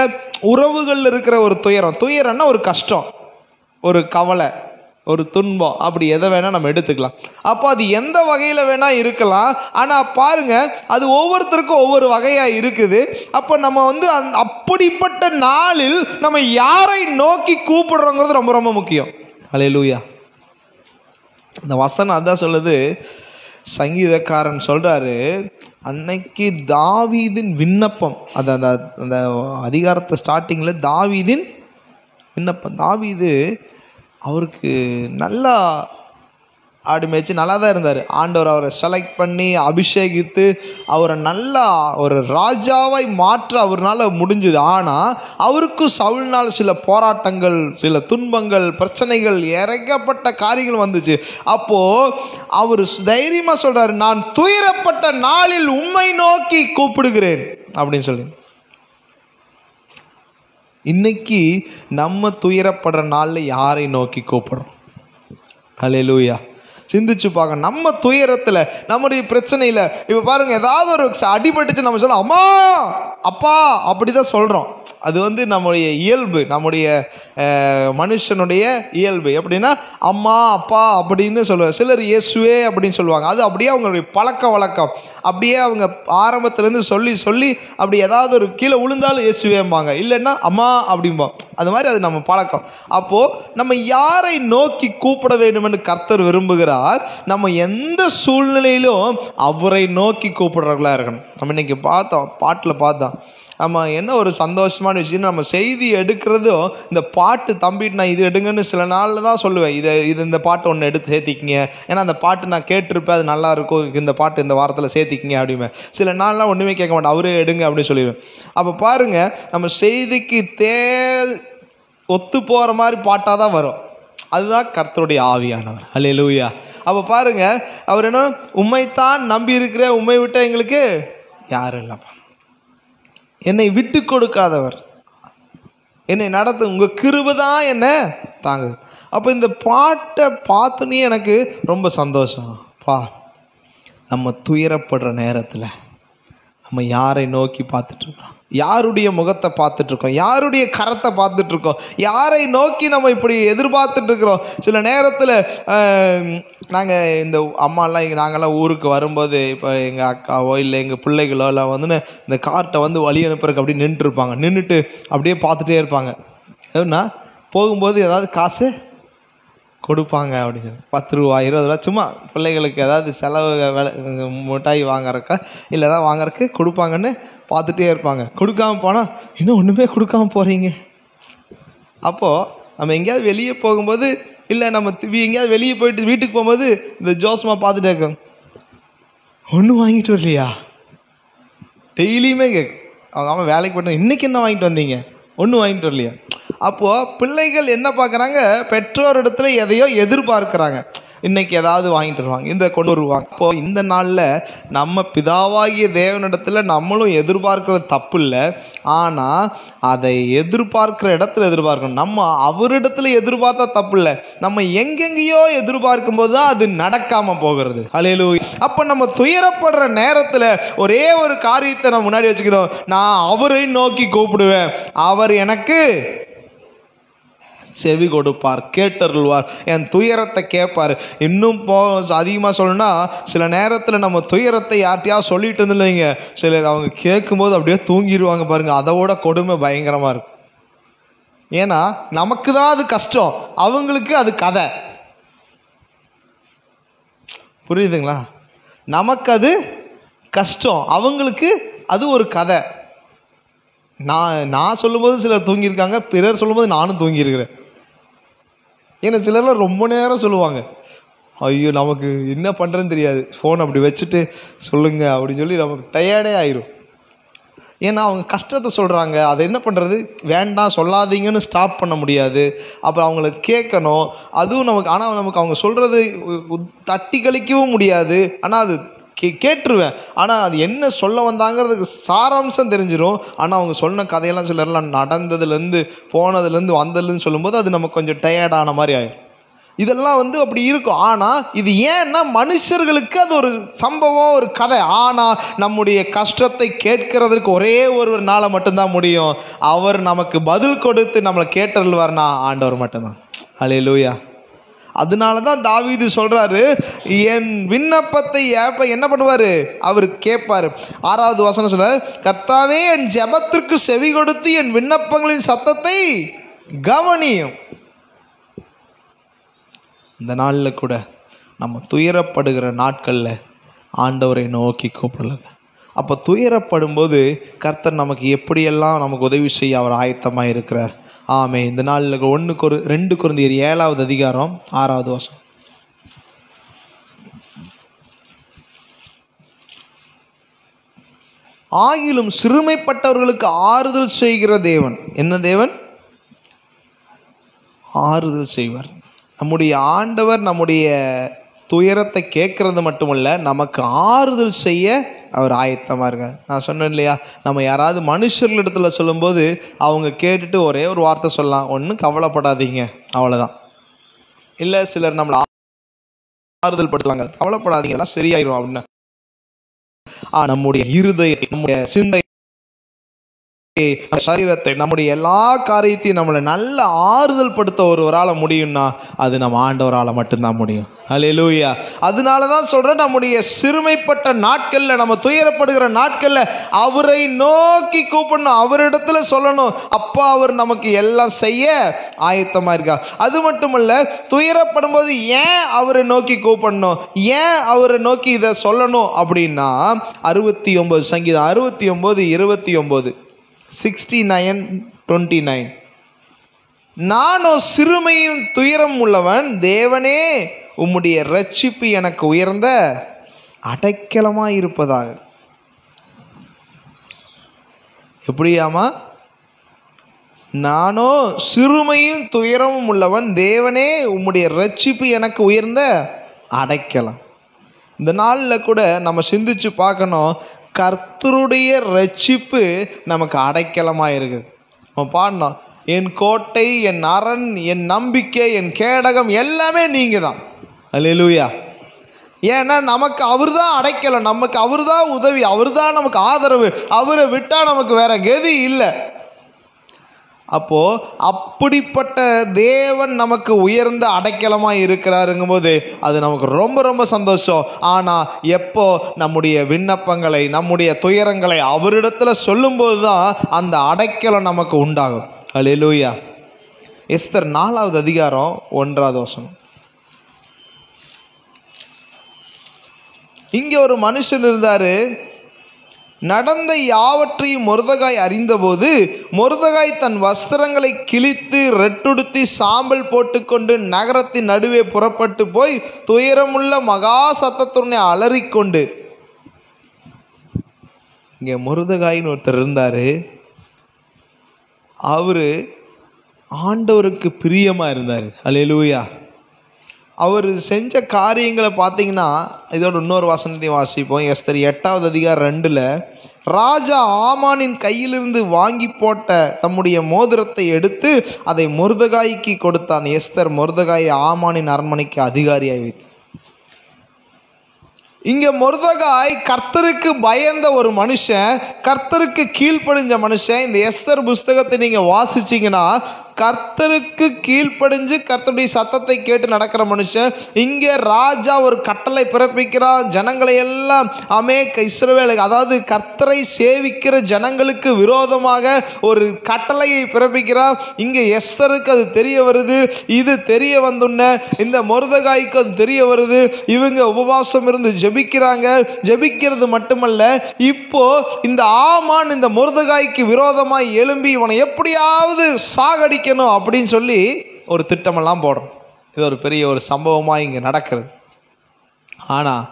S3: உறவுகளில் இருக்கிற ஒரு துயரம். துயரம்னா ஒரு கஷ்டம், ஒரு கவலை, ஒரு துன்பம், அப்படி எதை வேணால் நம்ம எடுத்துக்கலாம். அப்போ அது எந்த வகையில் வேணால் இருக்கலாம். ஆனால் பாருங்கள், அது ஒவ்வொருத்தருக்கும் ஒவ்வொரு வகையாக இருக்குது. அப்போ நம்ம அப்படிப்பட்ட நாளில் நம்ம யாரை நோக்கி கூப்பிடுறோங்கிறது ரொம்ப ரொம்ப முக்கியம். அல்லேலூயா. இந்த வசனம் அதான் சொல்லுது. சங்கீதக்காரன் சொல்கிறாரு, அன்னைக்கு தாவீதின் விண்ணப்பம், அந்த அதிகாரத்தை ஸ்டார்டிங்கில் தாவீதின் விண்ணப்பம். தாவீது அவருக்கு நல்லா ஆடு மேய்ச்சி நல்லா தான் இருந்தார். ஆண்டவர் அவரை செலக்ட் பண்ணி அபிஷேகித்து அவரை நல்லா ஒரு ராஜாவாய் மாற்ற அவர்னால் முடிஞ்சுது. ஆனால் அவருக்கும் சவுல்னால் சில போராட்டங்கள், சில துன்பங்கள், பிரச்சனைகள், இறக்கப்பட்ட காரியங்கள் வந்துச்சு. அப்போது அவர் தைரியமாக சொல்கிறார், நான் துயரப்பட்ட நாளில் உம்மை நோக்கி கூப்பிடுகிறேன் அப்படின்னு சொல்லி. இன்னைக்கு நம்ம துயரப்படுற நாளில் யாரை நோக்கி கூப்பிடுறோம்? அல்லேலூயா. சிந்திச்சு பார்க்கணும். நம்ம துயரத்தில், நம்முடைய பிரச்சனையில் இப்போ பாருங்கள், ஏதாவது ஒரு அடிபட்டுச்சு நம்ம சொல்ல அம்மா அப்பா அப்படி தான் சொல்கிறோம். அது வந்து நம்முடைய இயல்பு, நம்முடைய மனுஷனுடைய இயல்பு. எப்படின்னா அம்மா அப்பா அப்படின்னு சொல்லுவாங்க. சிலர் இயேசுவே அப்படின்னு சொல்லுவாங்க. அது அப்படியே அவங்களுடைய பழக்க வழக்கம். அப்படியே அவங்க ஆரம்பத்துலேருந்து சொல்லி சொல்லி அப்படி ஏதாவது ஒரு கீழே விழுந்தாலும் இயேசுவேம்பாங்க, இல்லைன்னா அம்மா அப்படிம்போம். அது மாதிரி அது நம்ம பழக்கம். அப்போது நம்ம யாரை நோக்கி கூப்பிட வேண்டும் என்று கர்த்தர் விரும்புகிறார்? நம்ம எந்த சூழ்நிலையிலும் அவரை நோக்கி கூப்பிடுறவர்களா இருக்கணும். நம்ம இன்னைக்கு பார்த்தோம், பாட்டில் பார்த்தோம். நம்ம என்ன ஒரு சந்தோஷமான விஷயம், நம்ம செய்தி எடுக்கிறதும் இந்த பாட்டு, தம்பிட்டு நான் இது எடுங்கன்னு சில நாளில் தான் சொல்லுவேன். இது இந்த பாட்டு ஒன்று எடுத்து சேர்த்திக்கிங்க, ஏன்னா அந்த பாட்டு நான் கேட்டிருப்பேன், அது நல்லா இருக்கும், இந்த பாட்டு இந்த வாரத்தில் சேர்த்திக்கிங்க அப்படிமே. சில நாள்லாம் ஒன்றுமே கேட்க மாட்டேன், அவரே எடுங்க அப்படின்னு சொல்லிடுவேன். அப்போ பாருங்கள், நம்ம செய்திக்கு ஒத்து போகிற மாதிரி பாட்டாக தான் வரும். அதுதான் கர்த்தருடைய ஆவியானவர். அல்லேலூயா. அப்போ பாருங்கள், அவர் என்ன, உம்மைத்தான் நம்பி இருக்கிற, உம்மை விட்ட எங்களுக்கு யாரும் இல்லைப்பா, என்னை விட்டு கொடுக்காதவர், என்னை நடத்து, உங்கள் கிருபை தான் என்ன தாங்குது. அப்போ இந்த பாட்டை பார்த்தோன்னே எனக்கு ரொம்ப சந்தோஷம். நம்ம துயரப்படுற நேரத்தில் நம்ம யாரை நோக்கி பார்த்துட்ருக்கோம்? யாருடைய முகத்தை பார்த்துட்ருக்கோம்? யாருடைய கரத்தை பார்த்துட்ருக்கோம்? யாரை நோக்கி நம்ம இப்படி எதிர்பார்த்துட்ருக்குறோம்? சில நேரத்தில் நாங்கள் இந்த அம்மாலாம் நாங்கள்லாம் ஊருக்கு வரும்போது, இப்போ எங்கள் அக்காவோ இல்லை எங்கள் பிள்ளைகளோ இல்லை வந்து இந்த கார்ட்டை வந்து வழி அனுப்புறதுக்கு அப்படியே நின்றுருப்பாங்க. நின்றுட்டு அப்படியே பார்த்துட்டே இருப்பாங்க. ஏன்னா போகும்போது ஏதாவது காசு கொடுப்பாங்க அப்படின்னு சொல்லி 10 ரூபா 20 ரூபா சும்மா பிள்ளைகளுக்கு ஏதாவது செலவு மிட்டாய் வாங்குறக்கா இல்லை ஏதாவது வாங்குறதுக்கு கொடுப்பாங்கன்னு பார்த்துட்டே இருப்பாங்க. கொடுக்காமல் போனால் இன்னும் ஒன்றுமே கொடுக்காமல் போகிறீங்க. அப்போது நம்ம எங்கேயாவது வெளியே போகும்போது, இல்லை நம்ம எங்கேயாவது வெளியே போயிட்டு வீட்டுக்கு போகும்போது இந்த ஜோஸ்மா பார்த்துட்டே இருக்கோம், ஒன்றும் வாங்கிட்டு வரலையா? டெய்லியுமே கேட்கும். அவங்க அம்மா வேலைக்கு போயிட்டு இன்றைக்கி என்ன வாங்கிட்டு வந்தீங்க? ஒன்றும் வாங்கிட்டு வரலையா? அப்போது பிள்ளைகள் என்ன பார்க்குறாங்க, பெற்றோரிடத்துல எதையோ எதிர்பார்க்குறாங்க. இன்றைக்கி ஏதாவது வாங்கிட்டு வருவாங்க, இந்த கொண்டு வருவாங்க. அப்போது இந்த நாளில் நம்ம பிதாவாகிய தேவனிடத்தில் நம்மளும் எதிர்பார்க்குறது தப்பு இல்லை. ஆனால் அதை எதிர்பார்க்குற இடத்துல எதிர்பார்க்கணும். நம்ம அவரிடத்துல எதிர்பார்த்தா தப்பு இல்லை. நம்ம எங்கெங்கேயோ எதிர்பார்க்கும் போது தான் அது நடக்காமல் போகிறது. அல்லேலூயா. அப்போ நம்ம துயரப்படுற நேரத்தில் ஒரே ஒரு காரியத்தை நம்ம முன்னாடி வச்சுக்கிறோம், நான் அவரை நோக்கி கூப்பிடுவேன், அவர் எனக்கு செவி கொடுப்பார், கேட்டருள்வார், என் துயரத்தை கேட்பார். இன்னும் அதிகமாக சொல்லணும்னா, சில நேரத்தில் நம்ம துயரத்தை யார்ட்டையாவது சொல்லிட்டு இருந்துல்லைங்க, சிலர் அவங்க கேட்கும்போது அப்படியே தூங்கிடுவாங்க பாருங்கள். அதோட கொடுமை பயங்கரமாக இருக்கும். ஏன்னா நமக்கு தான் அது கஷ்டம், அவங்களுக்கு அது கதை. புரியுதுங்களா? நமக்கு அது கஷ்டம், அவங்களுக்கு அது ஒரு கதை. நான் சொல்லும்போது சிலர் தூங்கியிருக்காங்க, பிறர் சொல்லும்போது நானும் தூங்கியிருக்கிறேன். ஏன்னா சிலர்லாம் ரொம்ப நேரம் சொல்லுவாங்க, ஐயோ நமக்கு என்ன பண்ணுறதுன்னு தெரியாது, ஃபோன் அப்படி வச்சுட்டு சொல்லுங்க அப்படின்னு சொல்லி நமக்கு டயர்டே ஆயிரும். ஏன்னா அவங்க கஷ்டத்தை சொல்கிறாங்க, அதை என்ன பண்ணுறது, வேண்டாம் சொல்லாதீங்கன்னு ஸ்டாப் பண்ண முடியாது. அப்புறம் அவங்கள கேட்கணும், அதுவும் நமக்கு. ஆனால் நமக்கு அவங்க சொல்கிறது தட்டி கழிக்கவும் முடியாது. ஆனால் அது கேட்டுருவேன், ஆனால் அது என்ன சொல்ல வந்தாங்கிறதுக்கு சாராம்சம் தெரிஞ்சிடும். ஆனால் அவங்க சொன்ன கதையெல்லாம் சிலர்லாம் நடந்ததுலேருந்து போனதுலேருந்து வந்ததுலேருந்து சொல்லும்போது அது நமக்கு கொஞ்சம் டயர்டான மாதிரி ஆயிடும். இதெல்லாம் வந்து அப்படி இருக்கும். ஆனால் இது ஏன்னா மனுஷர்களுக்கு அது ஒரு சம்பவம், ஒரு கதை. ஆனால் நம்முடைய கஷ்டத்தை கேட்கறதுக்கு ஒரே ஒரு நாளை மட்டும்தான் முடியும். அவர் நமக்கு பதில் கொடுத்து நம்மளை கேட்டருள்வார்னா ஆண்டவர் மட்டும்தான். அல்லேலூயா. அதனால தான் தாவீது சொல்கிறாரு, என் விண்ணப்பத்தை என்ன பண்ணுவார், அவர் கேட்பார். 6வது வசனம் சொல்றார், கர்த்தாவே என் ஜெபத்திற்கு செவி கொடுத்து என் விண்ணப்பங்களின் சத்தத்தை கவனியும். இந்த நாளில் கூட நம்ம துயரப்படுகிற நாட்களில் ஆண்டவரை நோக்கி கூப்பிடலாங்க. அப்போ துயரப்படும்போது கர்த்தர் நமக்கு எப்படியெல்லாம் நமக்கு உதவி செய்ய அவர் ஆயத்தமாக இருக்கிறார். ஆமே. இந்த நாளில் 2 கொரிந்தியர் 7வது அதிகாரம் 6வது வசனம். ஆகிலும் சிறுமைப்பட்டவர்களுக்கு ஆறுதல் செய்கிற தேவன். என்ன தேவன்? ஆறுதல் செய்வார். நம்முடைய ஆண்டவர் நம்முடைய துயரத்தை கேட்கறது மட்டுமல்ல, நமக்கு ஆறுதல் செய்ய அவர் ஆயத்தமாக இருக்கார். நான் சொன்னேன் இல்லையா, நம்ம யாராவது மனுஷர்களிடத்துல சொல்லும்போது அவங்க கேட்டுட்டு ஒரே ஒரு வார்த்தை சொல்லலாம், ஒன்றும் கவலைப்படாதீங்க, அவ்வளோதான். இல்லை சிலர் நம்மளை ஆறுதல் படுத்துவாங்க, கவலைப்படாதீங்க எல்லாம் சரியாயிரும் அப்படின்னு. நம்முடைய இருதயம், நம்முடைய சிந்தை, சரீரத்தை, நம்முடைய எல்லா காரியத்தையும் நம்மளை நல்ல ஆறுதல் படுத்த ஒருவரால் முடியும்னா அது நம்ம ஆண்டவரால் மட்டும்தான் முடியும். அல்லேலூயா. அதனால தான் சொல்கிறேன், நம்முடைய சிறுமைப்பட்ட நாட்களில், நம்ம துயரப்படுகிற நாட்களில் அவரை நோக்கி கூப்பிடணும், அவரிடத்துல சொல்லணும். அப்பா அவர் நமக்கு எல்லாம் செய்ய ஆயத்தமாக இருக்கா. அது மட்டுமல்ல, துயரப்படும் போது ஏன் அவரை நோக்கி கூப்பிடணும், ஏன் அவரை நோக்கி இதை சொல்லணும் அப்படின்னா 69 சங்கீதம் 69:29 69:29 நானோ சிறுமையும் துயரம் உள்ளவன், தேவனே உம்முடைய இரட்சிப்பு எனக்கு உயர்ந்த அடைக்கலமாய் இருப்பதாக. எப்படியாமா? நானோ சிறுமையும் துயரமும் உள்ளவன், தேவனே உம்முடைய இரட்சிப்பு எனக்கு உயர்ந்த அடைக்கலம். இந்த நாளில் கூட நம்ம சிந்திச்சு பார்க்கணும், கர்த்தருடைய இரட்சிப்பு நமக்கு அடைக்கலமாக இருக்குது. நம்ம பாடணும், என் கோட்டை, என் அரண், என் நம்பிக்கை, என் கேடகம் எல்லாமே நீங்கள் தான். அல்லேலூயா. ஏன்னா நமக்கு அவர் தான் அடைக்கலம், நமக்கு அவர் தான் உதவி, அவர் தான் நமக்கு ஆதரவு. அவரை விட்டால் நமக்கு வேற கதி இல்லை. அப்போ அப்படிப்பட்ட தேவன் நமக்கு உயர்ந்த அடைக்கலமாக இருக்கிறாருங்கும் போது அது நமக்கு ரொம்ப ரொம்ப சந்தோஷம். ஆனால் எப்போ நம்முடைய விண்ணப்பங்களை, நம்முடைய துயரங்களை அவரிடத்துல சொல்லும்போது தான் அந்த அடைக்கலம் நமக்கு உண்டாகும். அல்லேலூயா. எஸ்தர் 4வது அதிகாரம் 1வது வசனம். இங்கே ஒரு மனுஷன் இருந்தார். நடந்த யாவற்றையும் மொர்தெகாய் அறிந்தபோது, மொர்தெகாய் தன் வஸ்திரங்களை கிழித்து ரெட்டுடுத்தி சாம்பல் போட்டுக்கொண்டு நகரத்தின் நடுவே புறப்பட்டு போய் துயரமுள்ள மகா சத்தத்துடனே அலறிக்கொண்டு. இங்கே மொர்தெகாயின்னு ஒருத்தர் இருந்தார். அவரு ஆண்டவருக்கு பிரியமாக இருந்தார். அல்லேலூயா. அவர் செஞ்ச காரியங்களை பார்த்தீங்கன்னா, இதோட இன்னொரு வசனத்தையும் வாசிப்போம். எஸ்தர் 8வது அதிகாரம் 2ல் ராஜா ஆமானின் கையிலிருந்து வாங்கி போட்ட தம்முடைய மோதிரத்தை எடுத்து அதை மொர்தெகாய்க்கு கொடுத்தான். எஸ்தர் மொர்தெகாயை ஆமானின் அரண்மனைக்கு அதிகாரியாய் வைத்தார். இங்கே மொர்தெகாய் கர்த்தருக்கு பயந்த ஒரு மனுஷன், கர்த்தருக்கு கீழ்ப்படிஞ்ச மனுஷன். இந்த எஸ்தர் புஸ்தகத்தை நீங்கள் வாசிச்சிங்கன்னா கர்த்தருக்கு கீழ்ப்படிஞ்சு கர்த்தருடைய சத்தத்தை கேட்டு நடக்கிற மனுஷன். இங்கே ராஜா ஒரு கட்டளை பிறப்பிக்கிறான். ஜனங்களை எல்லாம் இஸ்ரவேலுக்கு, அதாவது கர்த்தரை சேவிக்கிற ஜனங்களுக்கு விரோதமாக ஒரு கட்டளையை பிறப்பிக்கிறான். இங்கே எஸ்தருக்கு அது தெரிய வருது. இது தெரிய வந்துன்ன இந்த மொர்தெகாய்க்கு அது தெரிய வருது. இவங்க உபவாசம் இருந்து ஜெபிக்கிறாங்க. ஜெபிக்கிறது மட்டுமல்ல, இப்போ இந்த ஆமான் இந்த மொர்தெகாய்க்கு விரோதமாய் எழும்பி இவனை எப்படியாவது சாகடிக்க அப்படின்னு சொல்லி ஒரு திட்டமெல்லாம் போடுறோம். இது ஒரு பெரிய ஒரு சம்பவமாக இங்கே நடக்கிறது. ஆனால்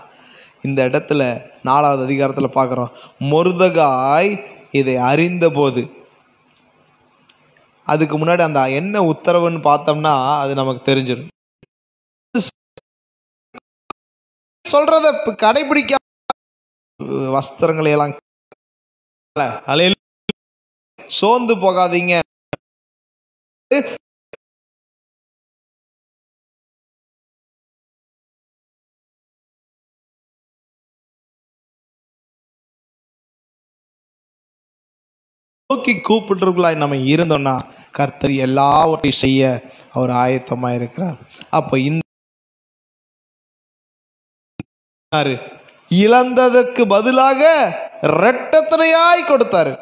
S3: இந்த இடத்துல 4வது அதிகாரத்தில் பார்க்குறோம், மொர்தெகாய் இதை அறிந்த போது, அதுக்கு முன்னாடி அந்த என்ன உத்தரவுன்னு பார்த்தோம்னா அது நமக்கு தெரிஞ்சிடும். சொல்றத கடைபிடிக்க வஸ்திரங்களை எல்லாம் சோர்ந்து போகாதீங்க. நோக்கி கூப்பிட்டுருக்கலாய் நம்ம இருந்தோம்னா கர்த்தர் எல்லாவற்றையும் செய்ய அவர் ஆயத்தமா இருக்கிறார். அப்ப இந்த இழந்ததற்கு பதிலாக இரட்டத்தனையாய் கொடுத்தாரு.